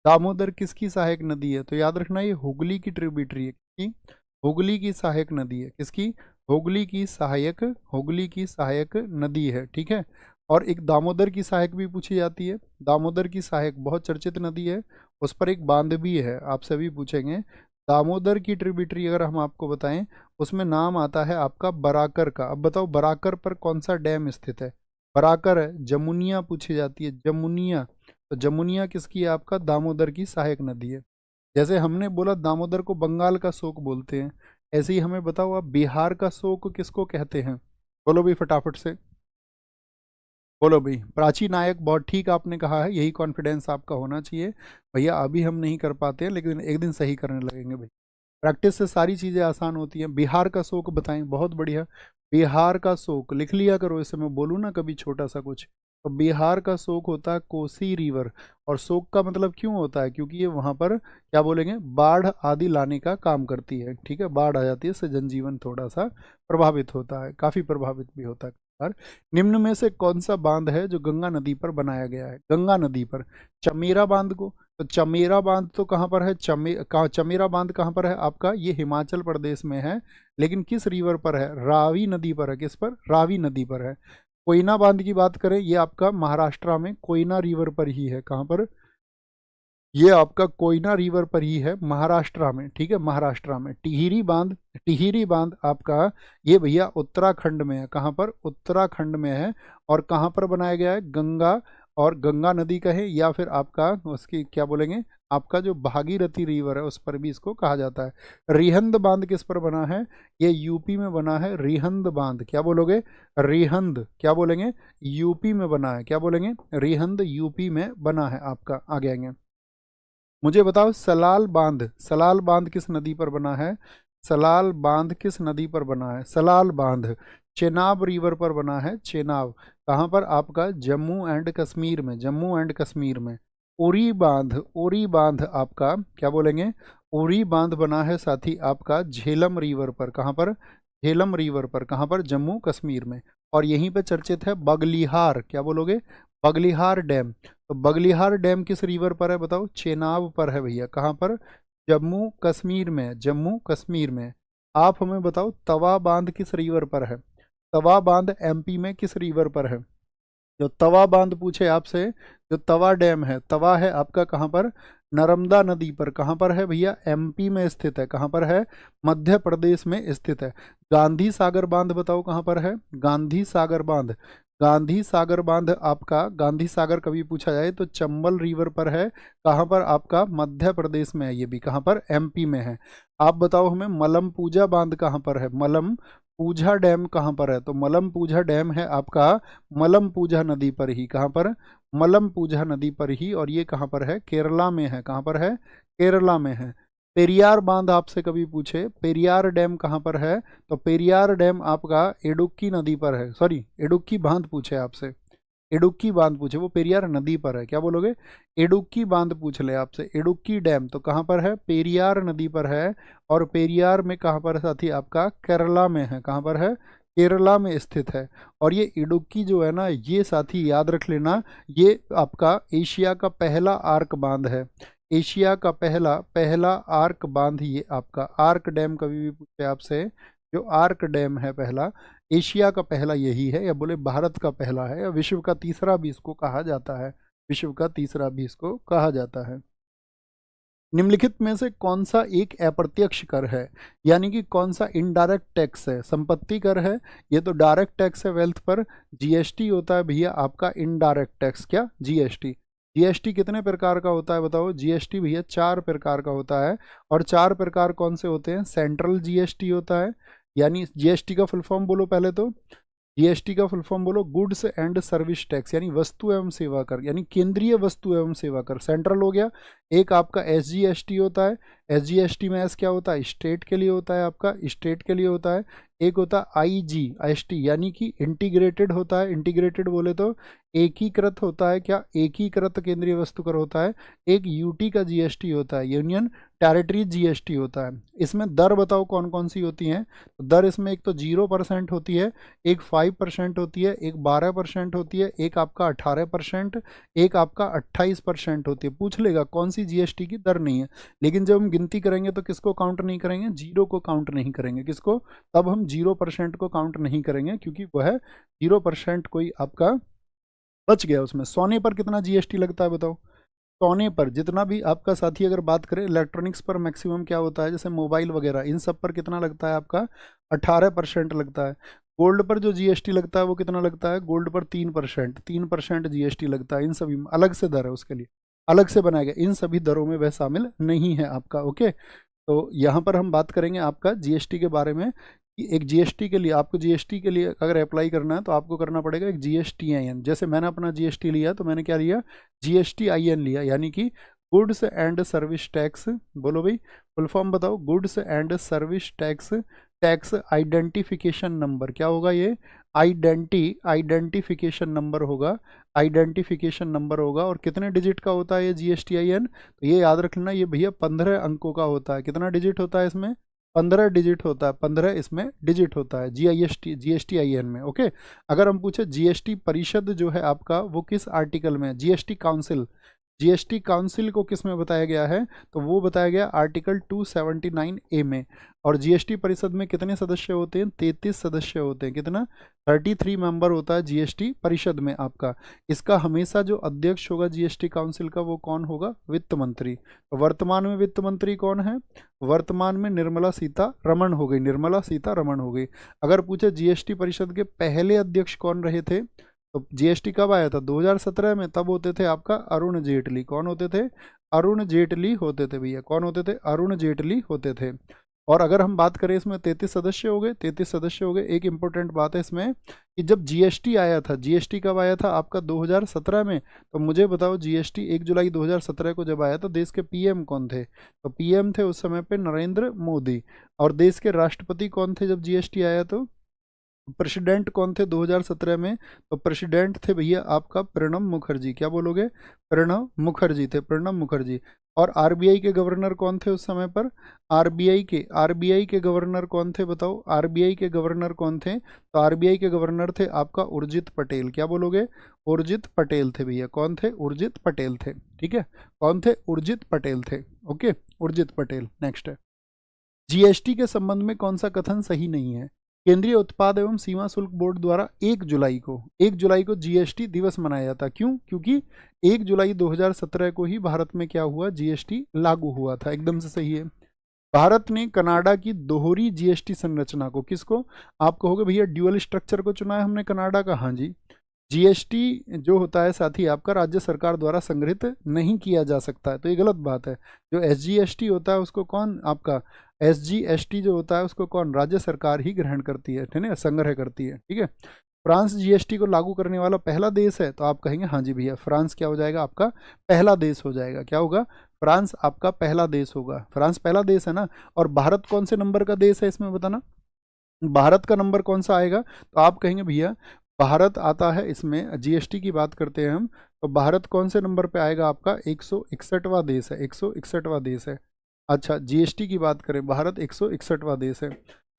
दामोदर किसकी सहायक नदी है? तो याद रखना ये हुगली की ट्रिब्यूटरी है। किसकी? हुगली की सहायक नदी है। किसकी? हुगली की सहायक नदी है। ठीक है। और एक दामोदर की सहायक भी पूछी जाती है। दामोदर की सहायक बहुत चर्चित नदी है, उस पर एक बांध भी है, आपसे भी पूछेंगे। दामोदर की ट्रिब्यूटरी अगर हम आपको बताएं, उसमें नाम आता है आपका बराकर का। अब बताओ बराकर पर कौन सा डैम स्थित है? बराकर है। जमुनिया पूछी जाती है, जमुनिया। तो जमुनिया किसकी है? आपका दामोदर की सहायक नदी है। जैसे हमने बोला दामोदर को बंगाल का शोक बोलते हैं, ऐसे ही हमें बताओ आप बिहार का शोक किसको कहते हैं? बोलो भी फटाफट से, बोलो भाई। प्राची नायक, बहुत ठीक आपने कहा है, यही कॉन्फिडेंस आपका होना चाहिए। भैया अभी हम नहीं कर पाते हैं, लेकिन एक दिन सही करने लगेंगे भाई। प्रैक्टिस से सारी चीज़ें आसान होती हैं। बिहार का शोक बताएं, बहुत बढ़िया। बिहार का शोक लिख लिया करो, इसे मैं बोलूँ ना कभी छोटा सा कुछ। तो बिहार का शोक होता है कोसी रिवर। और शोक का मतलब क्यों होता है? क्योंकि ये वहाँ पर क्या बोलेंगे, बाढ़ आदि लाने का काम करती है। ठीक है, बाढ़ आ जाती है, इससे जनजीवन थोड़ा सा प्रभावित होता है, काफ़ी प्रभावित भी होता है। और निम्न में से कौन सा बांध है जो गंगा नदी पर बनाया गया है? गंगा नदी पर चमेरा बांध को। तो चमेरा बांध तो कहाँ पर है? चमेरा बांध कहाँ पर है आपका? ये हिमाचल प्रदेश में है, लेकिन किस रिवर पर है? रावी नदी पर है। किस पर? रावी नदी पर है। कोयना बांध की बात करें, ये आपका महाराष्ट्र में कोयना रिवर पर ही है। कहाँ पर? ये आपका कोयना रिवर पर ही है, महाराष्ट्र में। ठीक है, महाराष्ट्र में। टिहरी बांध आपका ये भैया उत्तराखंड में है। कहाँ पर? उत्तराखंड में है। और कहाँ पर बनाया गया है? गंगा और गंगा नदी का है, या फिर आपका उसकी क्या बोलेंगे, आपका जो भागीरथी रिवर है उस पर भी इसको कहा जाता है। रिहंद बांध किस पर बना है? ये यूपी में बना है, रिहंद बांध। क्या बोलोगे? रिहंद। क्या बोलेंगे? यूपी में बना है। क्या बोलेंगे? रिहंद यूपी में बना है आपका। आगे आएंगे। मुझे बताओ सलाल बांध किस नदी पर बना है? सलाल बांध किस नदी पर बना है? सलाल बांध चेनाब रिवर पर बना है। चेनाब कहाँ पर? आपका जम्मू एंड कश्मीर में। जम्मू एंड कश्मीर में। उरी बांध आपका क्या बोलेंगे? उरी बांध बना है साथी आपका झेलम रिवर पर। कहाँ पर? झेलम रिवर पर। कहाँ पर? जम्मू कश्मीर में। और यहीं पे चर्चित है बगलिहार। क्या बोलोगे? बगलिहार डैम। तो बगलिहार डैम किस रिवर पर है बताओ? चेनाब पर है भैया। कहाँ पर? जम्मू कश्मीर में। जम्मू कश्मीर में। आप हमें बताओ तवा बांध किस रिवर पर है? तवा बांध एमपी में किस रिवर पर है? जो तवा बांध पूछे आपसे, जो तवा डैम है, तवा है आपका कहाँ पर? नर्मदा नदी पर। कहाँ पर है भैया? एमपी में स्थित है। कहाँ पर है? मध्य प्रदेश में स्थित है। गांधी सागर बांध बताओ कहाँ पर है? गांधी सागर बांध। गांधी सागर बांध आपका, गांधी सागर कभी पूछा जाए तो चंबल रिवर पर है। कहाँ पर? आपका मध्य प्रदेश में है। ये भी कहाँ पर? एमपी में है। आप बताओ हमें मलम पूजा बांध कहाँ पर है? मलम पूजा डैम कहाँ पर है? तो मलम पूजा डैम है आपका मलम पूजा नदी पर ही। कहाँ पर? मलम पूजा नदी पर ही। और ये कहाँ पर है? केरला में है। कहाँ पर है? केरला में है। पेरियार बांध आपसे कभी पूछे, पेरियार डैम कहाँ पर है? तो पेरियार डैम आपका इडुक्की नदी पर है। सॉरी, इडुक्की बांध पूछे आपसे, इडुक्की बांध पूछे, वो पेरियार नदी पर है। क्या बोलोगे? इडुक्की बांध पूछ ले आपसे। इडुक्की डैम तो कहाँ पर है? पेरियार नदी पर है। और पेरियार में कहाँ पर है साथी? आपका केरला में है। कहाँ पर है? केरला में स्थित है। और ये इडुक्की जो है ना, ये साथी याद रख लेना, ये आपका एशिया का पहला आर्क बांध है। एशिया का पहला पहला आर्क बांध ये आपका। आर्क डैम कभी भी पूछे आपसे, जो आर्क डैम है पहला, एशिया का पहला यही है, या बोले भारत का पहला है, या विश्व का तीसरा भी इसको कहा जाता है। विश्व का तीसरा भी इसको कहा जाता है। निम्नलिखित में से कौन सा एक अप्रत्यक्ष कर है? यानी कि कौन सा इनडायरेक्ट टैक्स है? संपत्ति कर है, ये तो डायरेक्ट टैक्स है वेल्थ पर। जीएसटी होता है भैया आपका इनडायरेक्ट टैक्स। क्या? जीएसटी। जीएसटी कितने प्रकार का होता है बताओ? जीएसटी भैया 4 प्रकार का होता है। और 4 प्रकार कौन से होते हैं? सेंट्रल जीएसटी होता है, यानी जीएसटी का फुल फॉर्म बोलो पहले तो। जीएसटी का फुल फॉर्म बोलो, गुड्स एंड सर्विस टैक्स, यानी वस्तु एवं सेवा कर, यानी केंद्रीय वस्तु एवं सेवा कर, सेंट्रल हो गया। एक आपका एसजीएसटी होता है। एसजीएसटी में एस क्या होता है? स्टेट के लिए होता है, आपका स्टेट के लिए होता है। एक होता है आईजीएसटी, यानी कि इंटीग्रेटेड होता है। इंटीग्रेटेड बोले तो एकीकृत होता है। क्या? एकीकृत केंद्रीय वस्तु कर होता है। एक यूटी का जीएसटी होता है, यूनियन टेरिटरी जीएसटी होता है। इसमें दर बताओ कौन कौन सी होती हैं। तो दर इसमें एक तो 0% होती है, एक 5% होती है, एक 12% होती है, एक आपका 18%, एक आपका 28% होती है। पूछ लेगा कौन सी जीएसटी की दर नहीं है, लेकिन जब हम गिनती करेंगे तो किसको काउंट नहीं करेंगे, जीरो को काउंट नहीं करेंगे। किसको? तब हम 0% को काउंट नहीं करेंगे, क्योंकि वह 0% कोई आपका बच गया उसमें। सोने पर कितना जीएसटी लगता है बताओ। सोने पर जितना भी आपका साथी अगर बात करें, इलेक्ट्रॉनिक्स पर मैक्सिमम क्या होता है, जैसे मोबाइल वगैरह, इन सब पर कितना लगता है आपका 18% लगता है। गोल्ड पर जो जीएसटी लगता है वो कितना लगता है, गोल्ड पर 3% जीएसटी लगता है। इन सभी अलग से दर है, उसके लिए अलग से बनाया गया, इन सभी दरों में वह शामिल नहीं है आपका। ओके, तो यहाँ पर हम बात करेंगे आपका जीएसटी के बारे में कि एक जीएसटी के लिए, आपको जीएसटी के लिए अगर अप्लाई करना है तो आपको करना पड़ेगा एक जीएसटीआईएन। जैसे मैंने अपना जीएसटी लिया तो मैंने क्या लिया, जीएसटीआईएन लिया, यानी कि गुड्स एंड सर्विस टैक्स। बोलो भाई फुल फॉर्म बताओ, goods and service tax, tax identification number. क्या होगा ये, आइडेंटिफिकेशन नंबर होगा, आइडेंटिफिकेशन नंबर होगा। और कितने डिजिट का होता है ये जीएसटीआईएन, तो ये याद रखना, ये भैया 15 अंकों का होता है। कितना डिजिट होता है इसमें, 15 डिजिट होता है, 15 इसमें डिजिट होता है जीएसटीआईएन में। ओके, अगर हम पूछे जीएसटी परिषद जो है आपका वो किस आर्टिकल में है, जीएसटी काउंसिल, जीएसटी काउंसिल को किस में बताया गया है, तो वो बताया गया आर्टिकल 279A में। और जीएसटी परिषद में कितने सदस्य होते हैं, 33 सदस्य होते हैं। कितना, 33 मेंबर होता है जीएसटी परिषद में आपका। इसका हमेशा जो अध्यक्ष होगा जीएसटी काउंसिल का वो कौन होगा, वित्त मंत्री। तो वर्तमान में वित्त मंत्री कौन है, वर्तमान में निर्मला सीतारमण हो गई, निर्मला सीतारमण हो गई। अगर पूछे जीएसटी परिषद के पहले अध्यक्ष कौन रहे थे, तो जीएसटी कब आया था, 2017 में, तब होते थे आपका अरुण जेटली। कौन होते थे, अरुण जेटली होते थे भैया। कौन होते थे, अरुण जेटली होते थे। और अगर हम बात करें इसमें 33 सदस्य हो गए, 33 सदस्य हो गए। एक इंपॉर्टेंट बात है इसमें कि जब जीएसटी आया था, जीएसटी कब आया था आपका 2017 में, तो मुझे बताओ जीएसटी 1 जुलाई 2017 को जब आया तो देश के पीएम कौन थे, तो पीएम थे उस समय पे नरेंद्र मोदी। और देश के राष्ट्रपति कौन थे जब जीएसटी आया, तो प्रेसिडेंट कौन थे 2017 में, तो प्रेसिडेंट थे भैया आपका प्रणब मुखर्जी। क्या बोलोगे, प्रणब मुखर्जी थे, प्रणब मुखर्जी। और आरबीआई के गवर्नर कौन थे उस समय पर, आरबीआई के गवर्नर कौन थे बताओ, आरबीआई के गवर्नर कौन थे, तो आरबीआई के गवर्नर थे आपका उर्जित पटेल। क्या बोलोगे, उर्जित पटेल थे भैया। कौन थे, उर्जित पटेल थे। ठीक है, कौन थे, उर्जित पटेल थे। ओके, उर्जित पटेल। नेक्स्ट है, जीएसटी के संबंध में कौन सा कथन सही नहीं है। केंद्रीय उत्पाद एवं सीमा शुल्क बोर्ड द्वारा 1 जुलाई को जीएसटी दिवस मनाया जाता। क्यों, क्योंकि 1 जुलाई 2017 को ही भारत में क्या हुआ, जीएसटी लागू हुआ था। एकदम से सही है। भारत ने कनाडा की दोहरी जीएसटी संरचना को, किसको, आप कहोगे भैया ड्यूअल स्ट्रक्चर को चुना है हमने कनाडा का। हाँ जी, जीएसटी जो होता है साथी आपका राज्य सरकार द्वारा संग्रहित नहीं किया जा सकता है, तो ये गलत बात है। जो एसजीएसटी होता है उसको कौन, आपका एसजीएसटी जो होता है उसको कौन, राज्य सरकार ही ग्रहण करती है, ठीक है, संग्रह करती है। ठीक है, फ्रांस जीएसटी को लागू करने वाला पहला देश है, तो आप कहेंगे हाँ जी भैया, फ्रांस क्या हो जाएगा आपका पहला देश हो जाएगा। क्या होगा, फ्रांस आपका पहला देश होगा। फ्रांस पहला देश है ना। और भारत कौन से नंबर का देश है इसमें बताना, भारत का नंबर कौन सा आएगा, तो आप कहेंगे भैया भारत आता है इसमें, जीएसटी की बात करते हैं हम, तो भारत कौन से नंबर पे आएगा आपका, 161वां देश है, 161वां देश है। अच्छा, जीएसटी की बात करें, भारत 161वां देश है।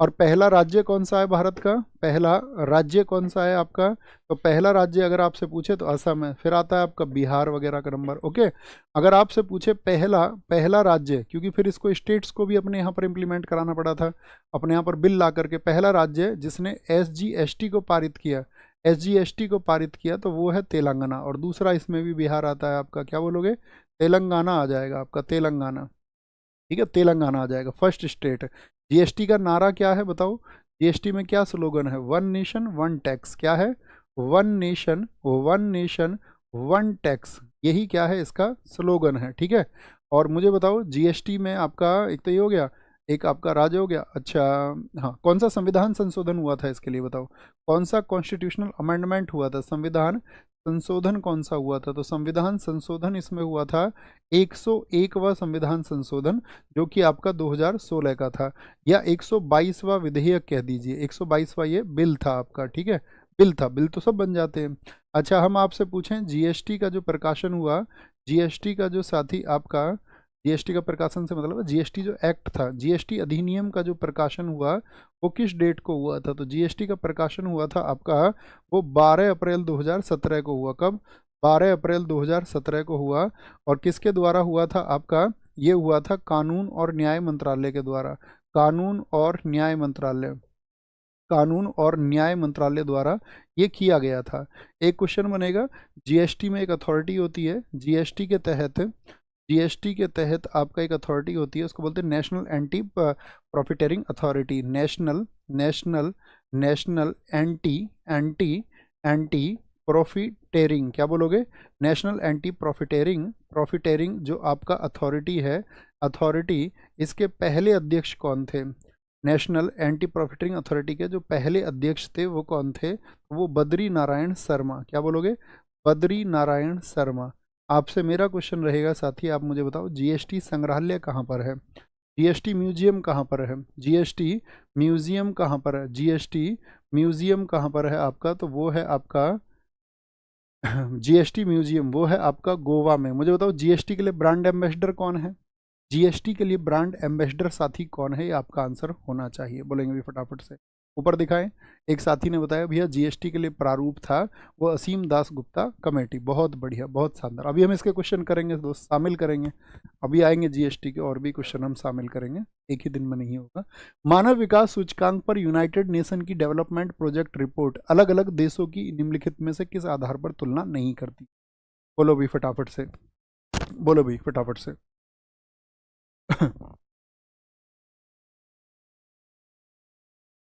और पहला राज्य कौन सा है भारत का, पहला राज्य कौन सा है आपका, तो पहला राज्य अगर आपसे पूछे तो असम है, फिर आता है आपका बिहार वगैरह का नंबर। ओके, अगर आपसे पूछे पहला राज्य, क्योंकि फिर इसको स्टेट्स को भी अपने यहाँ पर इम्प्लीमेंट कराना पड़ा था, अपने यहाँ पर बिल ला करके, पहला राज्य जिसने एसजीएसटी को पारित किया, एसजीएसटी को पारित किया, तो वो है तेलंगाना। और दूसरा इसमें भी बिहार आता है आपका, क्या बोलोगे, तेलंगाना आ जाएगा आपका, तेलंगाना। ठीक है, तेलंगाना आ जाएगा फर्स्ट स्टेट। जीएसटी का नारा क्या है बताओ, जीएसटी में क्या स्लोगन है, 1 नेशन 1 टैक्स। क्या है, 1 नेशन 1 टैक्स, यही क्या है इसका स्लोगन है। ठीक है, और मुझे बताओ जीएसटी में आपका एक तो ये हो गया, एक आपका राज्य हो गया। अच्छा हाँ, कौन सा संविधान संशोधन हुआ था इसके लिए बताओ, कौन सा कॉन्स्टिट्यूशनल अमेंडमेंट हुआ था, संविधान संशोधन कौन सा हुआ था, तो संविधान संशोधन इसमें हुआ था 101वां संविधान संशोधन, जो कि आपका 2016 का था, या 122वां विधेयक कह दीजिए, 122वां ये बिल था आपका। ठीक है, बिल था, बिल तो सब बन जाते हैं। अच्छा, हम आपसे पूछें जीएसटी का जो प्रकाशन हुआ, जीएसटी का जो साथी आपका जीएसटी का प्रकाशन से मतलब जीएसटी जो एक्ट था, जीएसटी अधिनियम का जो प्रकाशन हुआ वो किस डेट को हुआ था? तो जीएसटी का प्रकाशन हुआ था आपका वो 12 अप्रैल 2017 को हुआ। कब? 12 अप्रैल 2017 को हुआ। और किसके द्वारा हुआ था आपका? ये हुआ था कानून और न्याय मंत्रालय के द्वारा। कानून और न्याय मंत्रालय, कानून और न्याय मंत्रालय द्वारा ये किया गया था। एक क्वेश्चन बनेगा, जीएसटी में एक अथॉरिटी होती है, जीएसटी के तहत आपका एक अथॉरिटी होती है, उसको बोलते हैं national anti profiteering authority. National national national anti anti anti profiteering, क्या बोलोगे? नेशनल एंटी प्रॉफिटेरिंग जो आपका अथॉरिटी है, अथॉरिटी, इसके पहले अध्यक्ष कौन थे? नेशनल एंटी प्रॉफिटिंग अथॉरिटी के जो पहले अध्यक्ष थे वो कौन थे? वो बद्री नारायण शर्मा। क्या बोलोगे? बद्री नारायण शर्मा। आपसे मेरा क्वेश्चन रहेगा साथी, आप मुझे बताओ जीएसटी संग्रहालय कहाँ पर है? जीएसटी म्यूजियम कहाँ पर है? जीएसटी म्यूजियम कहाँ पर है? जीएसटी म्यूजियम कहाँ पर है आपका? तो वो है आपका जीएसटी म्यूजियम वो है आपका गोवा में। मुझे बताओ जीएसटी के लिए ब्रांड एम्बेसडर कौन है? जीएसटी के लिए ब्रांड एम्बेसडर साथी कौन है? ये आपका आंसर होना चाहिए। बोलेंगे भी फटाफट से, ऊपर दिखाएं। एक साथी ने बताया भैया जीएसटी के लिए प्रारूप था वो असीम दास गुप्ता कमेटी। बहुत बढ़िया, बहुत शानदार। अभी हम इसके क्वेश्चन करेंगे दोस्त, शामिल करेंगे। अभी आएंगे जीएसटी के और भी क्वेश्चन हम शामिल करेंगे, एक ही दिन में नहीं होगा। मानव विकास सूचकांक पर यूनाइटेड नेशन की डेवलपमेंट प्रोजेक्ट रिपोर्ट अलग अलग देशों की निम्नलिखित में से किस आधार पर तुलना नहीं करती? बोलो भी फटाफट से, बोलो भी फटाफट से।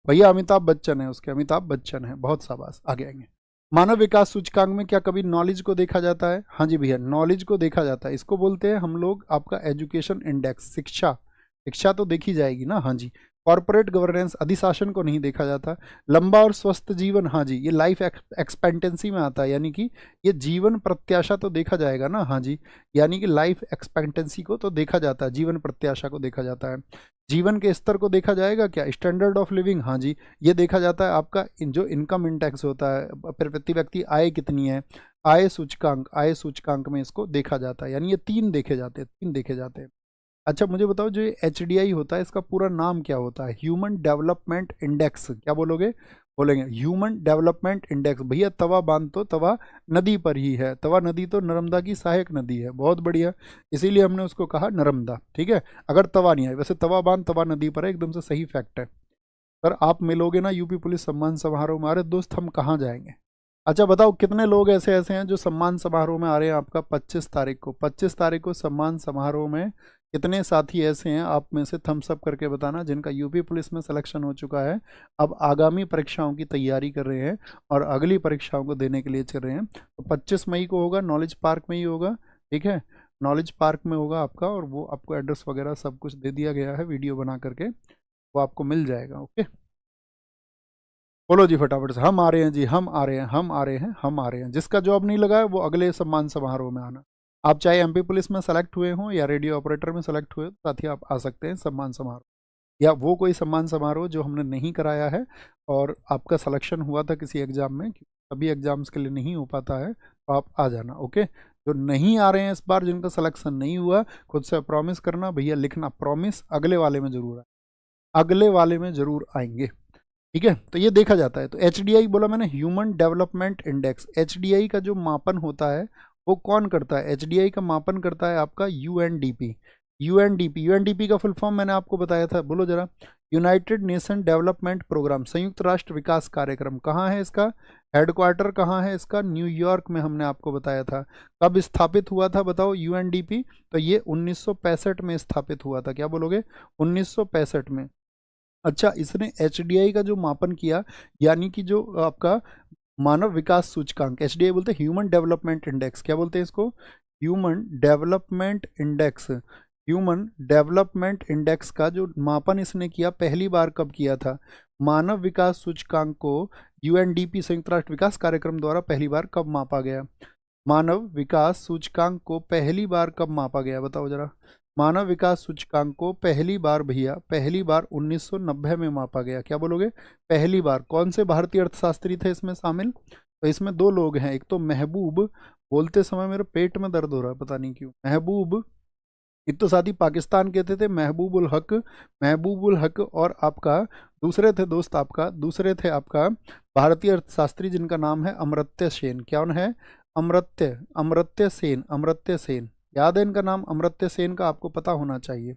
भैया अमिताभ बच्चन है उसके, अमिताभ बच्चन है। बहुत शाबाश, आगे आएंगे। मानव विकास सूचकांक में क्या कभी नॉलेज को देखा जाता है? हाँ जी भैया, नॉलेज को देखा जाता है। इसको बोलते हैं हम लोग आपका एजुकेशन इंडेक्स, शिक्षा। शिक्षा तो देखी जाएगी ना, हाँ जी। कॉर्पोरेट गवर्नेंस, अधिशासन को नहीं देखा जाता। लंबा और स्वस्थ जीवन, हाँ जी, ये लाइफ एक्सपेक्टेंसी में आता है, यानी कि ये जीवन प्रत्याशा तो देखा जाएगा ना, हाँ जी। यानी कि लाइफ एक्सपेक्टेंसी को तो देखा जाता है, जीवन प्रत्याशा को देखा जाता है। जीवन के स्तर को देखा जाएगा क्या? स्टैंडर्ड ऑफ लिविंग, हाँ जी, ये देखा जाता है। आपका जो इनकम इंडेक्स होता है, प्रति व्यक्ति आय कितनी है, आय सूचकांक में इसको देखा जाता है। यानी ये तीन देखे जाते हैं, तीन देखे जाते हैं। अच्छा मुझे बताओ जो HDI होता है इसका पूरा नाम क्या होता है? Human development index. क्या बोलोगे? बोलेंगे ह्यूमन डेवलपमेंट इंडेक्स। भैया तवा बांध तो तवा नदी पर ही है, तवा नदी तो नर्मदा की सहायक नदी है। बहुत बढ़िया, इसीलिए हमने उसको कहा नर्मदा, ठीक है। अगर तवा नहीं है, वैसे तवा बांध तवा नदी पर है, एकदम से सही फैक्ट है। सर आप मिलोगे ना यूपी पुलिस सम्मान समारोह में? अरे दोस्त हम कहाँ जाएंगे? अच्छा बताओ कितने लोग ऐसे ऐसे हैं जो सम्मान समारोह में आ रहे हैं आपका 25 तारीख को? 25 तारीख को सम्मान समारोह में कितने साथी ऐसे हैं, आप में से थम्स अप करके बताना, जिनका यूपी पुलिस में सिलेक्शन हो चुका है, अब आगामी परीक्षाओं की तैयारी कर रहे हैं और अगली परीक्षाओं को देने के लिए चल रहे हैं। तो 25 मई को होगा, नॉलेज पार्क में ही होगा, ठीक है। नॉलेज पार्क में होगा आपका, और वो आपको एड्रेस वगैरह सब कुछ दे दिया गया है वीडियो बना करके, वो आपको मिल जाएगा। ओके, बोलो जी फटाफट से, हम आ रहे हैं जी, हम आ रहे हैं, हम आ रहे हैं, हम आ रहे हैं। जिसका जॉब नहीं लगा है वो अगले सम्मान समारोह में आना। आप चाहे MP पुलिस में सेलेक्ट हुए हों या रेडियो ऑपरेटर में सेलेक्ट हुए, साथ ही आप आ सकते हैं सम्मान समारोह, या वो कोई सम्मान समारोह जो हमने नहीं कराया है और आपका सिलेक्शन हुआ था किसी एग्जाम में, सभी एग्जाम्स के लिए नहीं हो पाता है, तो आप आ जाना। ओके, जो नहीं आ रहे हैं इस बार, जिनका सिलेक्शन नहीं हुआ, खुद से प्रॉमिस करना भैया, लिखना प्रॉमिस, अगले वाले में जरूर आए, अगले वाले में जरूर आएंगे, ठीक है। तो ये देखा जाता है। तो HDI बोला मैंने, ह्यूमन डेवलपमेंट इंडेक्स। HDI का जो मापन होता है वो कौन करता है? HDI का मापन करता है आपका UNDP। UNDP का फुल फॉर्म मैंने आपको बताया था, बोलो जरा। यूनाइटेड नेशन डेवलपमेंट प्रोग्राम, संयुक्त राष्ट्र विकास कार्यक्रम। कहाँ है इसका हेडक्वार्टर? कहाँ है इसका? न्यूयॉर्क में, हमने आपको बताया था। कब स्थापित हुआ था बताओ UNDP? तो ये 1965 में स्थापित हुआ था। क्या बोलोगे? 1965 में। अच्छा, इसने HDI का जो मापन किया, यानी कि जो आपका मानव विकास सूचकांक, HDI बोलते हैं ह्यूमन डेवलपमेंट इंडेक्स। क्या बोलते हैं इसको? Human development index. Human development index का जो मापन इसने किया, पहली बार कब किया था? मानव विकास सूचकांक को UNDP संयुक्त राष्ट्र विकास कार्यक्रम द्वारा पहली बार कब मापा गया? मानव विकास सूचकांक को पहली बार कब मापा गया बताओ जरा। मानव विकास सूचकांक को पहली बार भैया, पहली बार 1990 में मापा गया। क्या बोलोगे? पहली बार। कौन से भारतीय अर्थशास्त्री थे इसमें शामिल? तो इसमें दो लोग हैं, एक तो महबूब, बोलते समय मेरे पेट में दर्द हो रहा है पता नहीं क्यों, महबूब इत्तेसादी पाकिस्तान कहते थे महबूबुल हक, महबूबुल हक। और आपका दूसरे थे दोस्त, आपका दूसरे थे आपका भारतीय अर्थशास्त्री जिनका नाम है अमर्त्य सेन। क्या है? अमर्त्य, अमर्त्य सेन, अमर्त्य सेन। याद है इनका नाम? अमर्त्य सेन का आपको पता होना चाहिए।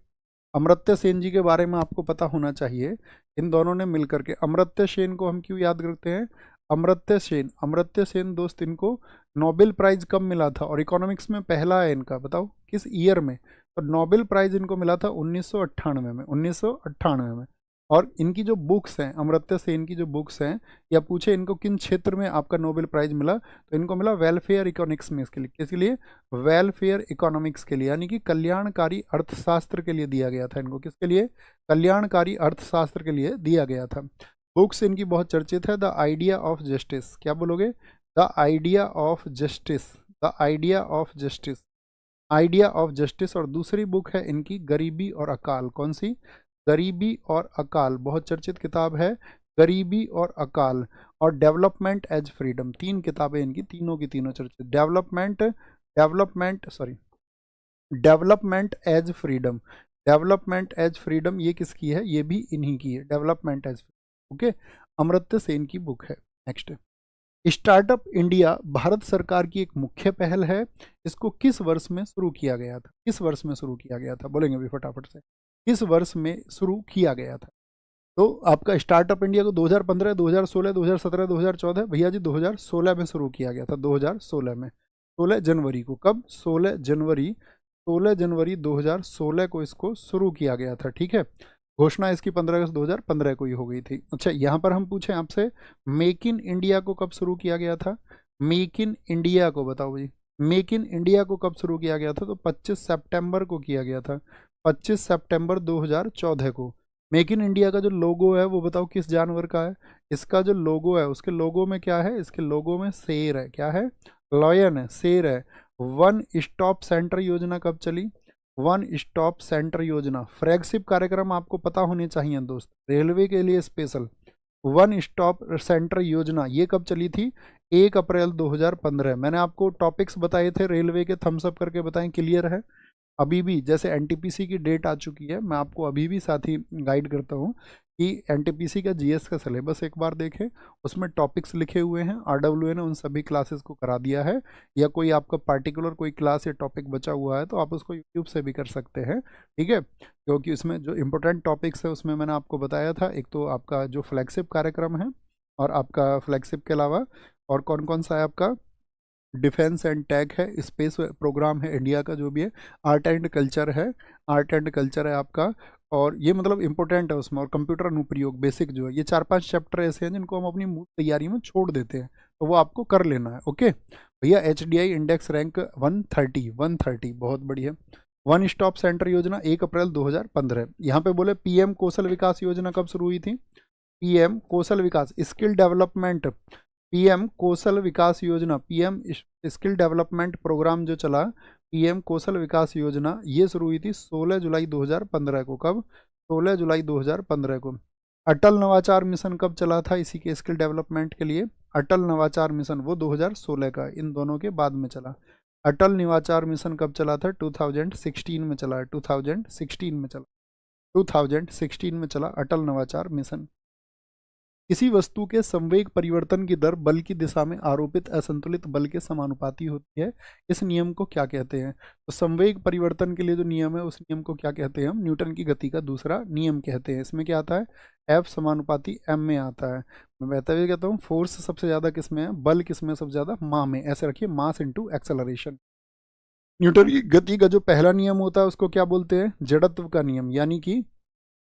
अमर्त्य सेन जी के बारे में आपको पता होना चाहिए। इन दोनों ने मिलकर के, अमर्त्य सेन को हम क्यों याद करते हैं? अमर्त्य सेन, अमर्त्य सेन दोस्त, इनको नोबेल प्राइज कब मिला था? और इकोनॉमिक्स में पहला है इनका, बताओ किस ईयर में? तो नोबेल प्राइज इनको मिला था 1998 में, 1998 में। और इनकी जो बुक्स हैं, अमर्त्य सेन की जो बुक्स हैं, या पूछे इनको किन क्षेत्र में आपका नोबेल प्राइज मिला, तो इनको मिला वेलफेयर इकोनॉमिक्स में। इसके लिए, किसके लिए? वेलफेयर इकोनॉमिक्स के लिए, यानी कि कल्याणकारी अर्थशास्त्र के लिए दिया गया था इनको। किसके लिए? कल्याणकारी अर्थशास्त्र के लिए दिया गया था। बुक्स इनकी बहुत चर्चित है। द आइडिया ऑफ जस्टिस, क्या बोलोगे? The idea of justice, the idea of justice, idea of justice. और दूसरी बुक है इनकी गरीबी और अकाल। कौन सी? गरीबी और अकाल, बहुत चर्चित किताब है गरीबी और अकाल। और डेवलपमेंट एज फ्रीडम, तीन किताबें इनकी, तीनों की तीनों चर्चित। Development, development sorry, development as freedom, development as freedom ये किसकी है? ये भी इन्हीं की है, development as. Okay, Amartya Sen की बुक है। नेक्स्ट, स्टार्टअप इंडिया भारत सरकार की एक मुख्य पहल है। इसको किस वर्ष में शुरू किया गया था? किस वर्ष में शुरू किया गया था? बोलेंगे अभी फटाफट से, किस वर्ष में शुरू किया गया था? तो आपका स्टार्टअप इंडिया को 2015, 2016, 2017, 2014, भैया जी 2016 में शुरू किया गया था। 2016 में, 16 जनवरी को। कब? 16 जनवरी, 16 जनवरी 2016 को इसको शुरू किया गया था। ठीक है, घोषणा इसकी 15 अगस्त 2015 को ही हो गई थी। अच्छा, यहाँ पर हम पूछें आपसे, मेक इन इंडिया को कब शुरू किया गया था? मेक इन इंडिया को बताओ भाई, मेक इन इंडिया को कब शुरू किया गया था? तो 25 सितंबर को किया गया था, 25 सितंबर 2014 को। मेक इन इंडिया का जो लोगो है वो बताओ किस जानवर का है? इसका जो लोगो है, उसके लोगो में क्या है? इसके लोगो में शेर है। क्या है? लॉयन है, शेर है। वन स्टॉप सेंटर योजना कब चली? वन स्टॉप सेंटर योजना, फ्लैगशिप कार्यक्रम आपको पता होने चाहिए दोस्त, रेलवे के लिए स्पेशल। वन स्टॉप सेंटर योजना ये कब चली थी? 1 अप्रैल 2015। मैंने आपको टॉपिक्स बताए थे रेलवे के, थम्स अप करके बताएं, क्लियर है? अभी भी जैसे एनटीपीसी की डेट आ चुकी है, मैं आपको अभी भी साथ ही गाइड करता हूँ कि एनटीपीसी का जीएस का सिलेबस एक बार देखें, उसमें टॉपिक्स लिखे हुए हैं। आरडब्ल्यूए ने उन सभी क्लासेस को करा दिया है। या कोई आपका पार्टिकुलर कोई क्लास या टॉपिक बचा हुआ है तो आप उसको यूट्यूब से भी कर सकते हैं। ठीक है, क्योंकि उसमें जो इंपॉर्टेंट टॉपिक्स है उसमें मैंने आपको बताया था, एक तो आपका जो फ्लैगशिप कार्यक्रम है, और आपका फ्लैगशिप के अलावा और कौन कौन सा है आपका, डिफेंस एंड टेक है, स्पेस प्रोग्राम है इंडिया का जो भी है, आर्ट एंड कल्चर है, आर्ट एंड कल्चर है आपका, और ये मतलब इंपॉर्टेंट है उसमें। और कंप्यूटर अनुप्रयोग बेसिक जो है, ये 4-5 चैप्टर ऐसे हैं जिनको हम अपनी मूल तैयारी में छोड़ देते हैं, तो वो आपको कर लेना है। ओके भैया, HDI इंडेक्स रैंक 130, 130 बहुत बढ़िया। वन स्टॉप सेंटर योजना 1 अप्रैल 2015। यहाँ पे बोले PM कौशल विकास योजना कब शुरू हुई थी? PM कौशल विकास, स्किल डेवलपमेंट, PM कौशल विकास योजना, PM स्किल डेवलपमेंट प्रोग्राम जो चला, PM कौशल विकास योजना, ये शुरू हुई थी 16 जुलाई 2015 को। कब? 16 जुलाई 2015 को। अटल नवाचार मिशन कब चला था इसी के स्किल डेवलपमेंट के लिए? अटल नवाचार मिशन वो 2016 का, इन दोनों के बाद में चला। अटल नवाचार मिशन कब चला था? 2016 में चला है, 2016 में चला, 2016 में चला अटल नवाचार मिशन। किसी वस्तु के संवेग परिवर्तन की दर बल की दिशा में आरोपित असंतुलित बल के समानुपाती होती है। इस नियम को क्या कहते हैं? तो संवेग परिवर्तन के लिए जो नियम है उस नियम को क्या कहते हैं? हम न्यूटन की गति का दूसरा नियम कहते हैं। इसमें क्या आता है? F समानुपाती m में आता है। मैं बहता हुआ कहता हूँ फोर्स सबसे ज़्यादा किस में है, बल किस में सबसे ज़्यादा? मास में। ऐसे रखिए, मास इंटू एक्सेलरेशन। न्यूटन की गति का जो पहला नियम होता है उसको क्या बोलते हैं? जड़त्व का नियम, यानी कि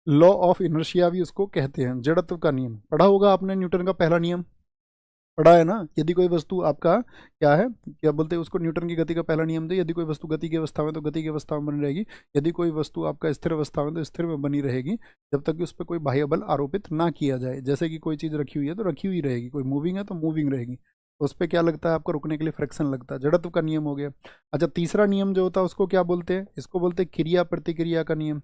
लॉ ऑफ इनर्शिया भी उसको कहते हैं, जड़त्व का नियम। पढ़ा होगा आपने न्यूटन का पहला नियम, पढ़ा है ना? यदि कोई वस्तु आपका क्या है, क्या बोलते हैं उसको, न्यूटन की गति का पहला नियम दे, यदि कोई वस्तु गति की अवस्था में तो गति की अवस्था में बनी रहेगी, यदि कोई वस्तु आपका स्थिर अवस्था में तो स्थिर में बनी रहेगी, जब तक कि उस पर कोई बाह्य बल आरोपित ना किया जाए। जैसे कि कोई चीज़ रखी हुई है तो रखी हुई रहेगी, कोई मूविंग है तो मूविंग रहेगी, तो उस पर क्या लगता है आपको? रुकने के लिए फ्रिक्शन लगता है, जड़त्व का नियम हो गया। अच्छा, तीसरा नियम जो होता है उसको क्या बोलते हैं? इसको बोलते हैं क्रिया प्रतिक्रिया का नियम।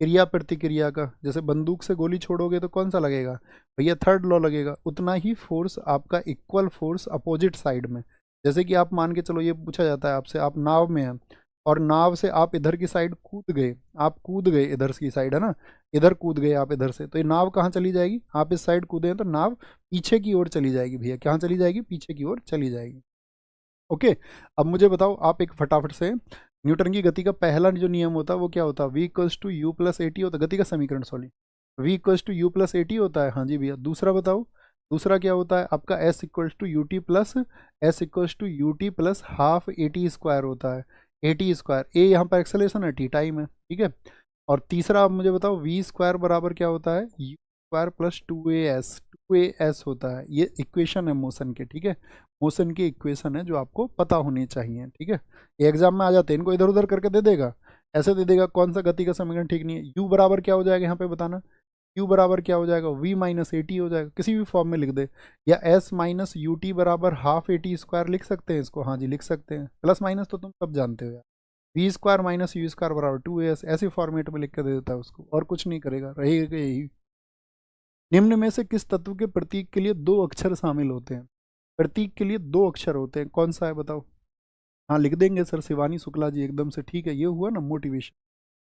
क्रिया प्रतिक्रिया का, जैसे बंदूक से गोली छोड़ोगे तो कौन सा लगेगा भैया? थर्ड लॉ लगेगा। उतना ही फोर्स आपका, इक्वल फोर्स अपोजिट साइड में। जैसे कि आप मान के चलो, ये पूछा जाता है आपसे, आप नाव में हैं और नाव से आप इधर की साइड कूद गए, आप कूद गए इधर की साइड, है ना, इधर कूद गए आप इधर से, तो ये नाव कहाँ चली जाएगी, आप इस साइड कूदे हैं तो नाव पीछे की ओर चली जाएगी भैया, कहाँ चली जाएगी, पीछे की ओर चली जाएगी। ओके, अब मुझे बताओ आप एक फटाफट से, न्यूटन की गति का पहला जो नियम होता है वो क्या होता है, v equals to u plus a t होता है, गति का समीकरण sorry, v equals to u plus a t होता है, हाँ जी भैया। दूसरा बताओ, दूसरा क्या होता है आपका, s equals to u t plus half a t square होता है, ए टी स्क्वायर, ए यहाँ पर एक्सेलरेशन है, टी टाइम है, ठीक है। और तीसरा आप मुझे बताओ v स्क्वायर बराबर क्या होता है, u square plus two A S होता है, ये इक्वेशन है मोशन के, ठीक है, मोशन की इक्वेशन है जो आपको पता होनी चाहिए, ठीक है। ये एग्जाम में आ जाते हैं, इनको इधर उधर करके दे देगा, ऐसे दे देगा कौन सा गति का समीकरण ठीक नहीं है, u बराबर क्या हो जाएगा यहाँ पे बताना, u बराबर क्या हो जाएगा, v माइनस ए टी हो जाएगा, किसी भी फॉर्म में लिख दे, या s माइनस यू टी बराबर हाफ ए टी स्क्वायर लिख सकते हैं इसको, हाँ जी लिख सकते हैं, प्लस माइनस तो तुम सब जानते हो यार, v square minus u square बराबर टू एस, ऐसे फॉर्मेट में लिख के दे देता है उसको, और कुछ नहीं करेगा, रहेगा यही। निम्न में से किस तत्व के प्रतीक के लिए दो अक्षर शामिल होते हैं, प्रतीक के लिए दो अक्षर होते हैं, कौन सा है बताओ, हाँ लिख देंगे सर, शिवानी शुक्ला जी एकदम से ठीक है, ये हुआ ना मोटिवेशन,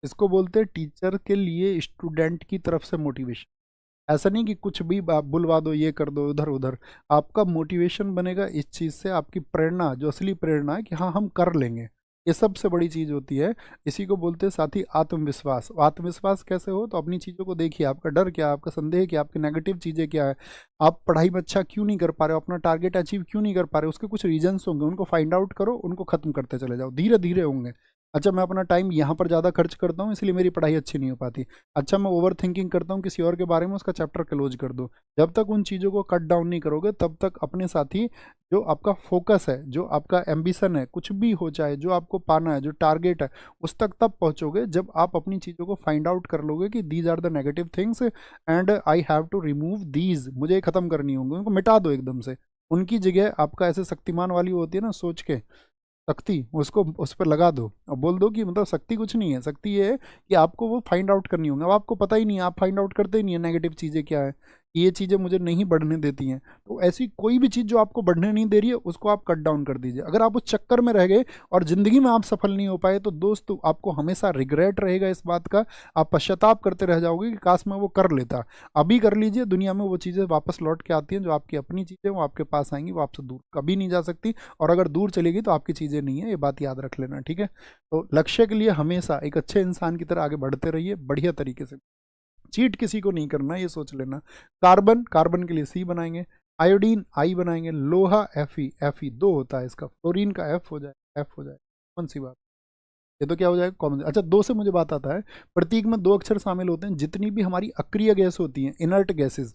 इसको बोलते हैं टीचर के लिए स्टूडेंट की तरफ से मोटिवेशन। ऐसा नहीं कि कुछ भी आप बुलवा दो, ये कर दो, उधर उधर, आपका मोटिवेशन बनेगा इस चीज़ से, आपकी प्रेरणा जो असली प्रेरणा है कि हाँ हम कर लेंगे, ये सबसे बड़ी चीज़ होती है। इसी को बोलते हैं साथी आत्मविश्वास। आत्मविश्वास कैसे हो, तो अपनी चीज़ों को देखिए, आपका डर क्या है, आपका संदेह क्या, आपकी नेगेटिव चीज़ें क्या है, आप पढ़ाई में अच्छा क्यों नहीं कर पा रहे हो, अपना टारगेट अचीव क्यों नहीं कर पा रहे हो, उसके कुछ रीजंस होंगे, उनको फाइंड आउट करो, उनको खत्म करते चले जाओ, धीरे धीरे होंगे। अच्छा मैं अपना टाइम यहाँ पर ज़्यादा खर्च करता हूँ इसलिए मेरी पढ़ाई अच्छी नहीं हो पाती, अच्छा मैं ओवर थिंकिंग करता हूँ किसी और के बारे में, उसका चैप्टर क्लोज कर दो। जब तक उन चीज़ों को कट डाउन नहीं करोगे तब तक अपने साथी जो आपका फोकस है, जो आपका एम्बिशन है, कुछ भी हो जाए, जो आपको पाना है, जो टारगेट है, उस तक तब पहुँचोगे जब आप अपनी चीज़ों को फाइंड आउट कर लोगे कि these are the negative things and I have to remove these, मुझे ख़त्म करनी होंगी, उनको मिटा दो एकदम से। उनकी जगह आपका ऐसे शक्तिमान वाली होती है ना सोच के, शक्ति, उसको उस पर लगा दो और बोल दो कि मतलब शक्ति कुछ नहीं है, शक्ति ये है कि आपको वो फाइंड आउट करनी होंगी। अब आपको पता ही नहीं है, आप फाइंड आउट करते ही नहीं है नेगेटिव चीज़ें क्या है, ये चीज़ें मुझे नहीं बढ़ने देती हैं, तो ऐसी कोई भी चीज़ जो आपको बढ़ने नहीं दे रही है उसको आप कट डाउन कर दीजिए। अगर आप उस चक्कर में रह गए और ज़िंदगी में आप सफल नहीं हो पाए तो दोस्त आपको हमेशा रिग्रेट रहेगा इस बात का, आप पश्चाताप करते रह जाओगे कि काश मैं वो कर लेता। अभी कर लीजिए, दुनिया में वो चीज़ें वापस लौट के आती हैं, जो आपकी अपनी चीज़ें वो आपके पास आएंगी, वो आपसे दूर कभी नहीं जा सकती, और अगर दूर चलेगी तो आपकी चीज़ें नहीं है, ये बात याद रख लेना, ठीक है। तो लक्ष्य के लिए हमेशा एक अच्छे इंसान की तरह आगे बढ़ते रहिए, बढ़िया तरीके से, चीट किसी को नहीं करना, ये सोच लेना। कार्बन, कार्बन के लिए सी बनाएंगे, आयोडीन आई बनाएंगे, लोहा एफ ई दो होता है इसका, फ्लोरीन का एफ हो जाए, एफ हो जाए, कौन सी बात, ये तो क्या हो जाएगा कॉमन। अच्छा दो से मुझे बात आता है, प्रतीक में दो अक्षर शामिल होते हैं, जितनी भी हमारी अक्रिय गैस होती हैं, इनर्ट गैसेज,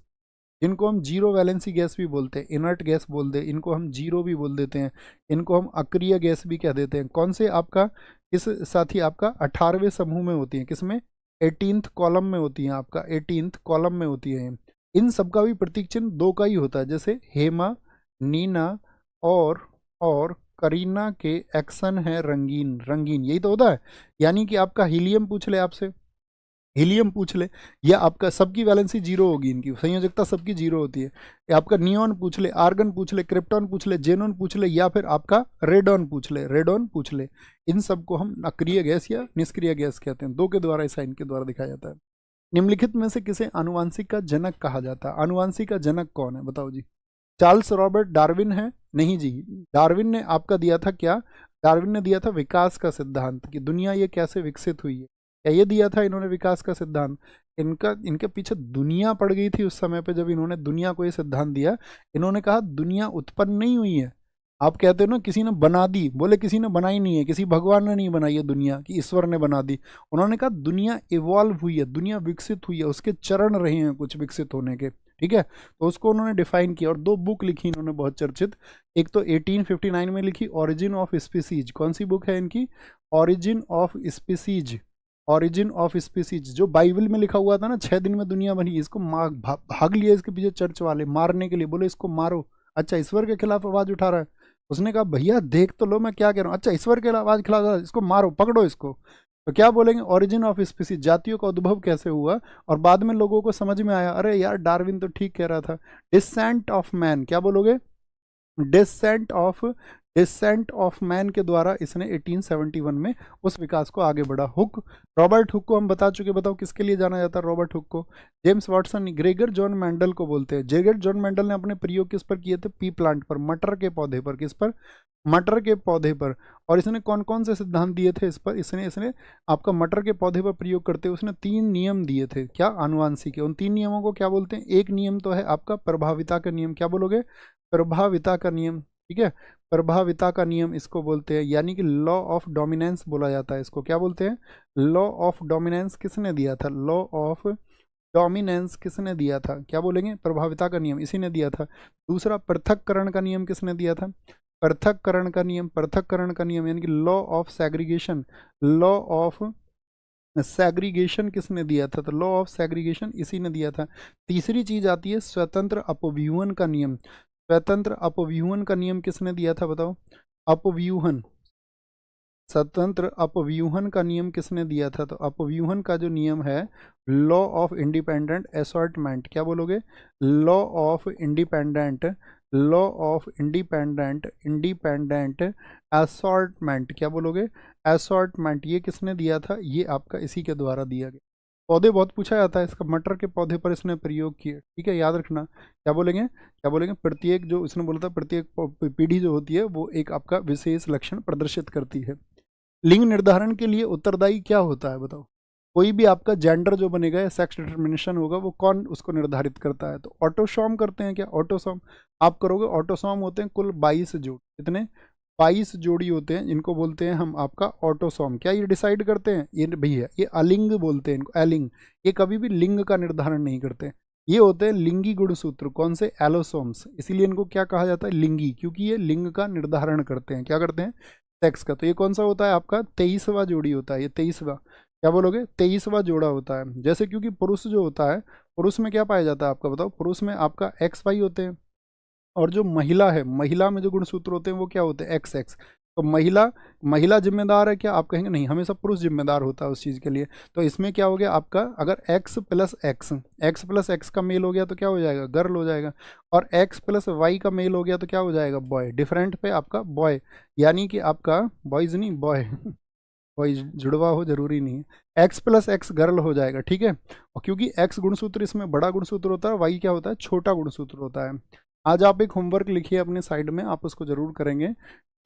जिनको हम जीरो वैलेंसी गैस भी बोलते हैं, इनर्ट गैस बोल दे, इनको हम जीरो भी बोल देते हैं, इनको हम अक्रिय गैस भी कह देते हैं। कौन से आपका, किस साथी आपका 18वें समूह में होती हैं, किसमें, 18th कॉलम में होती हैं, आपका 18th कॉलम में होती है। इन सब का भी प्रतीक चिन्ह दो का ही होता है, जैसे हेमा, नीना और करीना के एक्शन है रंगीन, रंगीन यही तो होता है। यानी कि आपका हीलियम पूछ ले आपसे, हीलियम पूछ ले, या आपका सबकी वैलेंसी जीरो होगी, इनकी संयोजकता सबकी जीरो होती है, या आपका नियॉन पूछ ले, आर्गन पूछ ले, क्रिप्टॉन पूछ ले, जेनॉन पूछ ले, या फिर आपका रेडॉन पूछ ले, रेडॉन पूछ ले, इन सबको हम अक्रिय गैस या निष्क्रिय गैस कहते हैं। दो के द्वारा, इस साइन के द्वारा दिखाया जाता है। निम्नलिखित में से किसे आनुवांशिक का जनक कहा जाता है, आनुवांशिक का जनक कौन है बताओ जी। चार्ल्स रॉबर्ट डार्विन है, नहीं जी, डार्विन ने आपका दिया था क्या, डार्विन ने दिया था विकास का सिद्धांत, कि दुनिया ये कैसे विकसित हुई है, क्या ये दिया था इन्होंने विकास का सिद्धांत। इनके पीछे दुनिया पड़ गई थी उस समय पे, जब इन्होंने दुनिया को ये सिद्धांत दिया। इन्होंने कहा दुनिया उत्पन्न नहीं हुई है, आप कहते हो ना किसी ने बना दी, बोले किसी ने बनाई नहीं है, किसी भगवान ने नहीं बनाई है दुनिया, कि ईश्वर ने बना दी। उन्होंने कहा दुनिया इवॉल्व हुई है, दुनिया विकसित हुई है, उसके चरण रहे हैं कुछ विकसित होने के, ठीक है। तो उसको उन्होंने डिफाइन किया, और दो बुक लिखी इन्होंने बहुत चर्चित, एक तो 1859 में लिखी ऑरिजिन ऑफ स्पीसीज, कौन सी बुक है इनकी, origin of species, origin of species, जो बाइबल में लिखा हुआ था ना 6 दिन में दुनिया बनी, इसको भाग लिया इसके पीछे चर्च वाले मारने के लिए, बोले इसको मारो। अच्छा ईश्वर के खिलाफ आवाज उठा रहा है, उसने कहा भैया देख तो लो मैं क्या कह रहा हूँ, अच्छा ईश्वर के आवाज खिला रहा है, इसको मारो, पकड़ो इसको। तो क्या बोलेंगे, ओरिजिन ऑफ स्पीसीज, जातियों का उद्भव कैसे हुआ। और बाद में लोगों को समझ में आया, अरे यार डार्विन तो ठीक कह रहा था। डिसेंट ऑफ मैन, क्या बोलोगे, descent of descent of man के द्वारा इसने 1871 में उस विकास को आगे बढ़ा। हुक, रॉबर्ट हुक को हम बता चुके, बताओ किसके लिए जाना जाता है रॉबर्ट हुक को? James Watson, Gregor John Mendel को बोलते हैं। ग्रेगर जॉन मेंडल ने अपने प्रयोग किस पर किए थे? पी प्लांट पर, मटर के पौधे पर। किस पर? मटर के पौधे पर। और इसने कौन कौन से सिद्धांत दिए थे इस पर? इसने आपका मटर के पौधे पर प्रयोग करते हुए उसने 3 नियम दिए थे। क्या? आनुवांशिक के। उन 3 नियमों को क्या बोलते हैं? एक नियम तो है आपका प्रभाविता का नियम। क्या बोलोगे? प्रभाविता का नियम, ठीक है। प्रभाविता का नियम इसको बोलते हैं, यानी कि लॉ ऑफ डोमिनेंस बोला जाता है इसको। क्या बोलते हैं? लॉ ऑफ डोमिनेंस किसने दिया था? लॉ ऑफ डोमिनेंस किसने दिया था? क्या बोलेंगे? प्रभाविता का नियम इसी ने दिया था। दूसरा, पृथक्करण का नियम किसने दिया था? पृथक्करण का नियम, पृथक्करण का नियम यानी कि law of segregation, law of segregation किसने दिया था? तो लॉ ऑफ सेग्रीगेशन इसी ने दिया था। तीसरी चीज आती है स्वतंत्र अपव्यूहन का नियम। स्वतंत्र अपव्यूहन का नियम किसने दिया था? बताओ। अपव्यूहन, स्वतंत्र अपव्यूहन का नियम किसने दिया था? तो अपव्यूहन का जो नियम है, लॉ ऑफ इंडिपेंडेंट असॉर्टमेंट। क्या बोलोगे? Law of independent, law of independent, independent assortment. क्या बोलोगे? असॉर्टमेंट। ये किसने दिया था? ये आपका इसी के द्वारा दिया गया। पौधे बहुत पूछा जाता है, इसका मटर के पौधे पर इसने प्रयोग किए, ठीक है, याद रखना। क्या बोलेंगे? क्या बोलेंगे? प्रत्येक, जो इसने बोला था, प्रत्येक पीढ़ी जो होती है वो एक आपका विशेष लक्षण प्रदर्शित करती है। लिंग निर्धारण के लिए उत्तरदायी क्या होता है? बताओ। कोई भी आपका जेंडर जो बनेगा या सेक्स डिटर्मिनेशन होगा, वो कौन उसको निर्धारित करता है? तो ऑटोसॉम करते हैं। क्या? ऑटोसॉम आप करोगे। ऑटोसॉम होते हैं कुल 22 जोड़ी। कितने? 22 जोड़ी होते हैं, इनको बोलते हैं हम आपका ऑटोसॉम। क्या ये डिसाइड करते हैं? ये भैया ये अलिंग बोलते हैं इनको, एलिंग। ये कभी भी लिंग का निर्धारण नहीं करते। ये होते हैं लिंगी गुणसूत्र। कौन से? एलोसोम्स। इसीलिए इनको क्या कहा जाता है? लिंगी, क्योंकि ये लिंग का निर्धारण करते हैं। क्या करते हैं? सेक्स का। तो ये कौन सा होता है आपका? 23वां जोड़ी होता है ये, 23वां। क्या बोलोगे? 23वां जोड़ा होता है। जैसे क्योंकि पुरुष जो होता है, पुरुष में क्या पाया जाता है आपका? बताओ। पुरुष में आपका एक्स वाई होते हैं, और जो महिला है, महिला में जो गुणसूत्र होते हैं वो क्या होते हैं? X x. तो महिला, महिला जिम्मेदार है क्या? आप कहेंगे नहीं, हमेशा पुरुष जिम्मेदार होता है उस चीज़ के लिए। तो इसमें क्या हो गया आपका? अगर x plus x, x plus x का मेल हो गया तो क्या हो जाएगा? गर्ल हो जाएगा। और x प्लस वाई का मेल हो गया तो क्या हो जाएगा? बॉय। डिफरेंट पे आपका बॉय, यानी कि आपका बॉयज नहीं, बॉय बॉय जुड़वा हो जरूरी नहीं है। x प्लस एक्स गर्ल हो जाएगा, ठीक है। और क्योंकि x गुणसूत्र इसमें बड़ा गुणसूत्र होता है, y क्या होता है? छोटा गुणसूत्र होता है। आज आप एक होमवर्क लिखिए अपने साइड में, आप उसको जरूर करेंगे।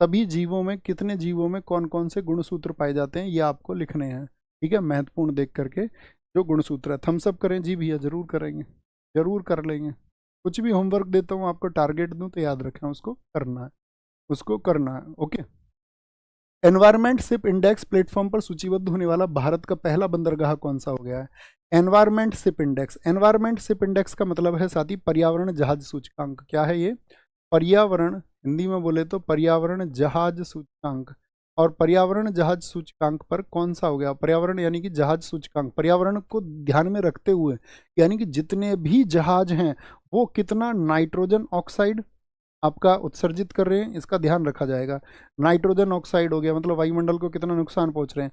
सभी जीवों में, कितने जीवों में कौन कौन से गुणसूत्र पाए जाते हैं, ये आपको लिखने हैं, ठीक है। महत्वपूर्ण देख करके जो गुणसूत्र है। थम्स अप करें जी भैया, जरूर करेंगे, जरूर कर लेंगे। कुछ भी होमवर्क देता हूँ आपको, टारगेट दूँ तो याद रखें उसको करना है, उसको करना है, okay. Environment ship index platform पर सूचीबद्ध होने वाला भारत का पहला बंदरगाह कौन सा हो गया है? Environment ship index. Environment ship index का मतलब है साथी पर्यावरण जहाज सूचकांक। क्या है ये? पर्यावरण, हिंदी में बोले तो पर्यावरण जहाज सूचकांक। और पर्यावरण जहाज सूचकांक पर कौन सा हो गया? पर्यावरण यानी कि जहाज सूचकांक, पर्यावरण को ध्यान में रखते हुए, यानी कि जितने भी जहाज हैं वो कितना नाइट्रोजन ऑक्साइड आपका उत्सर्जित कर रहे हैं, इसका ध्यान रखा जाएगा। नाइट्रोजन ऑक्साइड हो गया मतलब वायुमंडल को कितना नुकसान पहुंच रहे हैं।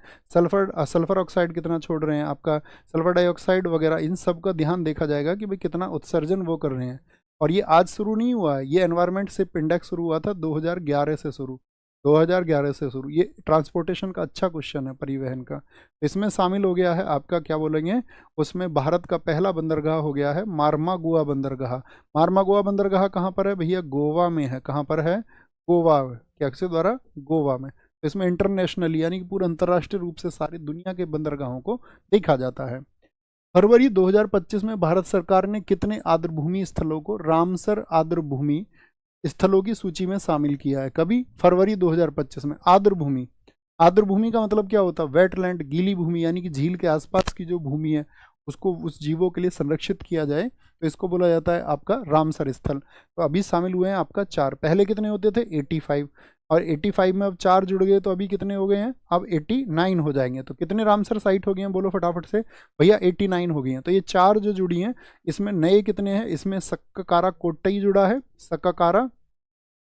सल्फर ऑक्साइड कितना छोड़ रहे हैं, आपका सल्फर डाइऑक्साइड वगैरह, इन सब का ध्यान देखा जाएगा कि भाई कितना उत्सर्जन वो कर रहे हैं। और ये आज शुरू नहीं हुआ है, ये एनवायरमेंट शिप इंडेक्स शुरू हुआ था 2011 से शुरू, 2011 से शुरू। ये ट्रांसपोर्टेशन का अच्छा क्वेश्चन है, परिवहन का। इसमें शामिल हो गया है आपका, क्या बोलेंगे, उसमें भारत का पहला बंदरगाह हो गया है मार्मागुआ बंदरगाह। मार्मागुआ बंदरगाह कहाँ पर है भैया? गोवा में है। कहाँ पर है? गोवा में। क्या किसके द्वारा? गोवा में। तो इसमें इंटरनेशनल यानी कि पूरे अंतर्राष्ट्रीय रूप से सारी दुनिया के बंदरगाहों को देखा जाता है। फरवरी 2025 में भारत सरकार ने कितने आर्द्रभूमि स्थलों को रामसर आर्द्रभूमि स्थलों की सूची में शामिल किया है? कभी? फरवरी 2025 में। आर्द्रभूमि, आर्द्रभूमि का मतलब क्या होता है? वेटलैंड, गीली भूमि, यानी कि झील के आसपास की जो भूमि है उसको उस जीवों के लिए संरक्षित किया जाए, तो इसको बोला जाता है आपका रामसर स्थल। तो अभी शामिल हुए हैं आपका 4। पहले कितने होते थे? 85। और 85 में अब 4 जुड़ गए तो अभी कितने हो गए हैं? अब 89 हो जाएंगे। तो कितने रामसर साइट हो गए हैं? बोलो फटाफट से भैया। 89 हो गई हैं। तो ये 4 जो जुड़ी हैं, इसमें नए कितने हैं? इसमें सक्काकारा कोट्टई जुड़ा है। सक्काकारा,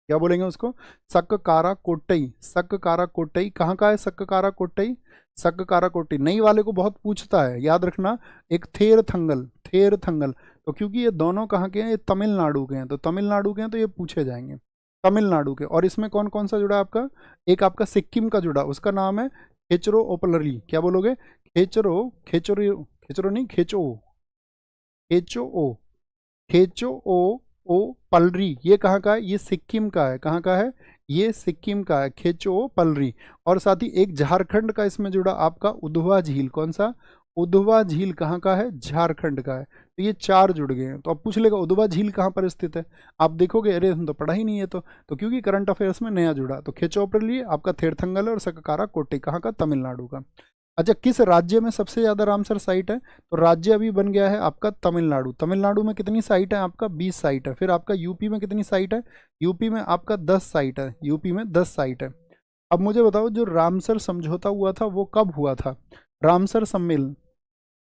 क्या बोलेंगे उसको? सक्काकारा कोट्टई। सक्काकारा कोट्टई कहाँ का है? सक्काकारा कोट्टई, सक्काकारा कोट्टई। नई वाले को बहुत पूछता है, याद रखना। एक थेर थंगल, थेर थंगल। तो क्योंकि ये दोनों कहाँ के हैं? ये तमिलनाडु के हैं, तो तमिलनाडु के हैं तो ये पूछे जाएंगे। तमिलनाडु के। और इसमें कौन कौन सा जुड़ा आपका, एक आपका सिक्किम का जुड़ा, उसका नाम है खेचरो ओपलरी। क्या बोलोगे, खेचरो, खेचरो, खेचरो नहीं, खेचो, खेचो ओ, खेचो ओ पलरी। ये कहाँ का है, ये सिक्किम का है। कहाँ का है, ये सिक्किम का है, खेचो ओ पलरी। और साथ ही एक झारखंड का इसमें जुड़ा आपका उधवा झील। कौन सा, उधवा झील कहाँ का है, झारखंड का है। तो ये चार जुड़ गए हैं। तो अब पूछ लेगा उधवा झील कहाँ पर स्थित है, आप देखोगे अरे हम तो पढ़ा ही नहीं है। तो क्योंकि करंट अफेयर्स में नया जुड़ा, तो खेचो पलरी आपका थेरथंगल और सकाकारा कोटे कहाँ का, तमिलनाडु का। अच्छा, किस राज्य में सबसे ज़्यादा रामसर साइट है, तो राज्य अभी बन गया है आपका तमिलनाडु। तमिलनाडु में कितनी साइट है आपका, 20 साइट है। फिर आपका यूपी में कितनी साइट है, यूपी में आपका 10 साइट है, यूपी में 10 साइट है। अब मुझे बताओ जो रामसर समझौता हुआ था वो कब हुआ था, रामसर सम्मेलन।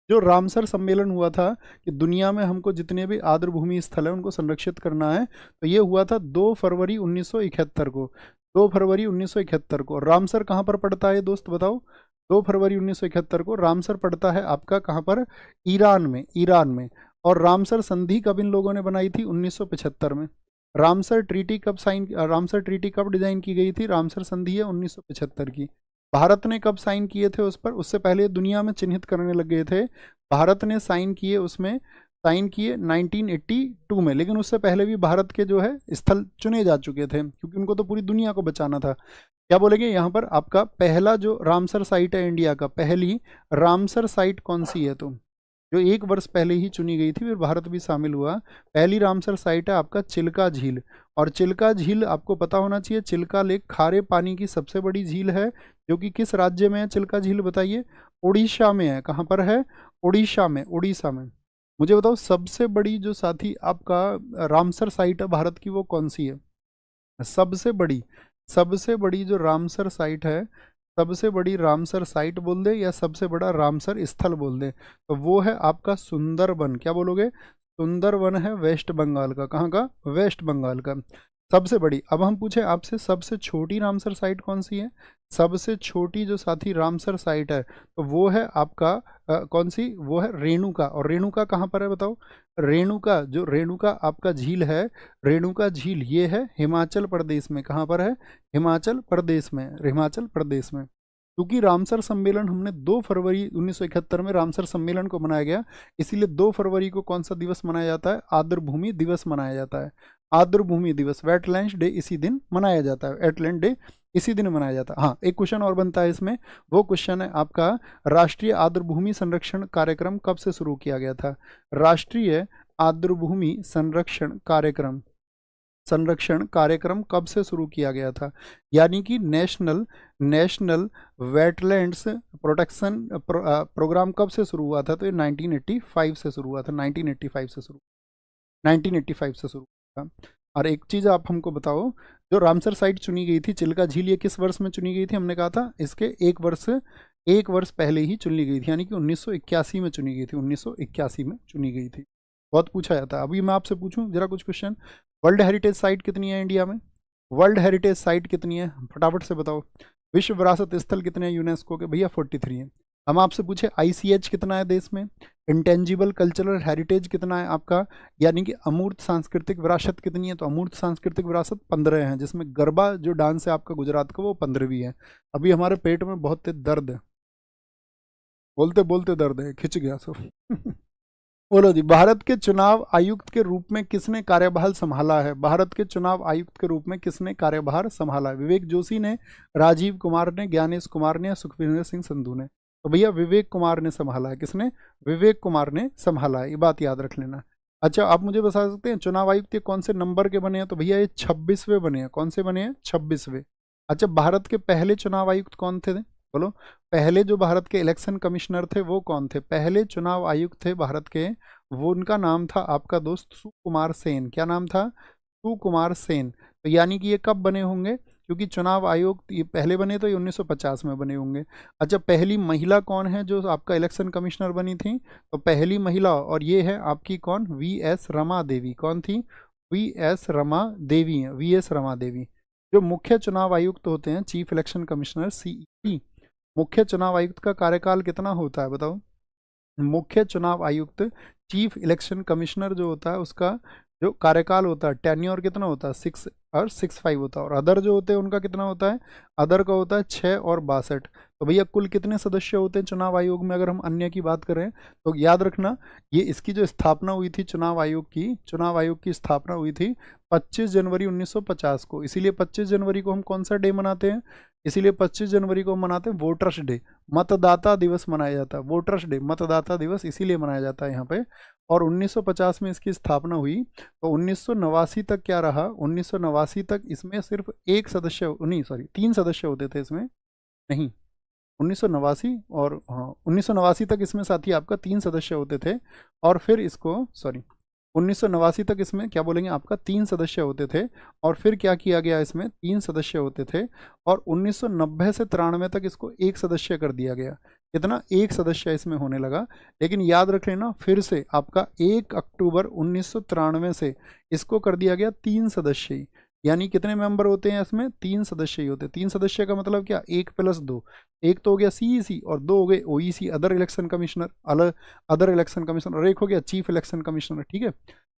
जो रामसर सम्मेलन हुआ था कि दुनिया में हमको जितने भी आर्द्रभूमि स्थल है उनको संरक्षित करना है, तो ये हुआ था 2 फरवरी 1971 को। 2 फरवरी 1971 को। रामसर कहाँ पर पड़ता है दोस्त बताओ, 2 फरवरी 1971 को रामसर पड़ता है आपका कहाँ पर, ईरान में, ईरान में। और रामसर संधि कब इन लोगों ने बनाई थी, 1975 में। रामसर ट्रीटी कब साइन, रामसर ट्रीटी कब डिजाइन की गई थी, रामसर संधि है 1975 की। भारत ने कब साइन किए थे उस पर, उससे पहले दुनिया में चिन्हित करने लग गए थे। भारत ने साइन किए, उसमें साइन किए 1982 में, लेकिन उससे पहले भी भारत के जो है स्थल चुने जा चुके थे, क्योंकि उनको तो पूरी दुनिया को बचाना था। क्या बोलेंगे यहाँ पर, आपका पहला जो रामसर साइट है इंडिया का, पहली रामसर साइट कौन सी है, तो जो 1 वर्ष पहले ही चुनी गई थी, फिर भारत भी शामिल हुआ। पहली रामसर साइट है आपका चिल्का झील। और चिल्का झील आपको पता होना चाहिए, चिल्का लेक खारे पानी की सबसे बड़ी झील है, जो कि किस राज्य में है चिल्का झील बताइए, उड़ीसा में है। कहाँ पर है, उड़ीसा में, उड़ीसा में। मुझे बताओ सबसे बड़ी जो साथी आपका रामसर साइट है भारत की, वो कौन सी है, सबसे बड़ी, सबसे बड़ी जो रामसर साइट है, सबसे बड़ी रामसर साइट बोल दे या सबसे बड़ा रामसर स्थल बोल दे, तो वो है आपका सुंदरबन। क्या बोलोगे, सुंदरबन है वेस्ट बंगाल का। कहाँ का, वेस्ट बंगाल का, सबसे बड़ी। अब हम पूछे आपसे सबसे छोटी रामसर साइट कौन सी है, सबसे छोटी जो साथी रामसर साइट है, तो वो है आपका कौन सी, वो है रेणुका। और रेणुका कहाँ पर है बताओ, रेणुका, जो रेणुका आपका झील है, रेणुका झील ये है हिमाचल प्रदेश में। कहाँ पर है, हिमाचल प्रदेश में, हिमाचल प्रदेश में। क्योंकि रामसर सम्मेलन हमने 2 फरवरी 1971 में रामसर सम्मेलन को मनाया गया, इसीलिए 2 फरवरी को कौन सा दिवस मनाया जाता है, आर्द्रभूमि दिवस मनाया जाता है। आर्द्रभूमि दिवस, वेटलैंड्स डे इसी दिन मनाया जाता है, वेटलैंड डे इसी दिन मनाया जाता है। हाँ, एक क्वेश्चन और बनता है इसमें, वो क्वेश्चन है आपका, राष्ट्रीय आर्द्रभूमि संरक्षण कार्यक्रम कब से शुरू किया गया था, राष्ट्रीय आर्द्रभूमि संरक्षण कार्यक्रम कब से शुरू किया गया था। यानी कि national national wetlands protection program कब से शुरू हुआ था, तो ये 1985 से शुरू हुआ था, 1985 से शुरू, 1985 से शुरू हुआ था। और एक चीज़ आप हमको बताओ, जो रामसर साइट चुनी गई थी चिल्का झील, ये किस वर्ष में चुनी गई थी, हमने कहा था इसके 1 वर्ष पहले ही चुनी गई थी, यानी कि 1981 में चुनी गई थी, 1981 में चुनी गई थी। बहुत पूछा जाता है। अभी मैं आपसे पूछूं जरा कुछ क्वेश्चन, वर्ल्ड हेरिटेज साइट कितनी है इंडिया में, वर्ल्ड हेरिटेज साइट कितनी है, फटाफट से बताओ। विश्व विरासत स्थल कितने हैं यूनेस्को के, भैया 43 है। हम आपसे पूछे ICH कितना है देश में, इंटेंजिबल कल्चरल हेरिटेज कितना है आपका, यानी कि अमूर्त सांस्कृतिक विरासत कितनी है, तो अमूर्त सांस्कृतिक विरासत 15 है, जिसमें गरबा जो डांस है आपका गुजरात का, वो 15वीं है। अभी हमारे पेट में बहुत तेज दर्द है, बोलते बोलते दर्द है, खिंच गया सब बोलो जी, भारत के चुनाव आयुक्त के रूप में किसने कार्यभार संभाला है, भारत के चुनाव आयुक्त के रूप में किसने कार्यभार संभाला है, विवेक जोशी ने, राजीव कुमार ने, ज्ञानेश कुमार ने, या सुखविंदर सिंह संधू ने, तो भैया विवेक कुमार ने संभाला है। किसने, विवेक कुमार ने संभाला है, ये बात याद रख लेना। अच्छा, आप मुझे बता सकते हैं चुनाव आयुक्त कौन से नंबर के बने हैं, तो भैया ये 26वें बने हैं। कौन से बने हैं, 26वें। अच्छा, भारत के पहले चुनाव आयुक्त कौन थे, बोलो, पहले जो भारत के इलेक्शन कमिश्नर थे वो कौन थे, पहले चुनाव आयुक्त थे भारत के, वो उनका नाम था आपका दोस्त सुकुमार सेन। क्या नाम था, सुकुमार सेन। तो यानी कि ये कब बने होंगे, क्योंकि चुनाव आयोग ये पहले बने तो ये 1950 में बने होंगे। अच्छा, पहली महिला कौन है जो आपका इलेक्शन कमिश्नर बनी थी, तो पहली महिला, और ये है आपकी कौन, VS रमा देवी। कौन थी, VS रमा देवी है, VS रमा देवी। जो मुख्य चुनाव आयुक्त होते हैं, चीफ इलेक्शन कमिश्नर, CEC, मुख्य चुनाव आयुक्त का कार्यकाल कितना होता है बताओ, मुख्य चुनाव आयुक्त, चीफ इलेक्शन कमिश्नर जो होता है उसका जो कार्यकाल होता है टेन्योर कितना होता है 6 और 6 5 होता है, और अदर जो होते हैं उनका कितना होता है, अदर का होता है 6 और 62। तो भैया कुल कितने सदस्य होते हैं चुनाव आयोग में अगर हम अन्य की बात करें तो याद रखना, ये इसकी जो स्थापना हुई थी चुनाव आयोग की स्थापना हुई थी 25 जनवरी 1950 को। इसीलिए 25 जनवरी को हम कौन सा डे मनाते हैं, इसीलिए 25 जनवरी को हम मनाते हैं वोटर्स डे, मतदाता दिवस मनाया जाता है, वोटर्स डे मतदाता दिवस इसीलिए मनाया जाता है यहाँ पे। और 1950 में इसकी स्थापना हुई, तो 1989 तक क्या रहा, 1989 तक इसमें सिर्फ एक सदस्य नहीं, सॉरी 3 सदस्य होते थे इसमें, नहीं 1989 और हाँ 1989 तक इसमें साथी आपका 3 सदस्य होते थे, और फिर इसको सॉरी 1989 तक इसमें क्या बोलेंगे आपका 3 सदस्य होते थे, और फिर क्या किया गया इसमें 3 सदस्य होते थे, और 1990 से 93 तक इसको एक सदस्य कर दिया गया। कितना, एक सदस्य इसमें होने लगा। लेकिन याद रख लेना फिर से आपका 1 अक्टूबर 1993 से इसको कर दिया गया 3 सदस्य ही। यानी कितने मेंबर होते हैं इसमें, 3 सदस्य ही होते हैं। 3 सदस्य का मतलब क्या, 1 + 2, एक तो हो गया सीईसी और 2 हो गए OEC other election commissioner, other election commissioner, और एक हो गया चीफ इलेक्शन कमिश्नर। ठीक है,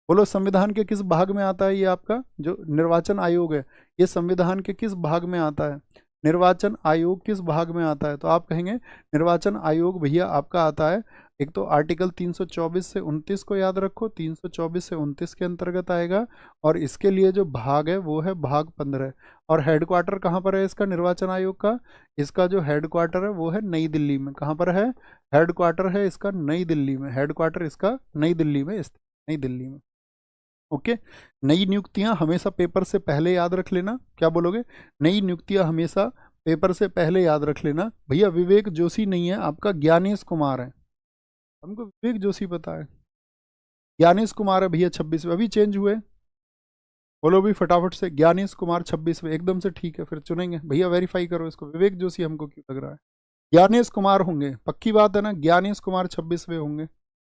बोलो संविधान के किस भाग में आता है ये आपका जो निर्वाचन आयोग है, ये संविधान के किस भाग में आता है, निर्वाचन आयोग किस भाग में आता है, तो आप कहेंगे निर्वाचन आयोग भैया आपका आता है, एक तो आर्टिकल 324 से 29 को याद रखो, 324 से 29 के अंतर्गत आएगा, और इसके लिए जो भाग है वो है भाग 15। और हेडक्वार्टर कहाँ पर है इसका, निर्वाचन आयोग का, इसका जो हेडक्वार्टर है वो है नई दिल्ली में। कहाँ पर है, हेडक्वार्टर है इसका नई दिल्ली में, हेडक्वार्टर इसका नई दिल्ली में, नई दिल्ली में। ओके, नई नियुक्तियां हमेशा पेपर से पहले याद रख लेना। क्या बोलोगे, नई नियुक्तियां हमेशा पेपर से पहले याद रख लेना। भैया विवेक जोशी नहीं है आपका, ज्ञानेश कुमार है, हमको विवेक जोशी पता है, ज्ञानेश कुमार है भैया 26वें, अभी चेंज हुए, बोलो भी फटाफट से, ज्ञानेश कुमार 26वें, एकदम से ठीक है, फिर चुनेंगे भैया, वेरीफाई करो इसको, विवेक जोशी हमको क्यों लग रहा है, ज्ञानेश कुमार होंगे, पक्की बात है ना, ज्ञानेश कुमार 26वें होंगे।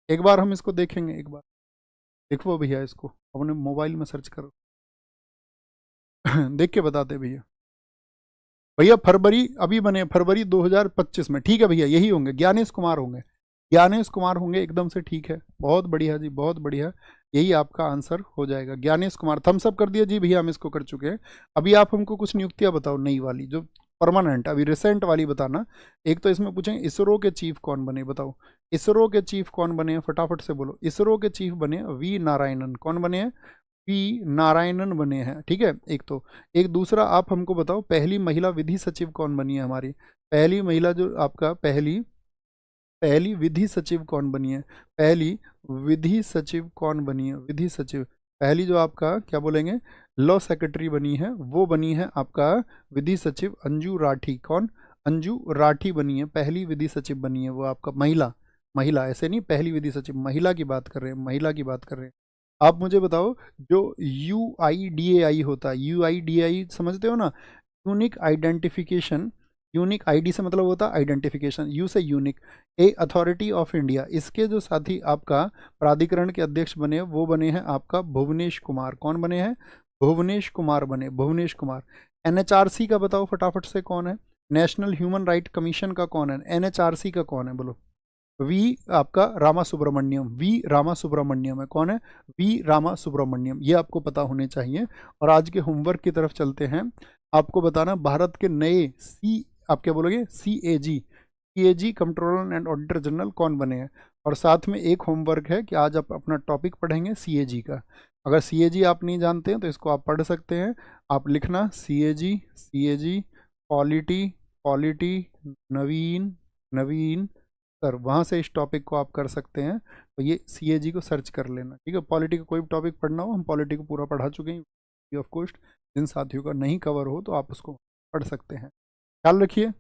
एक बार हम इसको देखेंगे, एक बार देखो भैया, इसको अपने मोबाइल में सर्च करो देख के बताते भैया। भैया फरवरी अभी बने, फरवरी 2025 में, ठीक है भैया यही होंगे, ज्ञानेश कुमार होंगे, ज्ञानेश कुमार होंगे, एकदम से ठीक है, बहुत बढ़िया जी, बहुत बढ़िया, यही आपका आंसर हो जाएगा, ज्ञानेश कुमार। थम्स अप कर दिया जी भैया, हम इसको कर चुके हैं। अभी आप हमको कुछ नियुक्तियां बताओ नई वाली, जो परमानेंट अभी रिसेंट वाली बताना। एक तो इसमें पूछेंगे इसरो के चीफ कौन बने, बताओ इसरो के चीफ कौन बने हैं, फटाफट से बोलो। इसरो के चीफ बने वी नारायणन, कौन बने हैं, वी नारायणन बने हैं, ठीक है। एक तो, एक दूसरा आप हमको बताओ पहली महिला विधि सचिव कौन बनी है हमारी, पहली महिला जो आपका पहली विधि सचिव कौन बनी है, पहली विधि सचिव कौन बनी है, विधि सचिव पहली जो आपका क्या बोलेंगे लॉ सेक्रेटरी बनी है, वो बनी है आपका विधि सचिव अंजू राठी, कौन, अंजू राठी बनी है, पहली विधि सचिव बनी है वो आपका महिला, महिला ऐसे नहीं, पहली विधि सचिव महिला की बात कर रहे हैं, महिला की बात कर रहे हैं। आप मुझे बताओ जो UIDAI होता है, UIDAI समझते हो ना, यूनिक आइडेंटिफिकेशन, यूनिक आईडी से मतलब होता है आइडेंटिफिकेशन, यू से unique, A authority of India, इसके जो साथी आपका प्राधिकरण के अध्यक्ष बने वो बने हैं आपका भुवनेश कुमार, कौन बने हैं, भुवनेश कुमार बने, भुवनेश कुमार। NHRC का बताओ फटाफट से कौन है, नेशनल ह्यूमन राइट कमीशन का कौन है, NHRC का कौन है बोलो, वी आपका रामा सुब्रमण्यम, वी रामा सुब्रमण्यम है, कौन है, वी रामा सुब्रमण्यम, ये आपको पता होने चाहिए। और आज के होमवर्क की तरफ चलते हैं, आपको बताना भारत के नए आप क्या बोलोगे CAG controller and auditor general कौन बने हैं। और साथ में एक होमवर्क है कि आज आप अपना टॉपिक पढ़ेंगे CAG का, अगर CAG आप नहीं जानते हैं तो इसको आप पढ़ सकते हैं, आप लिखना CAG पॉलिटी नवीन सर, वहाँ से इस टॉपिक को आप कर सकते हैं, तो ये CAG को सर्च कर लेना, ठीक है। पॉलिटी का कोई भी टॉपिक पढ़ना हो, हम पॉलिटी को पूरा पढ़ा चुके हैं ऑफ कोर्स, जिन साथियों का नहीं कवर हो तो आप उसको पढ़ सकते हैं। ख्याल रखिए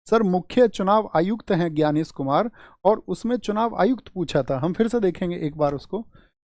सर, मुख्य चुनाव आयुक्त हैं ज्ञानेश कुमार, और उसमें चुनाव आयुक्त पूछा था, हम फिर से देखेंगे एक बार उसको,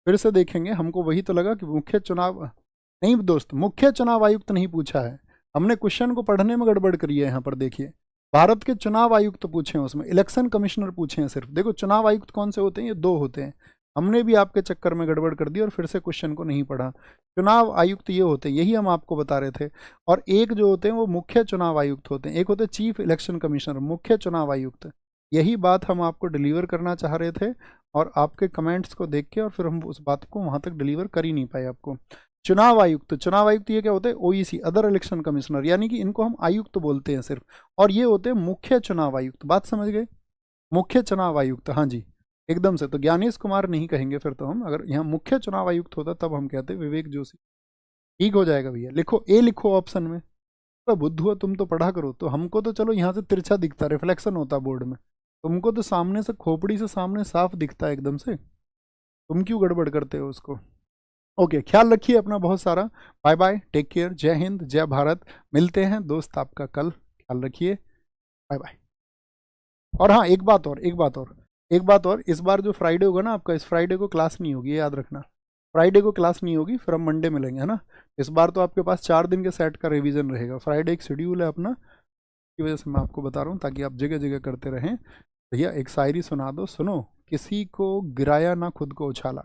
फिर से देखेंगे, हमको वही तो लगा कि मुख्य चुनाव नहीं दोस्त, मुख्य चुनाव आयुक्त नहीं पूछा है, हमने क्वेश्चन को पढ़ने में गड़बड़ करी है। यहाँ पर देखिए भारत के चुनाव आयुक्त पूछे हैं, उसमें इलेक्शन कमिश्नर पूछे हैं सिर्फ। देखो चुनाव आयुक्त कौन से होते हैं, ये 2 होते हैं, हमने भी आपके चक्कर में गड़बड़ कर दी और फिर से क्वेश्चन को नहीं पढ़ा। चुनाव आयुक्त ये होते हैं, यही हम आपको बता रहे थे। और एक जो होते हैं वो मुख्य चुनाव आयुक्त होते हैं, एक होते हैं चीफ इलेक्शन कमिश्नर, मुख्य चुनाव आयुक्त, यही बात हम आपको डिलीवर करना चाह रहे थे। और आपके कमेंट्स को देख के और फिर हम उस बात को वहाँ तक डिलीवर कर ही नहीं पाए आपको। चुनाव आयुक्त, चुनाव आयुक्त ये क्या होते हैं? ओईसी, अदर इलेक्शन कमिश्नर, यानी कि इनको हम आयुक्त बोलते हैं सिर्फ, और ये होते हैं मुख्य चुनाव आयुक्त। बात समझ गए? मुख्य चुनाव आयुक्त, हाँ जी एकदम से। तो ज्ञानेश कुमार नहीं कहेंगे फिर तो हम, अगर यहाँ मुख्य चुनाव आयुक्त होता तब हम कहते विवेक जोशी। ठीक हो जाएगा भैया, लिखो ए, लिखो ऑप्शन में। तो बुद्धू हो तुम, तो पढ़ा करो। तो हमको तो चलो यहाँ से तिरछा दिखता, रिफ्लेक्शन होता बोर्ड में, तुमको तो सामने से, खोपड़ी से सामने साफ दिखता है एकदम से। तुम क्यों गड़बड़ करते हो उसको? ओके, ख्याल रखिए अपना बहुत सारा। बाय बाय, टेक केयर, जय हिंद, जय भारत। मिलते हैं दोस्त आपका कल, ख्याल रखिए, बाय बाय। और हाँ, एक बात और, इस बार जो फ्राइडे होगा ना आपका, इस फ्राइडे को क्लास नहीं होगी, ये याद रखना। फ्राइडे को क्लास नहीं होगी, फिर हम मंडे मिलेंगे, है ना। इस बार तो आपके पास 4 दिन के सेट का रिवीजन रहेगा। फ्राइडे एक शेड्यूल है अपना, की वजह से मैं आपको बता रहा हूँ, ताकि आप जगह जगह करते रहें। भैया एक शायरी सुना दो, सुनो। किसी को गिराया ना खुद को उछाला,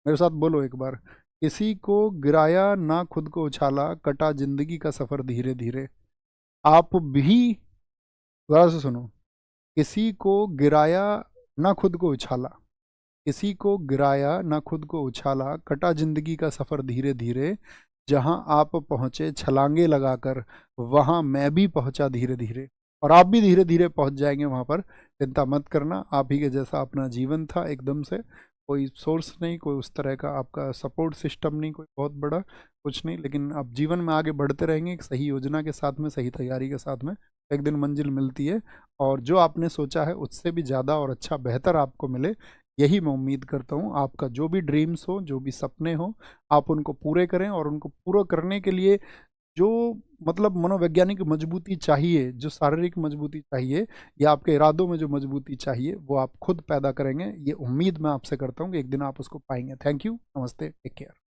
मेरे साथ बोलो एक बार। किसी को गिराया ना खुद को उछाला, कटा जिंदगी का सफर धीरे धीरे। आप भी दोबारा से सुनो। किसी को गिराया ना खुद को उछाला, किसी को गिराया ना खुद को उछाला, कटा जिंदगी का सफर धीरे धीरे। जहां आप पहुंचे छलांगे लगाकर, वहां मैं भी पहुंचा धीरे धीरे। और आप भी धीरे धीरे पहुंच जाएंगे वहां पर, चिंता मत करना। आप ही के जैसा अपना जीवन था एकदम से, कोई सोर्स नहीं, कोई उस तरह का आपका सपोर्ट सिस्टम नहीं, कोई बहुत बड़ा कुछ नहीं। लेकिन अब जीवन में आगे बढ़ते रहेंगे, एक सही योजना के साथ में, सही तैयारी के साथ में। एक दिन मंजिल मिलती है, और जो आपने सोचा है उससे भी ज़्यादा और अच्छा बेहतर आपको मिले, यही मैं उम्मीद करता हूँ। आपका जो भी ड्रीम्स हो, जो भी सपने हो, आप उनको पूरे करें। और उनको पूरा करने के लिए जो मतलब मनोवैज्ञानिक मजबूती चाहिए, जो शारीरिक मजबूती चाहिए, या आपके इरादों में जो मजबूती चाहिए, वो आप खुद पैदा करेंगे। ये उम्मीद मैं आपसे करता हूँ कि एक दिन आप उसको पाएंगे। थैंक यू, नमस्ते, टेक केयर।